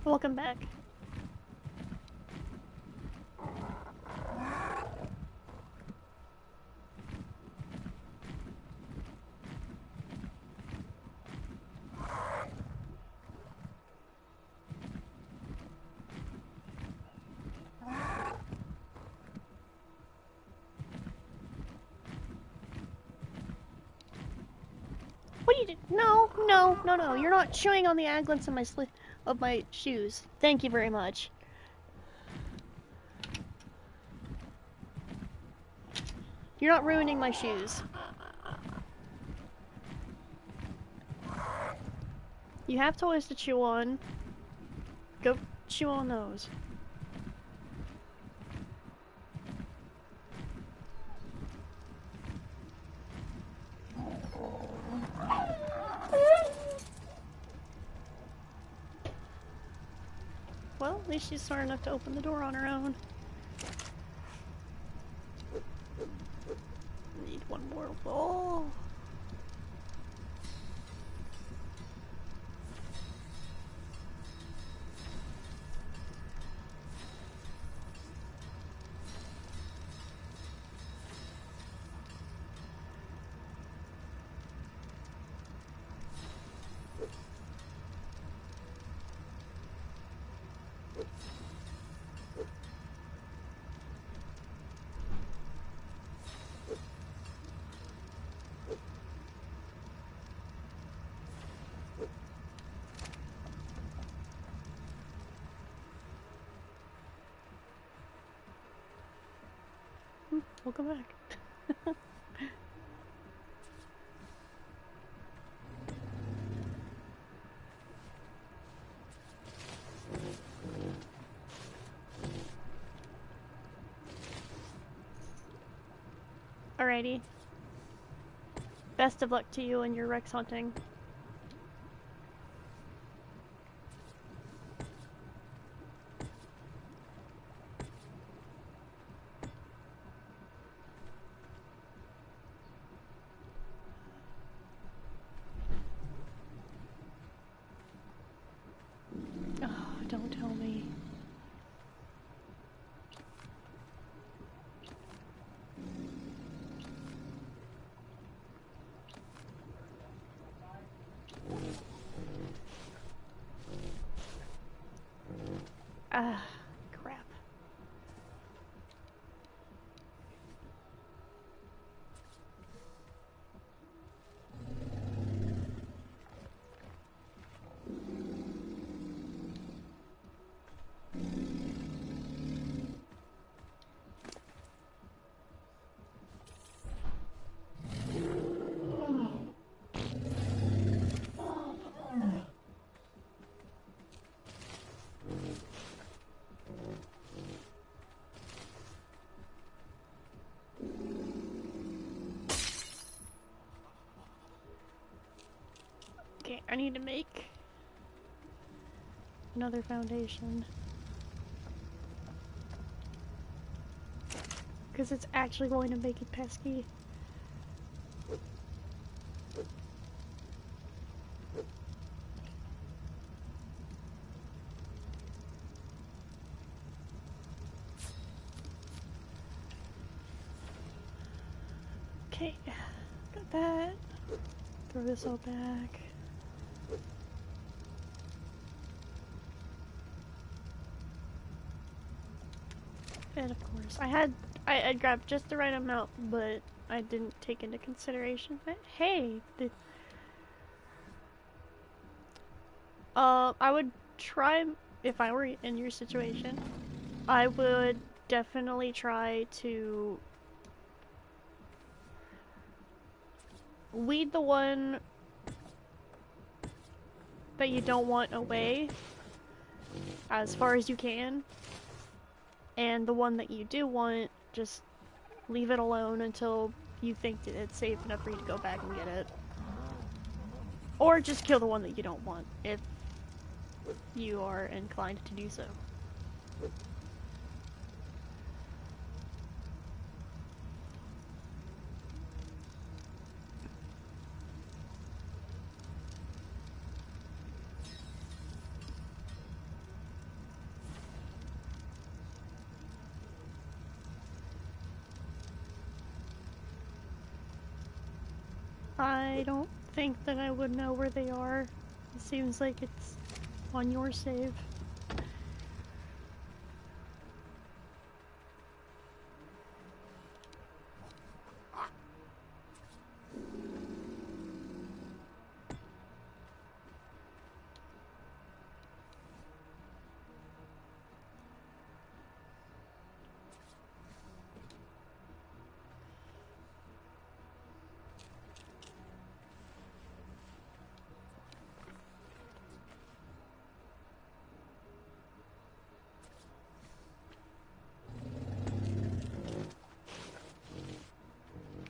Welcome back. What are you doing? No, no, no, no. You're not chewing on the aglets of my shoes. Thank you very much. You're not ruining my shoes. You have toys to chew on. Go chew on those. Well, at least she's smart enough to open the door on her own. Need one more bowl. Welcome back. Alrighty. Best of luck to you and your Rex hunting. Oh, don't tell me. Ah, crap. Okay, I need to make another foundation. Because it's actually going to make it pesky. Okay, got that. Throw this all back. And of course, I grabbed just the right amount, but I didn't take into consideration that, hey, I would try, if I were in your situation, I would definitely try to weed the one that you don't want away as far as you can, and the one that you do want, just leave it alone until you think that it's safe enough for you to go back and get it. Or just kill the one that you don't want, if you are inclined to do so. I don't think that I would know where they are. It seems like it's on your save.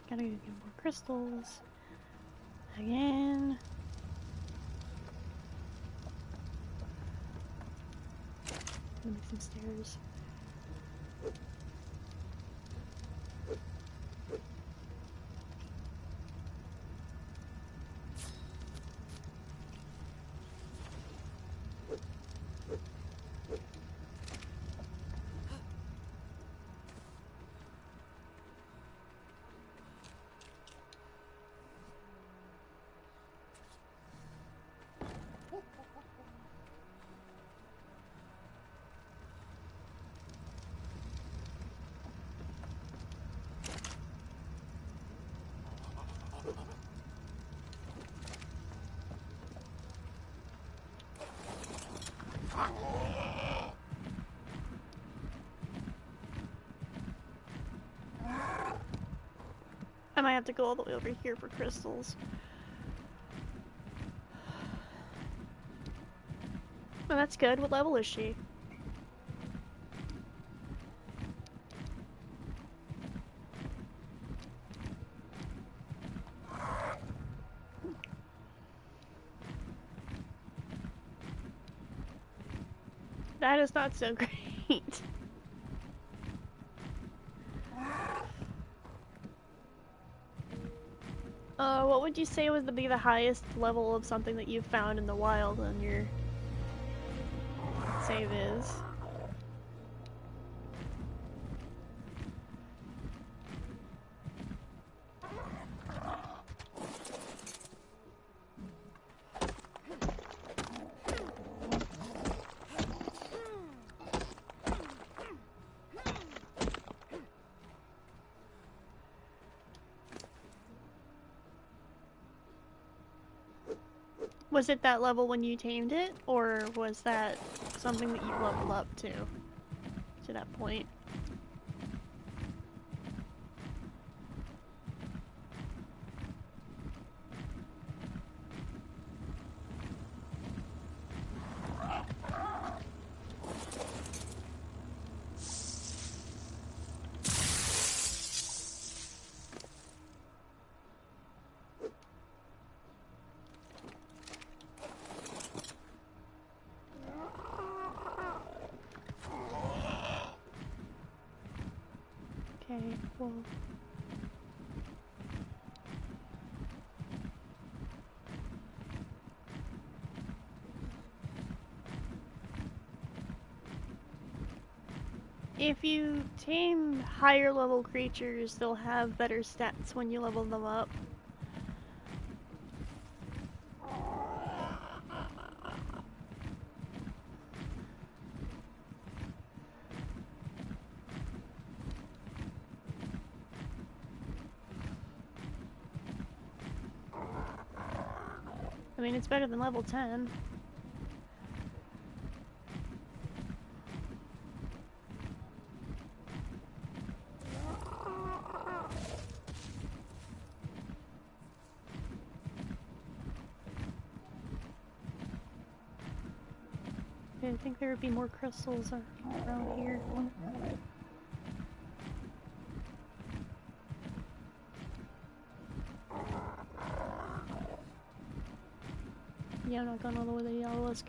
Gotta go get more crystals. Again. Gonna make some stairs. I might have to go all the way over here for crystals. Oh, that's good. What level is she? That is not so great. What would you say would be the highest level of something that you've found in the wild on your save is? Was it that level when you tamed it, or was that something that you leveled up to that point? Okay, well... If you tame higher level creatures, they'll have better stats when you level them up. I mean, it's better than level 10. I think there would be more crystals around here. Yeah, I'm not going all the way to the obelisk.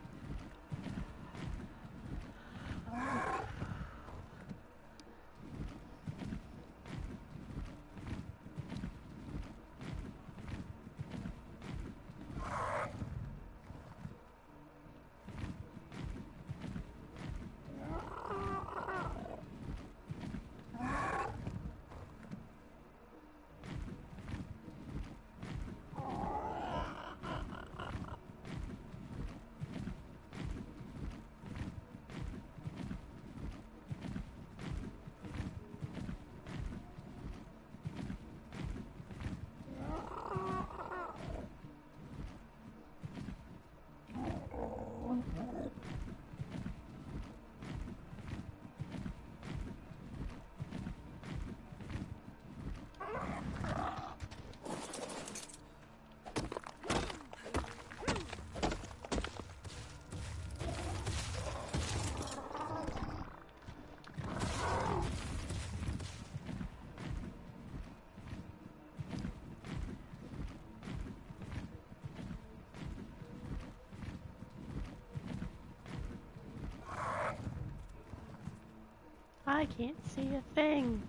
I can't see a thing.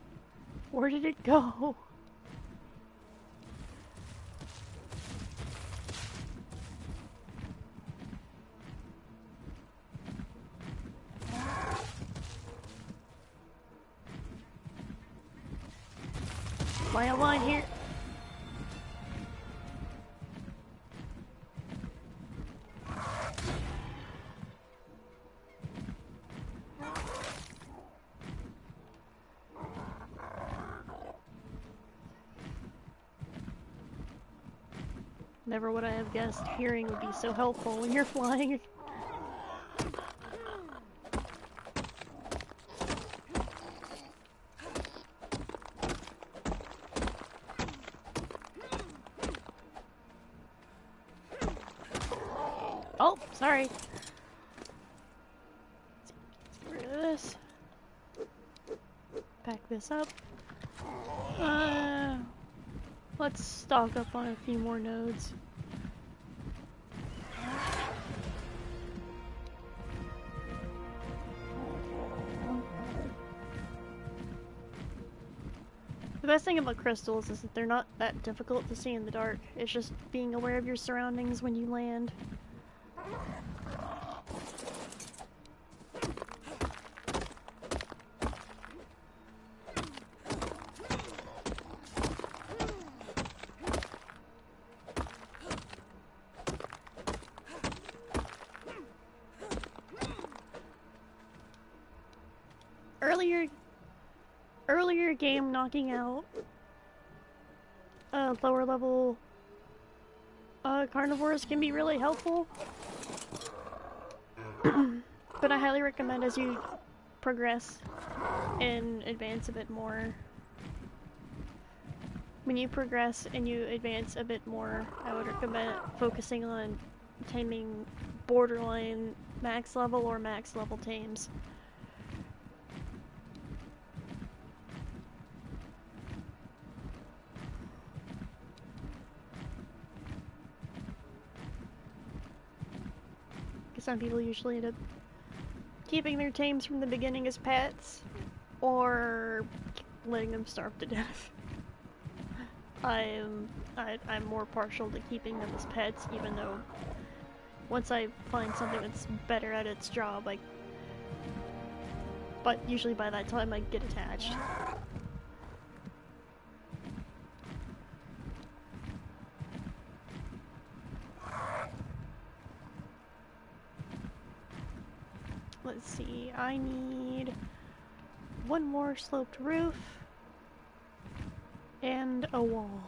Where did it go? Why am I here? Never would I have guessed hearing would be so helpful when you're flying. Oh, sorry. Let's get rid of this. Pack this up. Let's stock up on a few more nodes. The best thing about crystals is that they're not that difficult to see in the dark. It's just being aware of your surroundings when you land. Earlier game knocking out lower level carnivores can be really helpful. But I highly recommend as you progress and advance a bit more. When you progress and you advance a bit more, I would recommend focusing on taming borderline max level or max level tames. Some people usually end up keeping their tames from the beginning as pets, or letting them starve to death. I'm more partial to keeping them as pets, even though once I find something that's better at its job, but usually by that time I get attached. Let's see, I need one more sloped roof and a wall.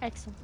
Excellent.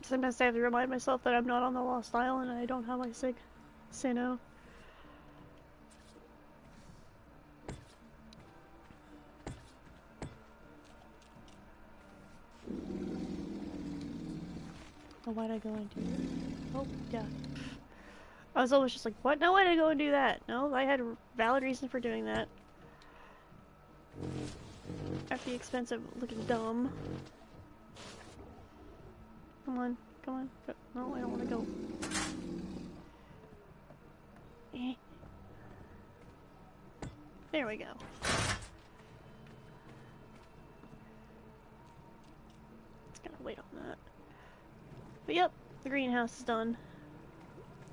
Sometimes I have to remind myself that I'm not on the Lost Island and I don't have my Sinnoh. Oh, why'd I go and do that? Oh, yeah. I was always just like, what? No, why'd I go and do that? No, I had a valid reason for doing that. At the expense of looking dumb. Come on, come on. No, I don't want to go. Eh. There we go. Just gotta wait on that. But yep, the greenhouse is done.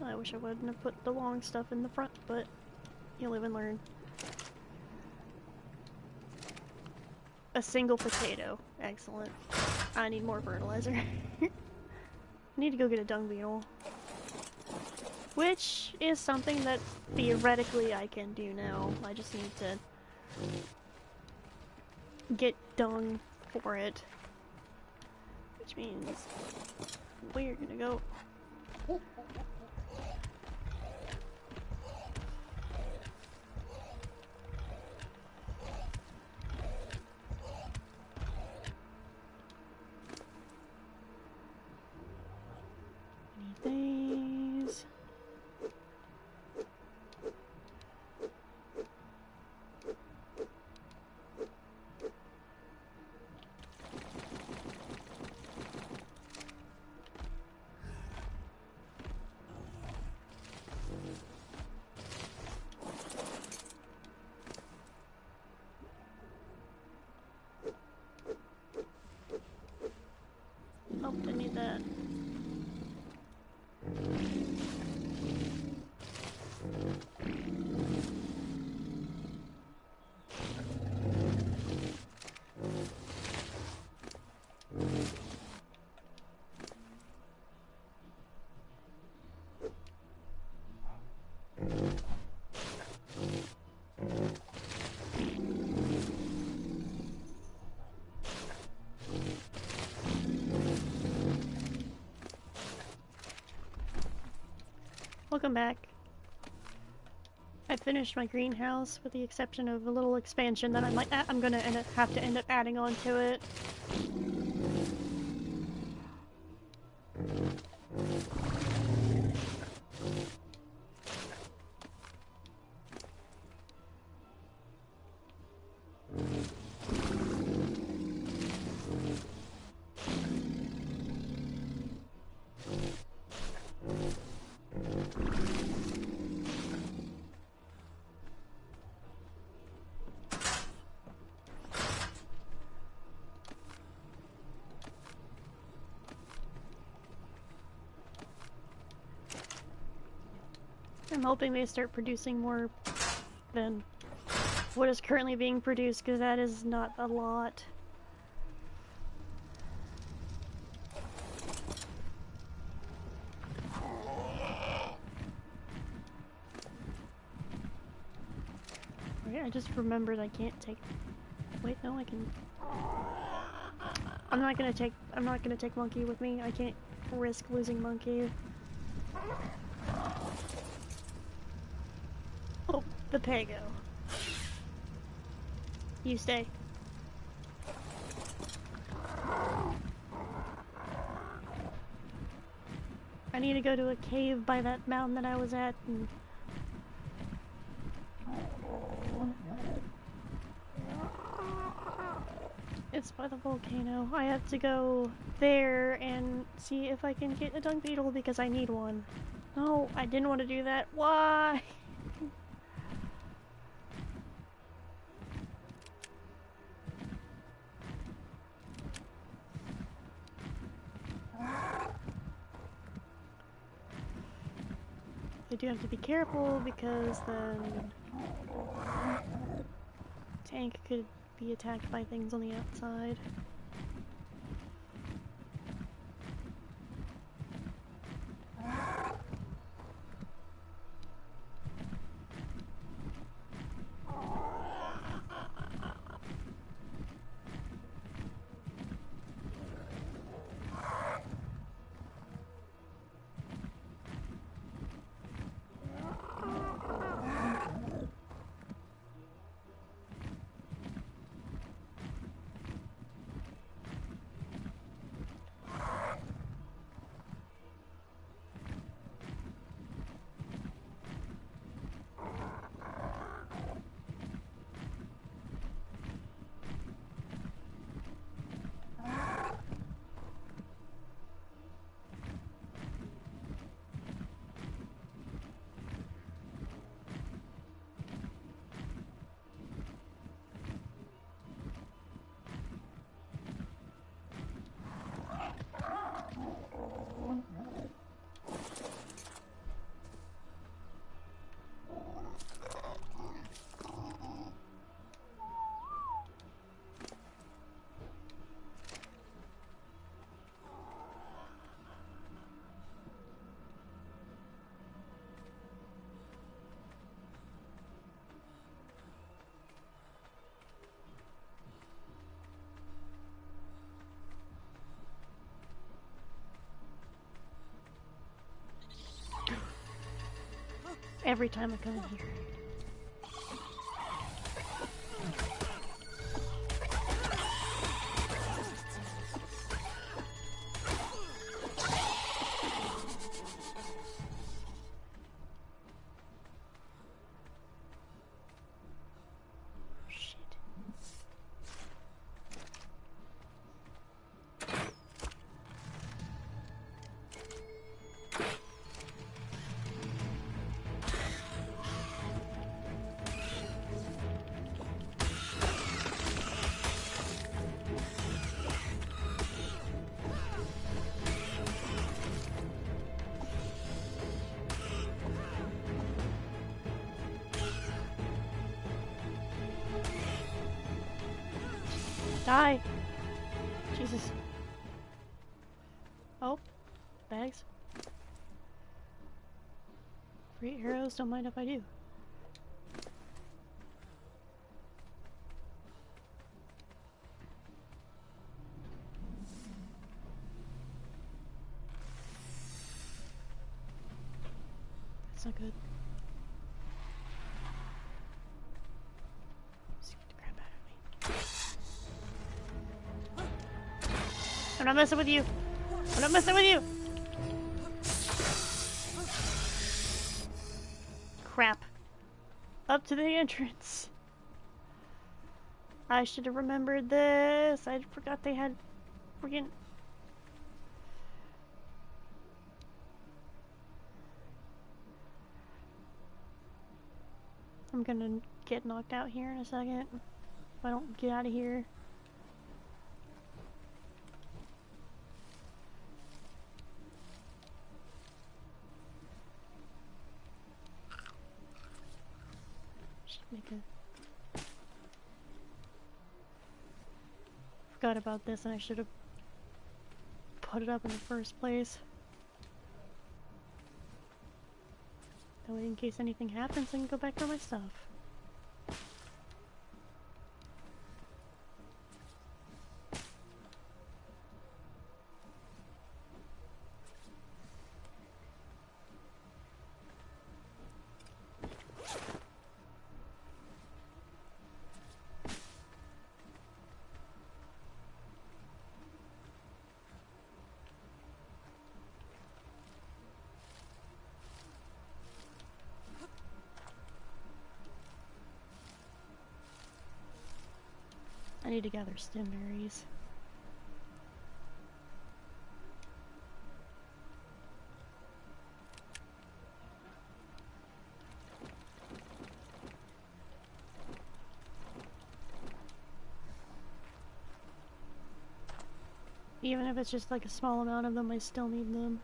I wish I wouldn't have put the long stuff in the front, but you live and learn. A single potato. Excellent. I need more fertilizer. I need to go get a dung beetle. Which is something that theoretically I can do now. I just need to get dung for it. Which means we're gonna go. These. Oh, I need that. Welcome back. I finished my greenhouse with the exception of a little expansion that I'm gonna have to end up adding on to it. I'm hoping they start producing more than what is currently being produced, because that is not a lot. I just remembered I can't take... Wait, no, I can... I'm not gonna take Monkey with me. I can't risk losing Monkey. Oh, the Pago. You stay. I need to go to a cave by that mountain that I was at and... It's by the volcano. I have to go there and see if I can get a dung beetle because I need one. No, I didn't want to do that. Why? I do have to be careful because then tank could be attacked by things on the outside. Every time I come in here. Die! Jesus. Oh, bags. Free arrows, don't mind if I do. That's not good. Scared the crap out of me. I'm not messing with you! I'm not messing with you! Crap. Up to the entrance. I should have remembered this. I forgot they had freaking... I'm gonna get knocked out here in a second. If I don't get out of here. Forgot about this and I should have put it up in the first place. That way in case anything happens I can go back for my stuff. need to gather stimberries. Even if it's just like a small amount of them, I still need them.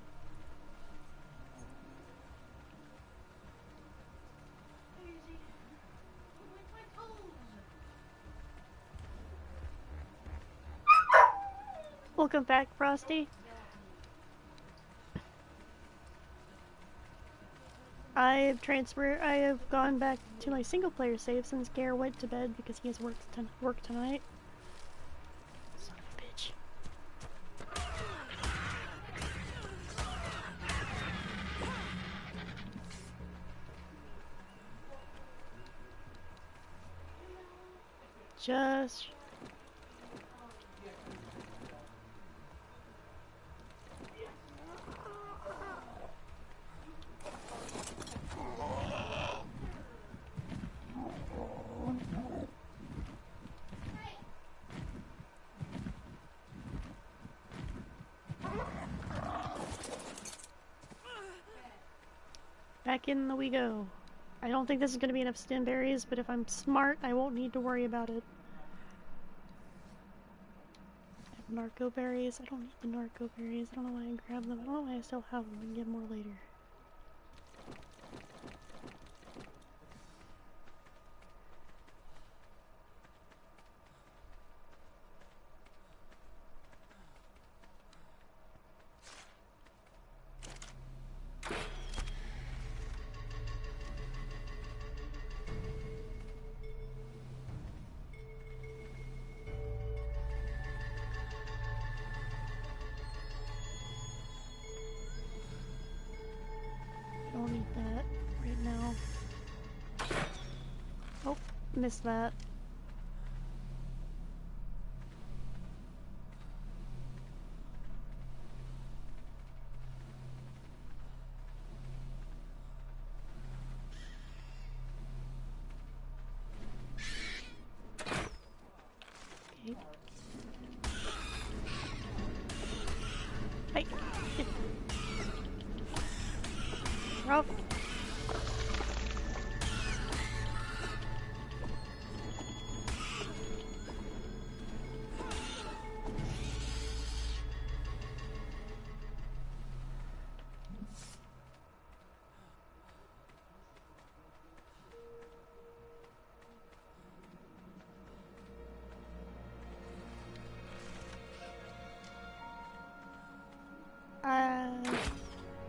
Welcome back, Frosty. I have gone back to my single player save since Gehr went to bed because he has work tonight. Son of a bitch. Just... Back in we go. I don't think this is going to be enough stimberries, but if I'm smart, I won't need to worry about it. I have narco berries. I don't need the narco berries. I don't know why I grabbed them. I don't know why I still have them. I can get more later. Don't need that right now. Oh, missed that. Okay. Hey! Rough.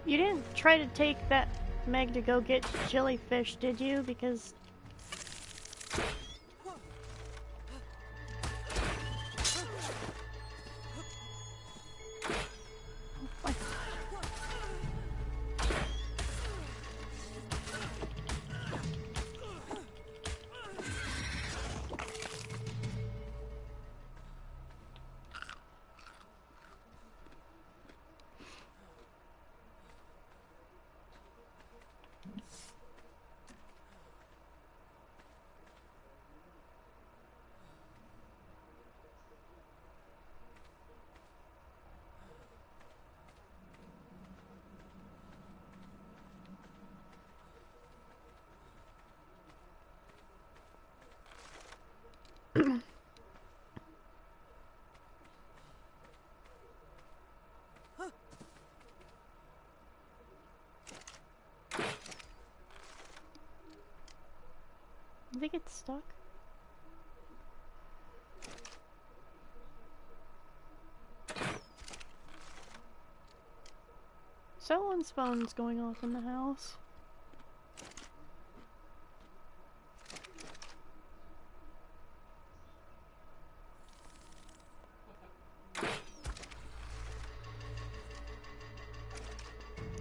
You didn't try to take that Meg to go get jellyfish, did you? Because... Oh my God. Did they get stuck? Someone's phone's going off in the house.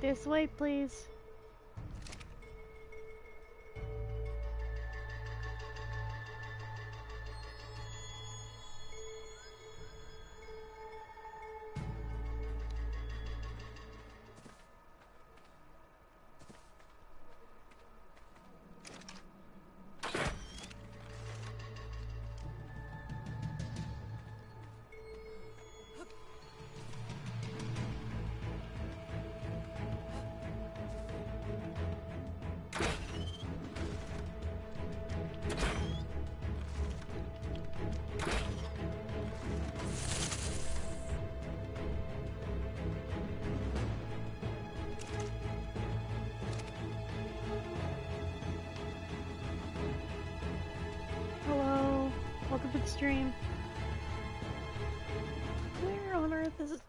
This way, please. Hello, welcome to the stream. Where on earth is it?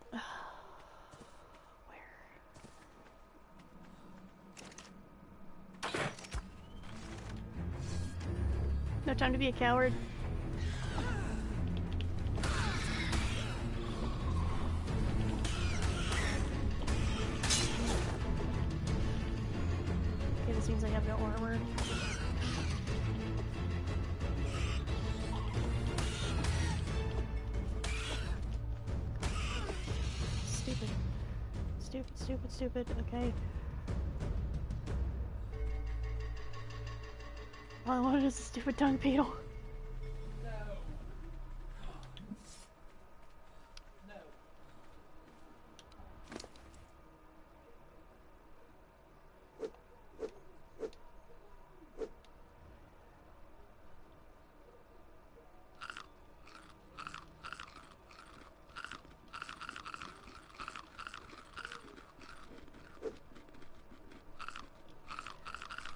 No time to be a coward. Okay, this means I have no armor. Stupid. Stupid, stupid, stupid. Okay. All I wanted is a stupid dung beetle.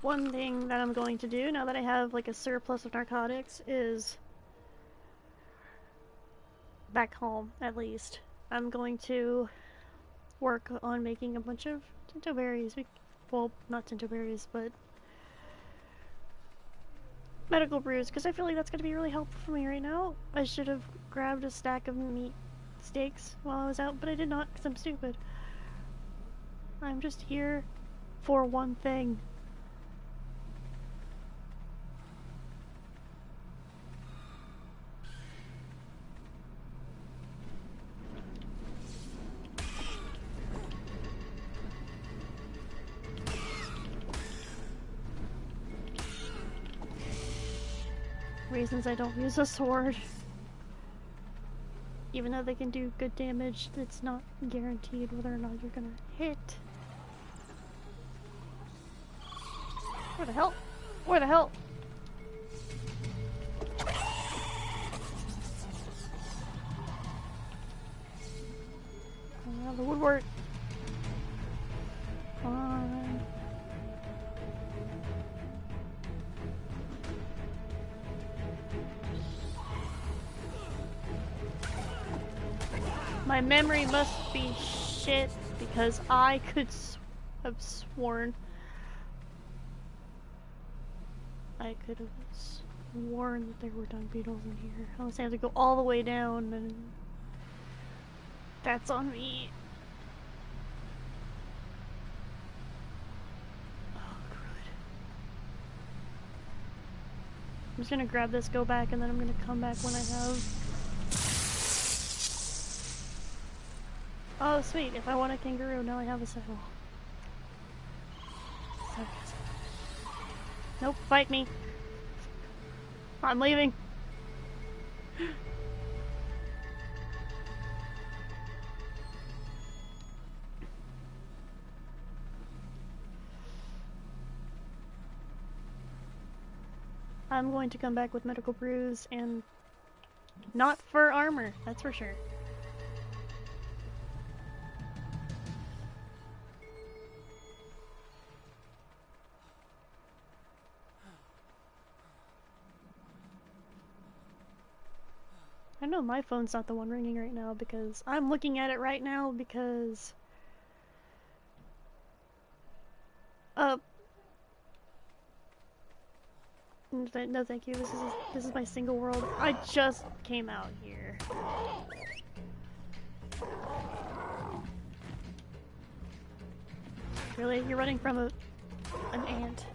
One thing that I'm going to do now that I have like a surplus of narcotics is back home at least. I'm going to work on making a bunch of tinto berries. Well, not tinto berries, but medical brews, because I feel like that's going to be really helpful for me right now. I should have grabbed a stack of meat steaks while I was out, but I did not because I'm stupid. I'm just here for one thing. Reasons I don't use a sword. Even though they can do good damage, it's not guaranteed whether or not you're gonna hit. Where the hell? Where the hell? The woodwork. Come on. My memory must be shit because I could have sworn I could have sworn that there were dung beetles in here. Unless I have to go all the way down, and that's on me. Oh, good. I'm just gonna grab this, go back, and then I'm gonna come back when I have... Oh, sweet. If I want a kangaroo, now I have a saddle. Nope, fight me. I'm leaving. I'm going to come back with medical brews and not for armor, that's for sure. I know my phone's not the one ringing right now because I'm looking at it right now because no thank you. This is my single world. I just came out here. Really? You're running from an ant.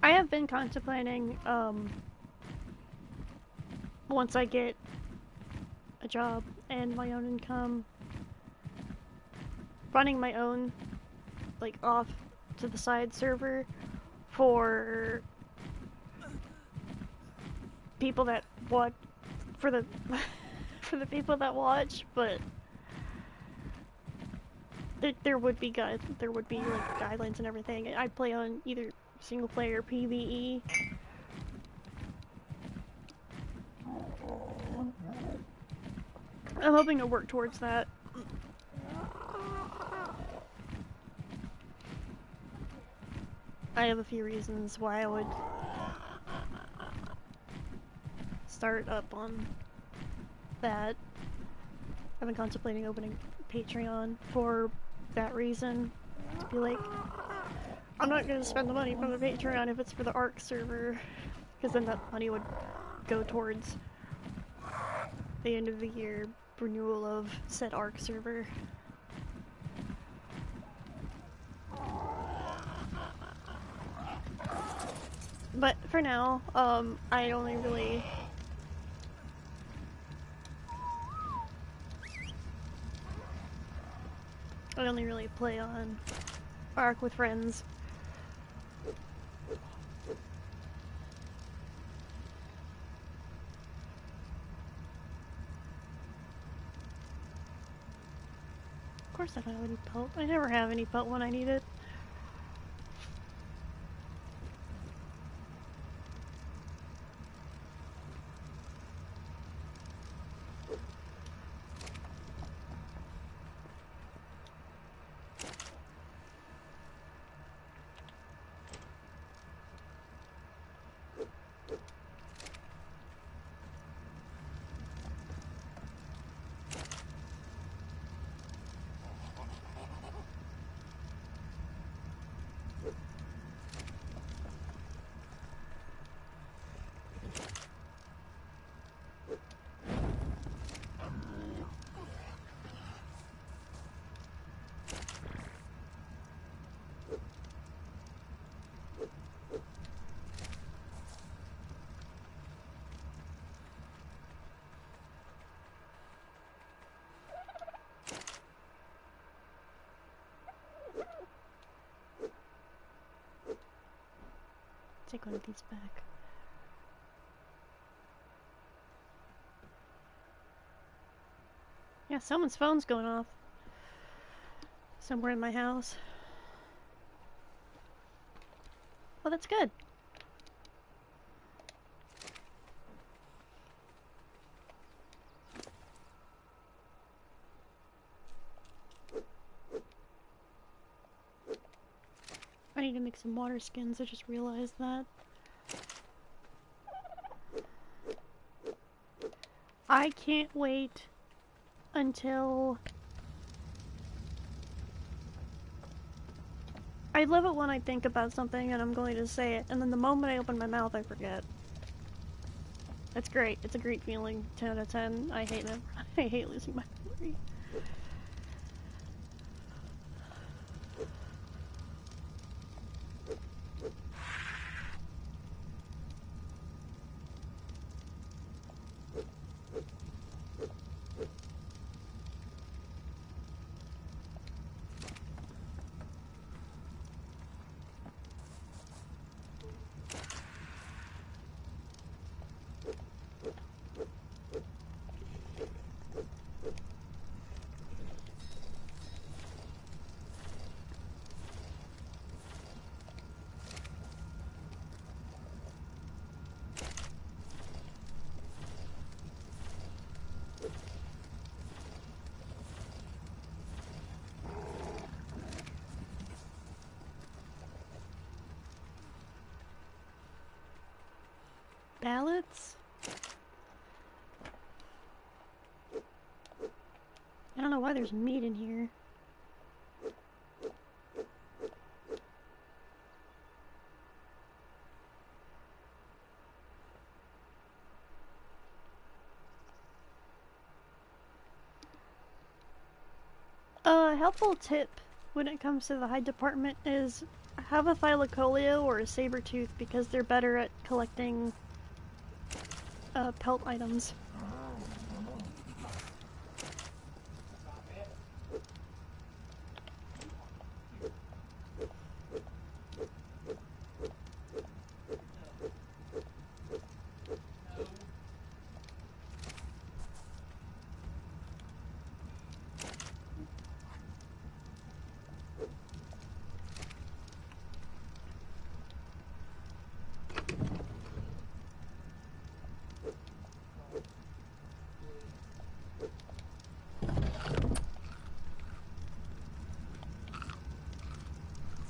I have been contemplating, once I get a job and my own income, running my own, like, off to the side server for people that watch, for the for the people that watch, but there would be like guidelines and everything. I play on either single player or PvE. I'm hoping to work towards that. I have a few reasons why I would start up on that. I've been contemplating opening Patreon for that reason. To be like, I'm not gonna spend the money from the Patreon if it's for the ARC server, because then that money would go towards the end of the year renewal of said ARC server. But for now, I only really play on ARC with friends. Of course I don't have any pelt. I never have any pelt when I need it. Take one of these back. Yeah, someone's phone's going off. Somewhere in my house. Well, that's good. I need to make some water skins, I just realized that. I can't wait until... I love it when I think about something and I'm going to say it, and then the moment I open my mouth I forget. It's great. It's a great feeling. 10 out of 10. I hate them. I hate losing my memory. Ballots? I don't know why there's meat in here. A helpful tip when it comes to the hide department is have a thylacoleo or a saber tooth because they're better at collecting pelt items.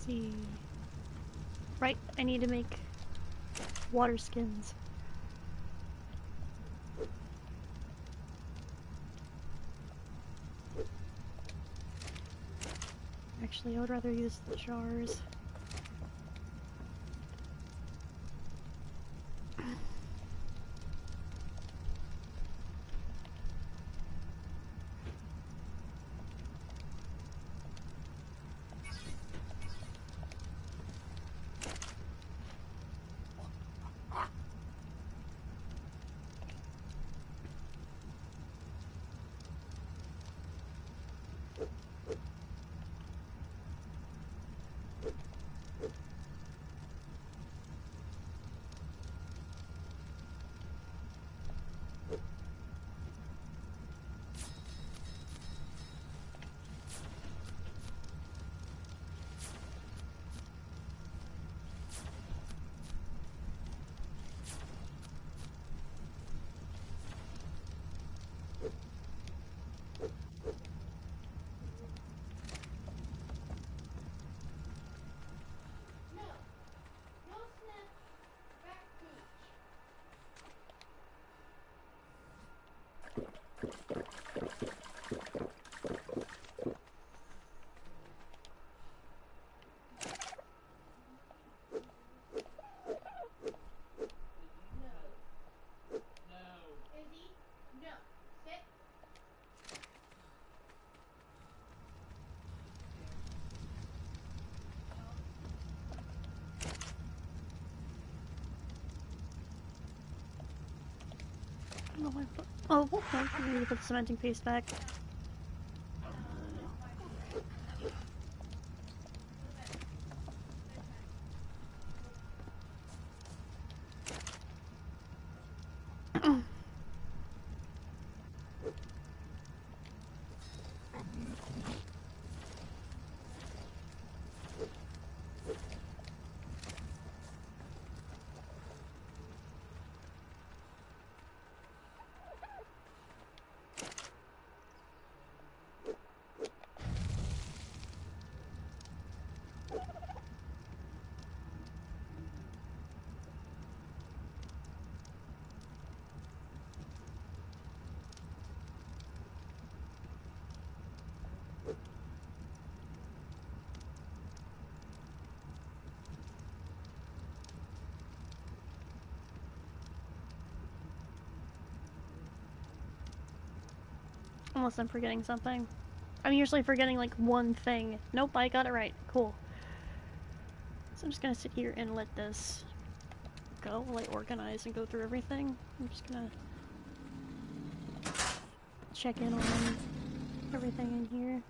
See. Right, I need to make water skins. Actually, I would rather use the jars. Oh, I need to put the cementing paste back. Unless I'm forgetting something. I'm usually forgetting like one thing. Nope, I got it right. Cool. So I'm just gonna sit here and let this go while I organize and go through everything. I'm just gonna check in on everything in here.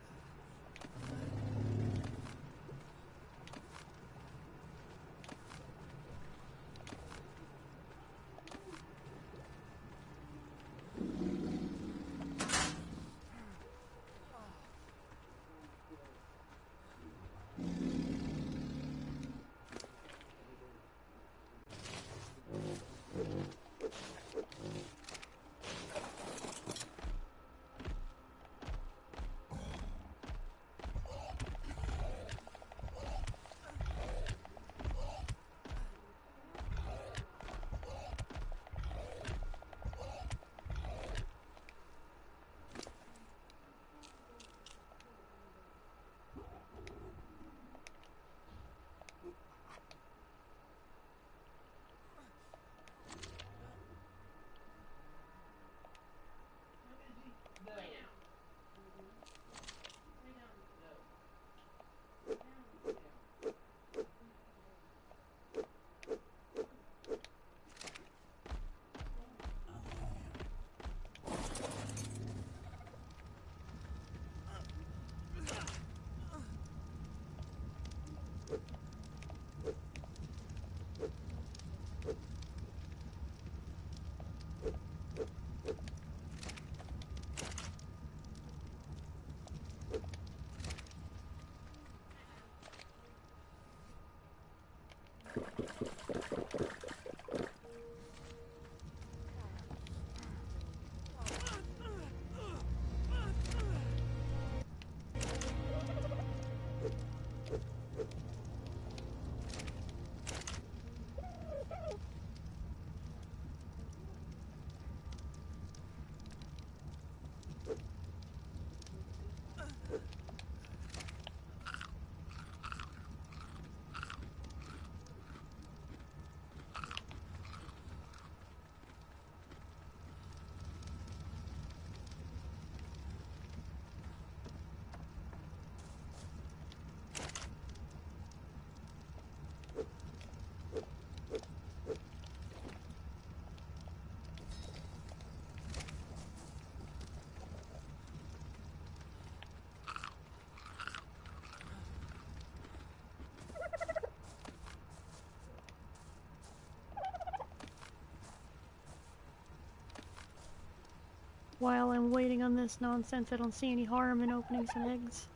I'm waiting on this nonsense, I don't see any harm in opening some eggs.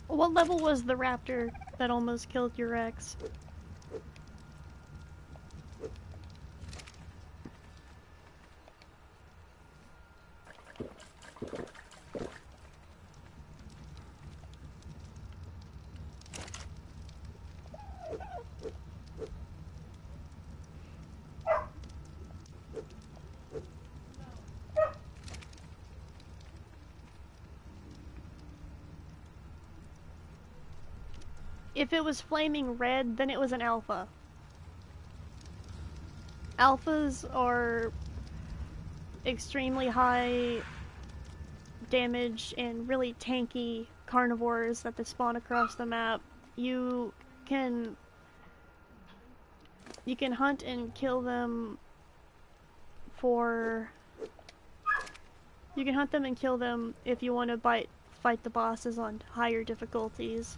What level was the raptor that almost killed your ex? If it was flaming red, then it was an alpha. Alphas are extremely high damage and really tanky carnivores that spawn across the map. You can hunt and kill them for... You can hunt them and kill them if you want to fight the bosses on higher difficulties.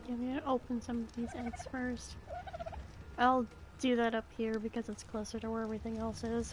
I'm gonna open some of these eggs first. I'll do that up here because it's closer to where everything else is.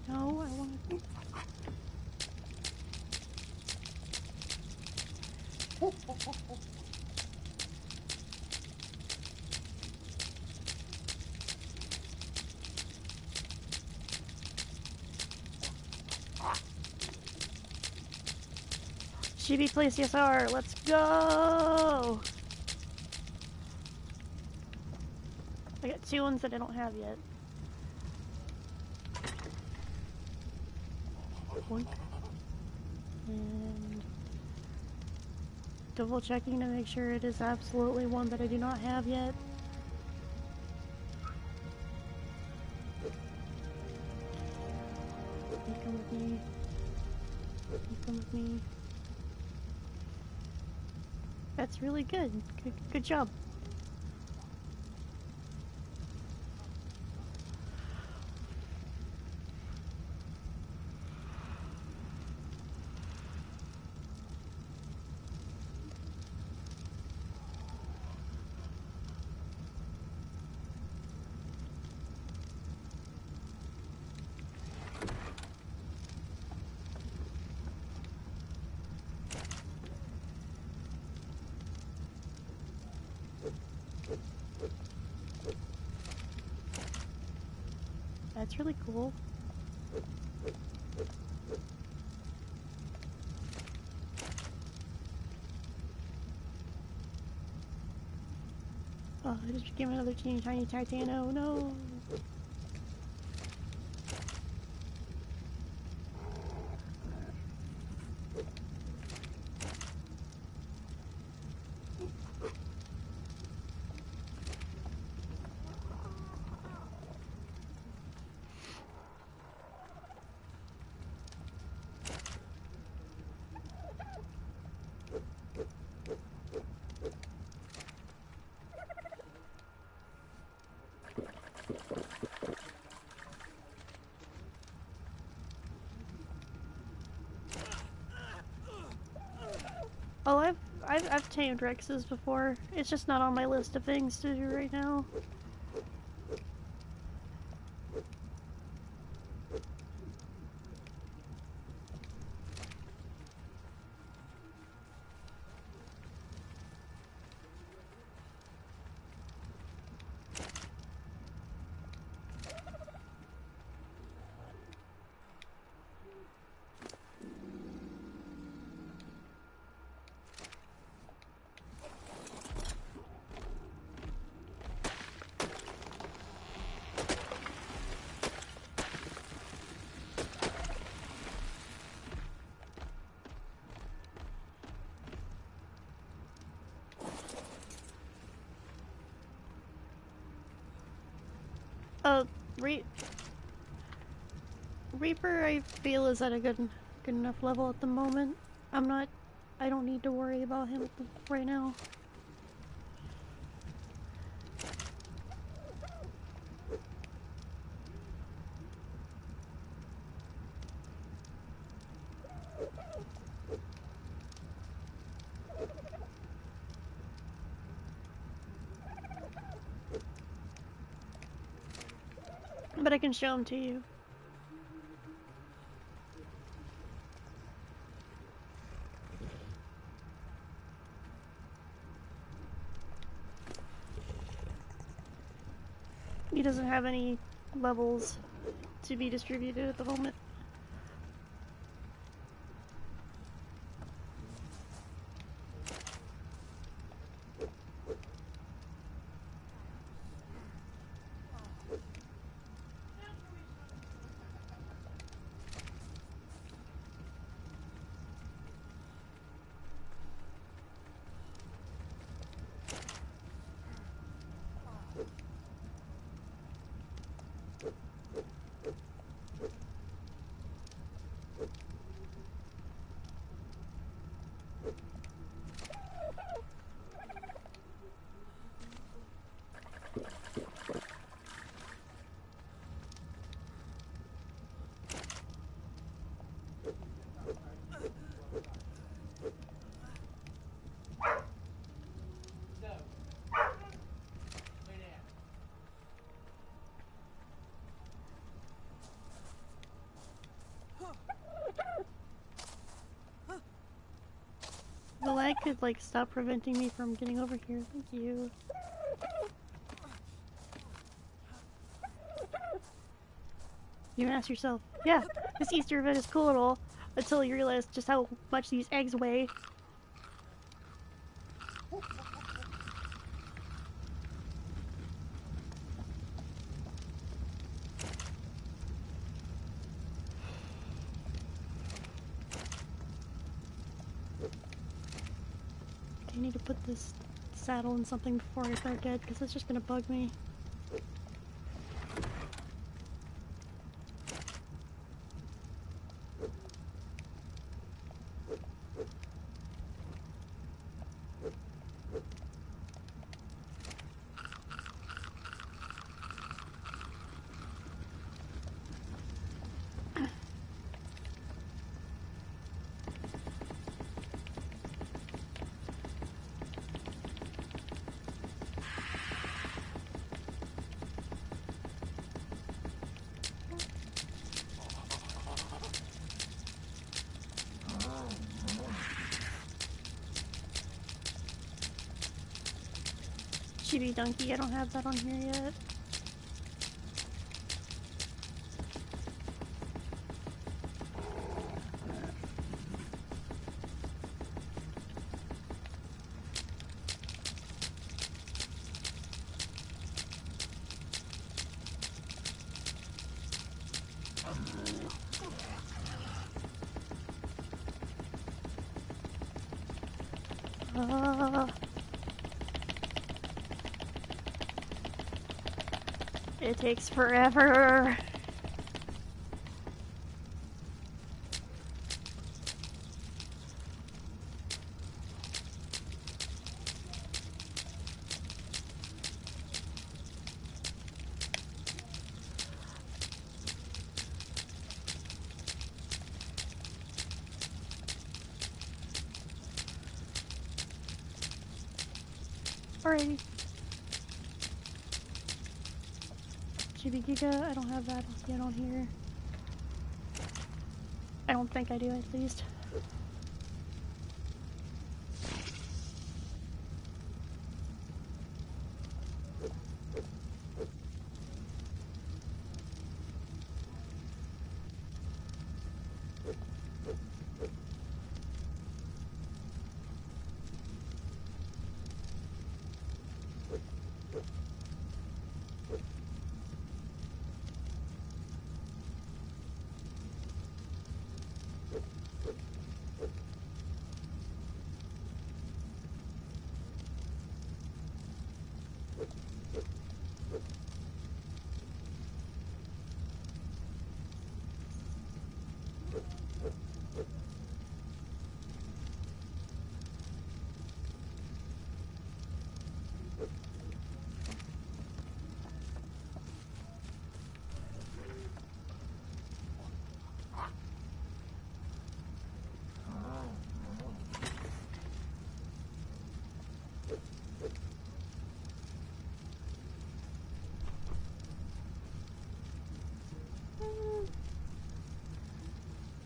No, I want to... Chibi play CSR, let's go! I got 2 ones that I don't have yet. Boink. And double checking to make sure it is absolutely one that I do not have yet. You come with me. You come with me. That's really good. Good job. That's really cool. Oh, I just became another teeny tiny Titano. No. Oh, I've tamed Rexes before. It's just not on my list of things to do right now. Re Reaper, I feel, is at a good enough level at the moment. I don't need to worry about him right now. But I can show him to you. He doesn't have any levels to be distributed at the moment. The lag could, like, stop preventing me from getting over here. Thank you. You ask yourself, yeah, this Easter event is cool and all, until you realize just how much these eggs weigh. I need to put this saddle in something before I forget, because it's just gonna bug me. Chibi Donkey, I don't have that on here yet. It takes forever. Alrighty. Chibi Giga, I don't have that yet on here. I don't think I do, at least.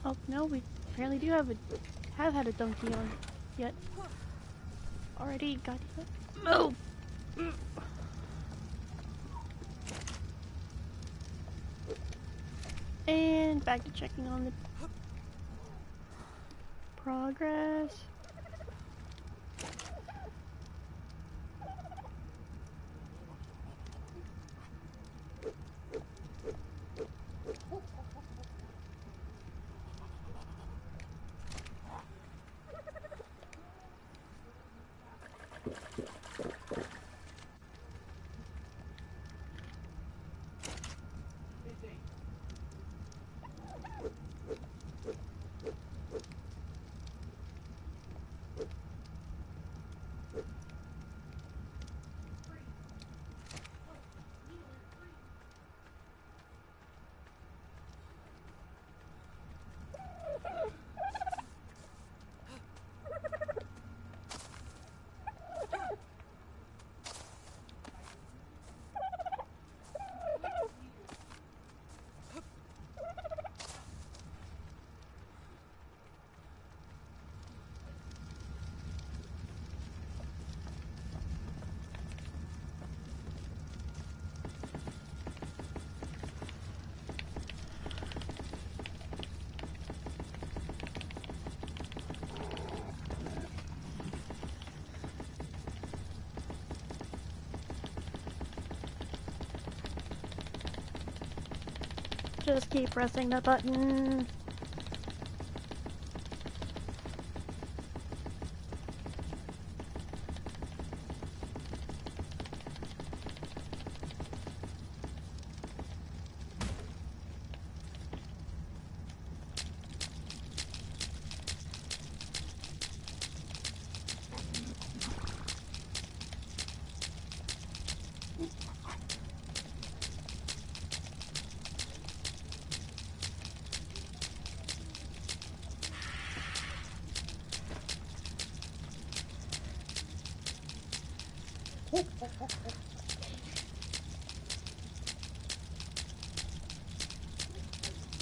Oh no, we apparently do have had a donkey on yet. Already got it. Move! And back to checking on the progress. Just keep pressing the button.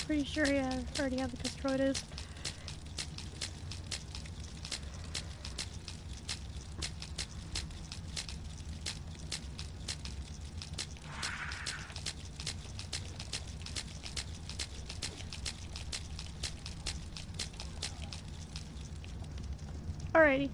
Pretty sure I already have the destroyers. Alrighty.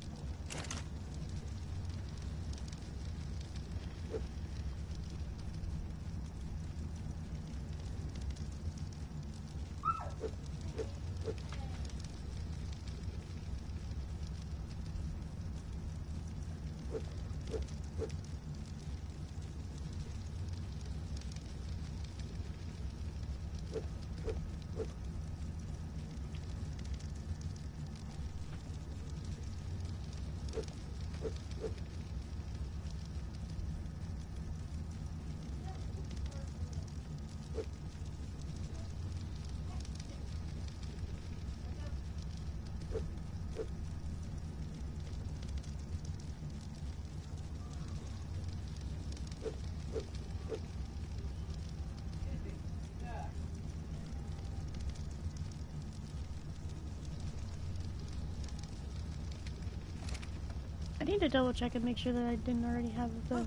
I need to double check and make sure that I didn't already have the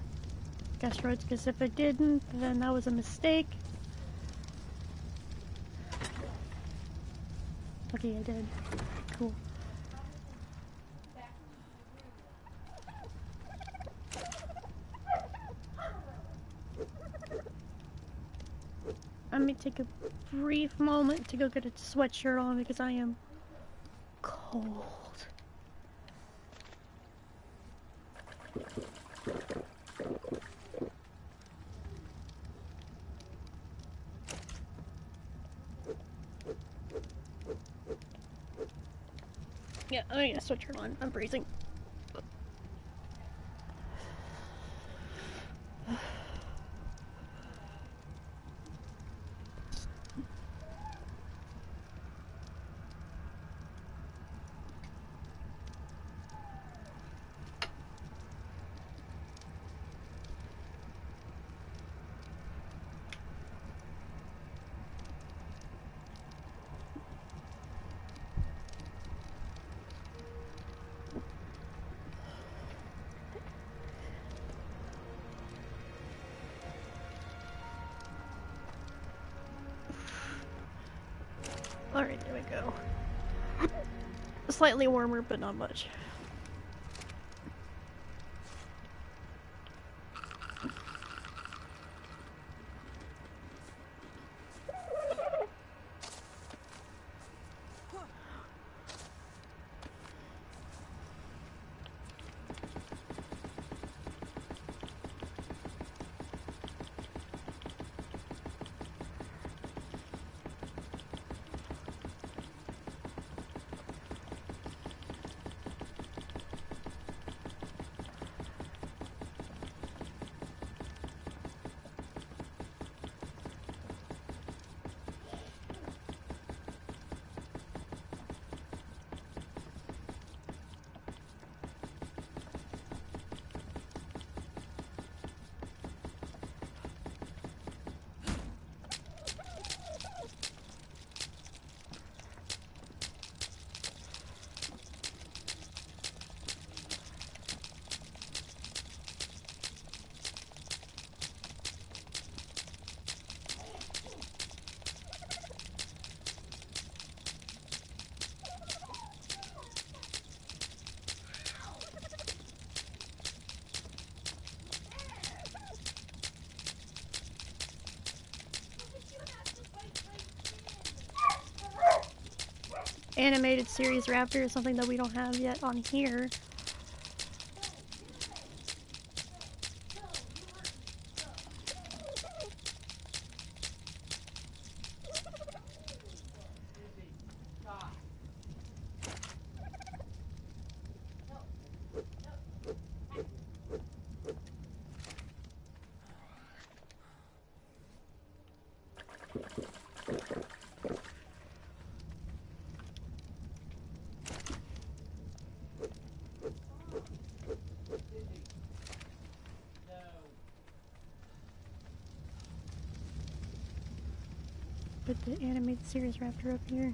asteroids, because if I didn't, then that was a mistake. Okay, I did. Cool. Let me take a brief moment to go get a sweatshirt on because I am cold. Yeah, I need a sweatshirt on. I'm freezing. Alright, there we go. Slightly warmer, but not much. animated series raptor is something that we don't have yet on here. Put the animated series raptor up here.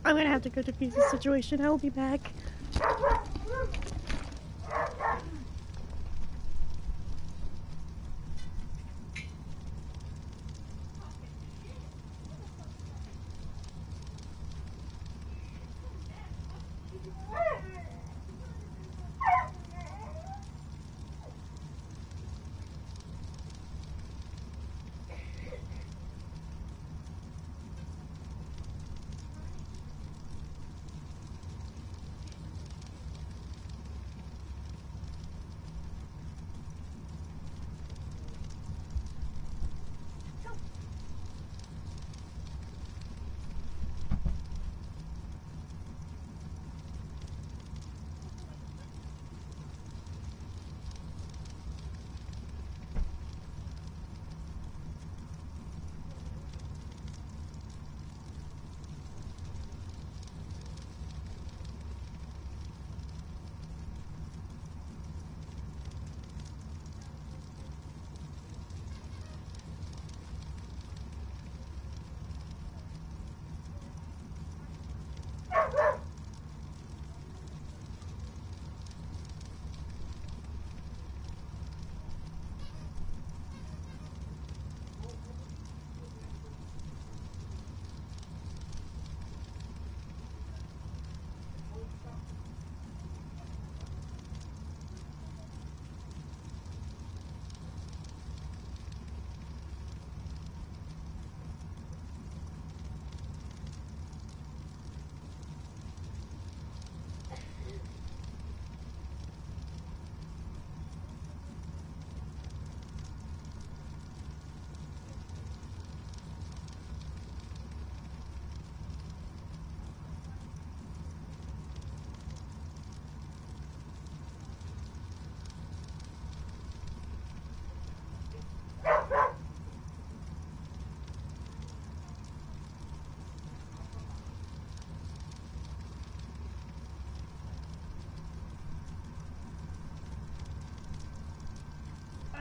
I'm gonna have to go defuse the situation. I will be back.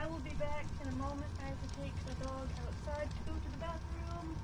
I will be back in a moment. I have to take the dog outside to go to the bathroom.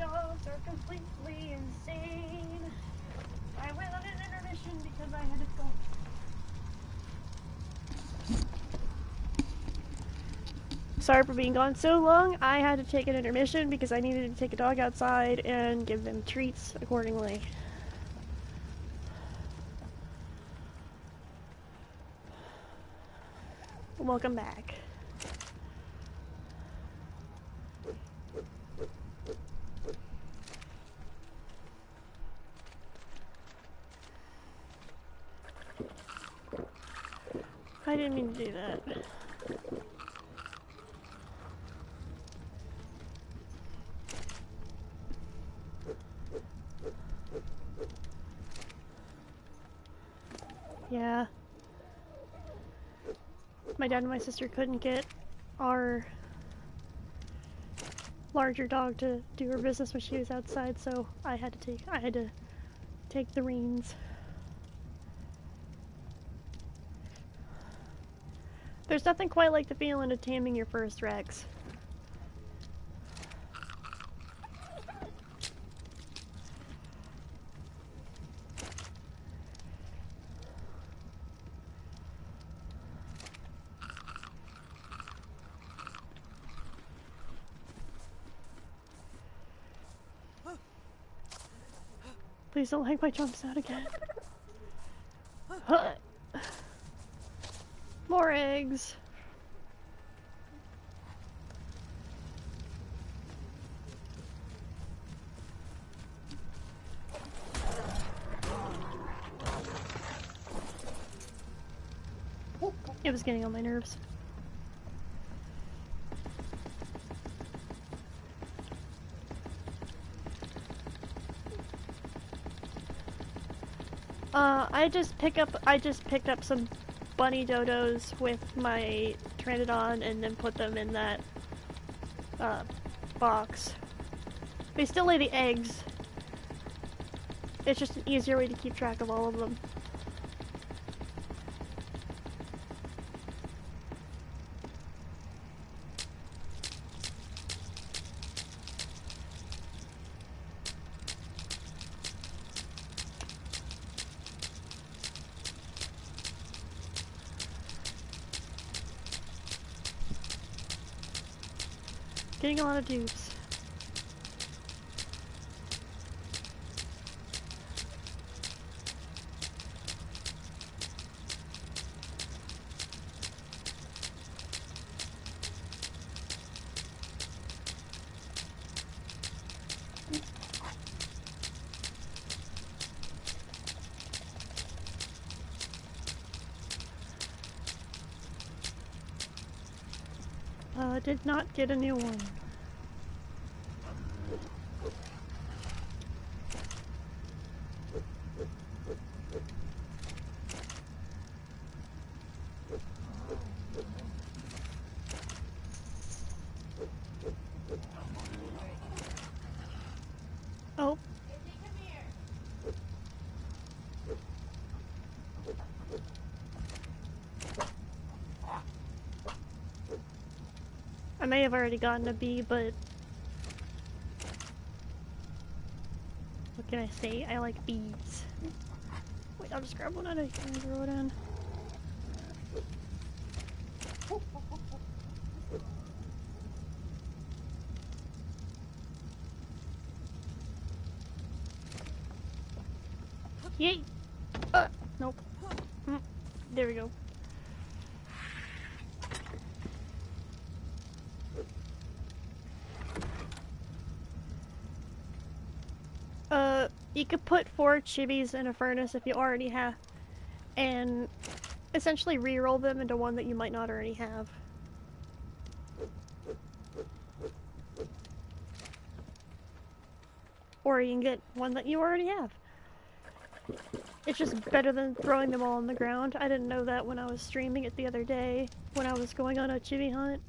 dogs are completely insane. I went on an intermission because I had to go. Sorry for being gone so long. I had to take an intermission because I needed to take a dog outside and give them treats accordingly. Welcome back. I didn't mean to do that. Yeah. My dad and my sister couldn't get our larger dog to do her business when she was outside, so I had to take the reins. There's nothing quite like the feeling of taming your first Rex. Please don't hang my jumps out again. More eggs. It was getting on my nerves. I just picked up some bunny dodos with my Pteranodon and then put them in that box. They still lay the eggs. It's just an easier way to keep track of all of them. Getting a lot of dupes. Did not get a new one. Oh. I may have already gotten a bee, but what can I say? I like bees. Wait, I'll just grab one out of here and throw it in. Yay! Nope. There we go. You could put 4 chibis in a furnace if you already have, and essentially re-roll them into one that you might not already have. Or you can get one that you already have. It's just better than throwing them all on the ground. I didn't know that when I was streaming it the other day, when I was going on a chibi hunt.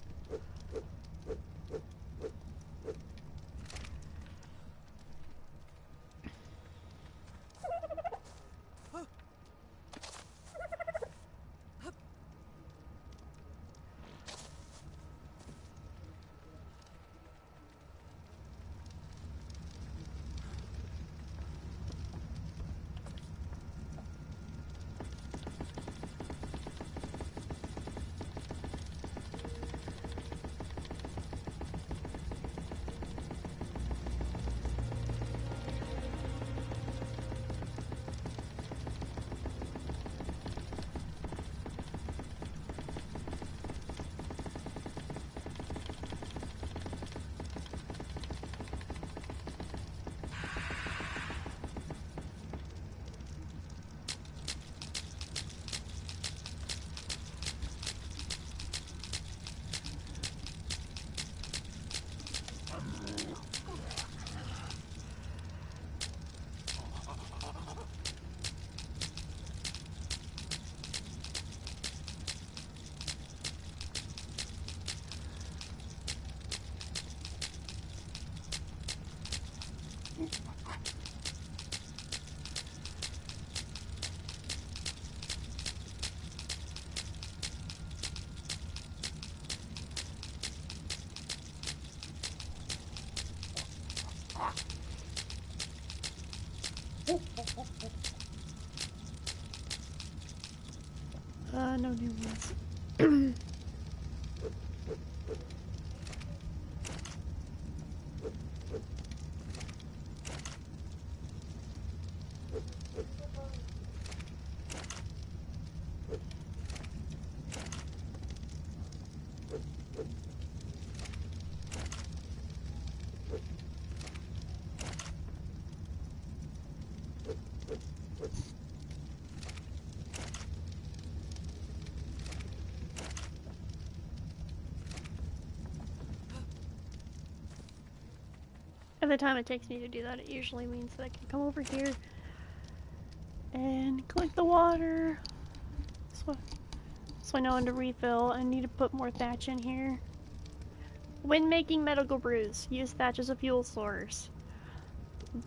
No new ones. At the time it takes me to do that, it usually means that I can come over here and collect the water. So I know when to refill. I need to put more thatch in here. When making medical brews, use thatch as a fuel source.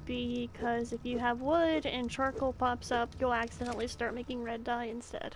Because if you have wood and charcoal pops up, you'll accidentally start making red dye instead.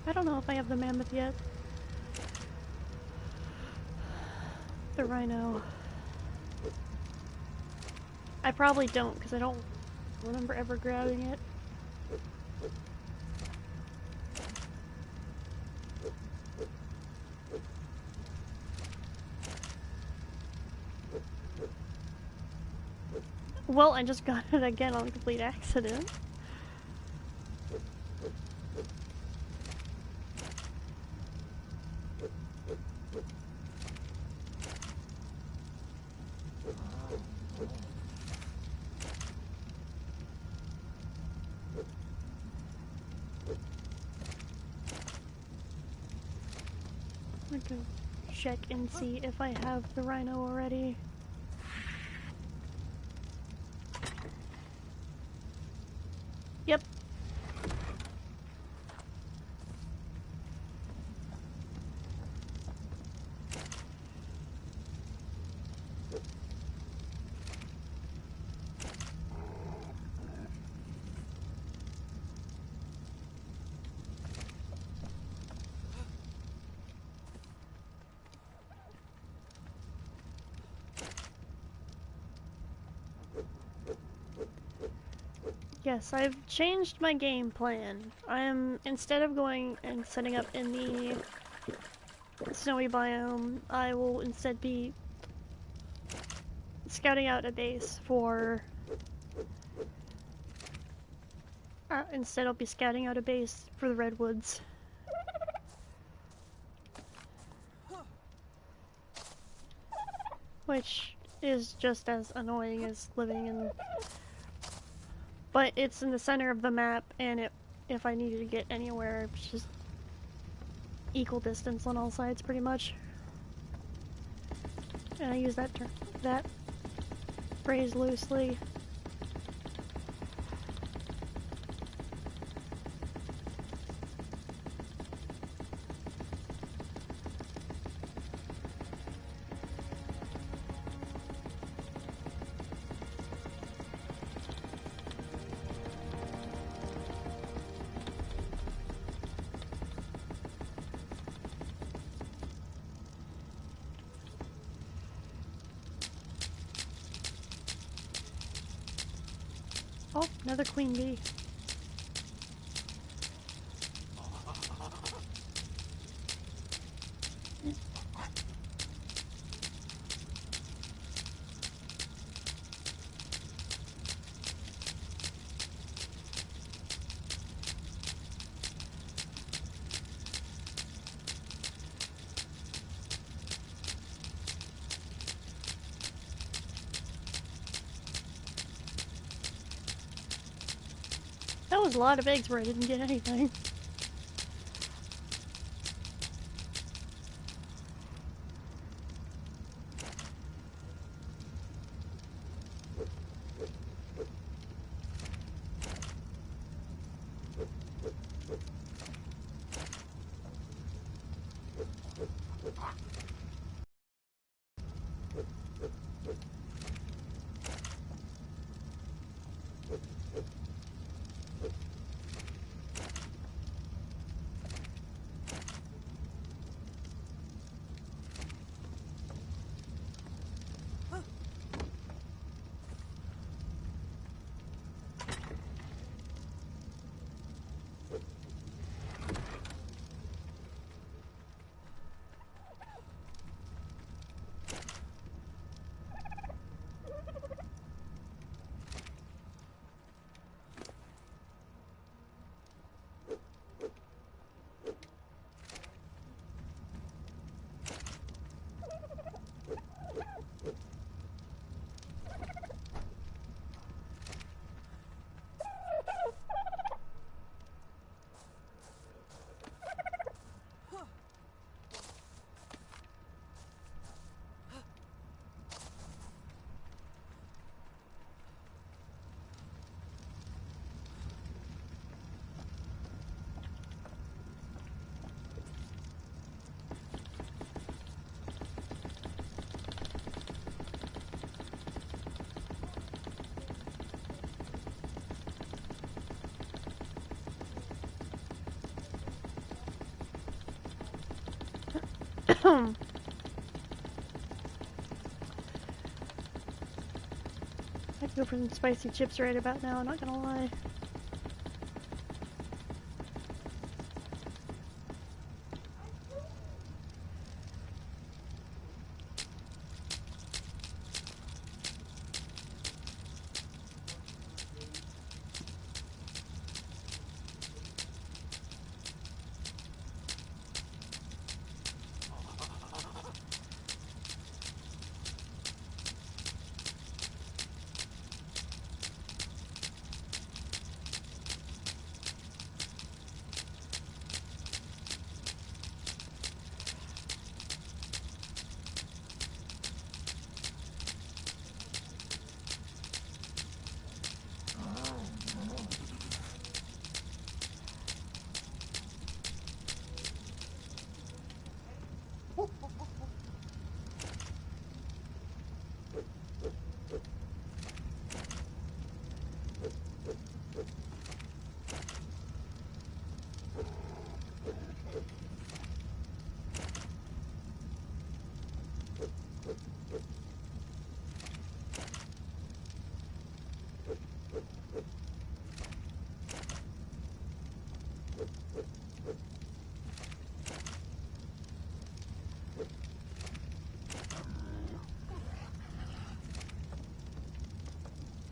I don't know if I have the mammoth yet. The rhino. I probably don't, because I don't remember ever grabbing it. Well, I just got it again on complete accident. I'm gonna check and see if I have the rhino already. Yep. Yes, I've changed my game plan. Instead of going and setting up in the snowy biome, I will instead be scouting out a base for Instead, I'll be scouting out a base for the redwoods. Which is just as annoying as living in... But it's in the center of the map, and if I needed to get anywhere, it's just equal distance on all sides, pretty much. And I use that phrase loosely. Oh, another queen bee. That was a lot of eggs where I didn't get anything. I could go for some spicy chips right about now, not gonna lie.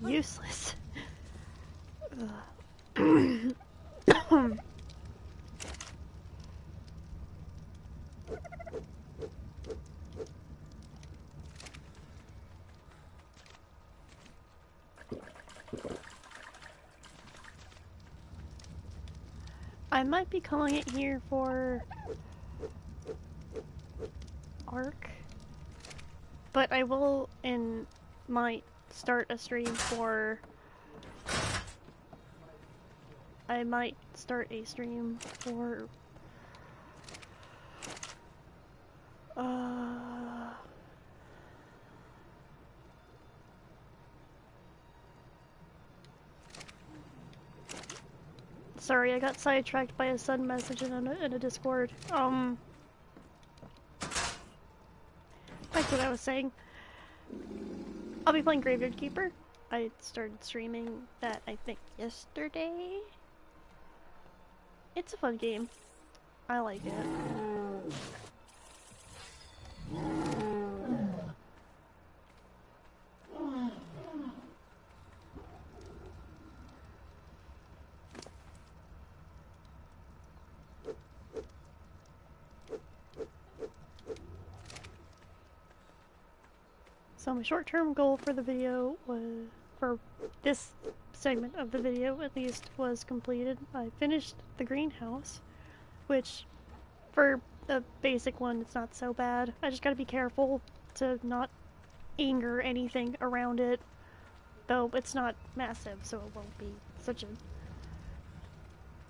Useless. Ugh. I might be calling it here for Ark, but I will and might start a stream for. I might start a stream for. Sorry, I got sidetracked by a sudden message in a Discord. That's what I was saying. I'll be playing Graveyard Keeper. I started streaming that, I think, yesterday. It's a fun game. I like it. So my short-term goal for the video was, for this segment of the video at least, was completed. I finished the greenhouse, which for a basic one it's not so bad. I just gotta be careful to not anger anything around it, though it's not massive, so it won't be such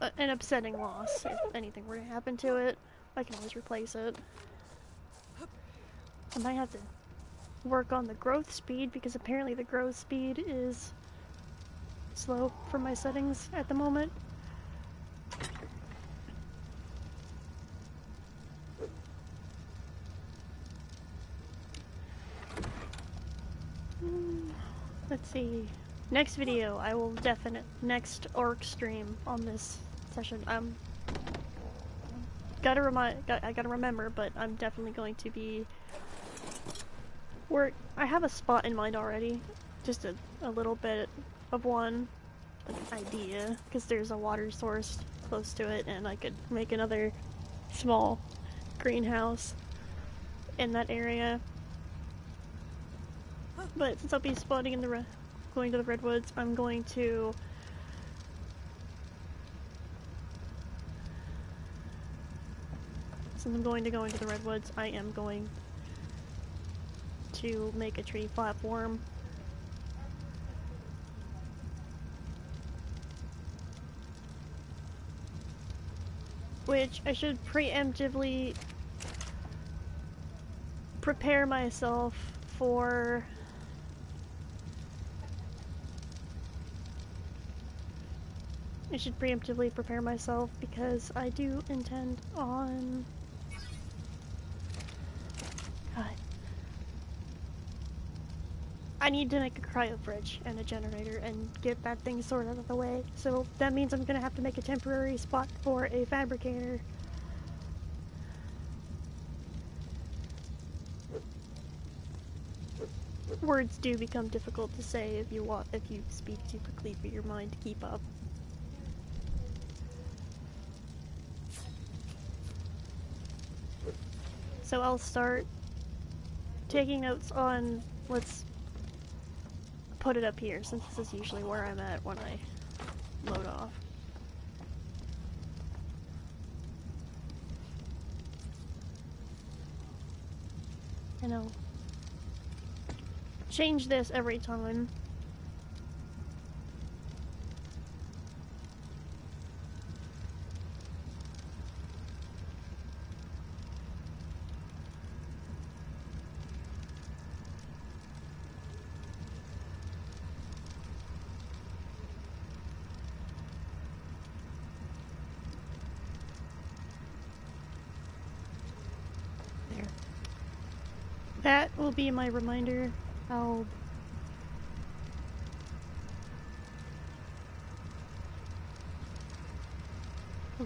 an upsetting loss. If anything were to happen to it, I can always replace it. I might have to work on the growth speed, because apparently the growth speed is slow for my settings at the moment. Let's see. Next video, I will next Orc stream on this session. I gotta remember, but I'm definitely going to be I have a spot in mind already, just a little bit of one, like, idea, because there's a water source close to it, and I could make another small greenhouse in that area. But since I'll be spawning in going to the redwoods, I'm going to go into the redwoods, I am going to make a tree platform. Which I should preemptively prepare myself for. I should preemptively prepare myself because I do intend on. God. I need to make a cryo fridge and a generator and get that thing sorted out of the way. So that means I'm gonna have to make a temporary spot for a fabricator. Words do become difficult to say if you speak too quickly for your mind to keep up. So I'll start taking notes on, let's put it up here, since this is usually where I'm at when I load off. And I'll change this every time. That will be my reminder. I'll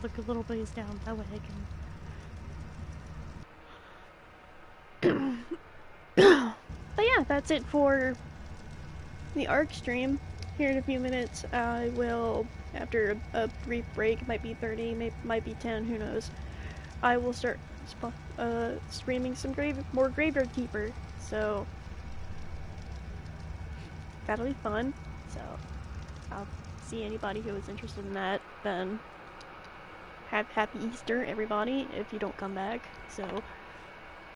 look a little ways down, that way I can... But yeah, that's it for the Ark stream. Here in a few minutes I will after a brief break, might be 30, might be 10, who knows. I will start streaming some more Graveyard Keeper, so that'll be fun. So I'll see anybody who is interested in that. Then have happy Easter, everybody, if you don't come back. So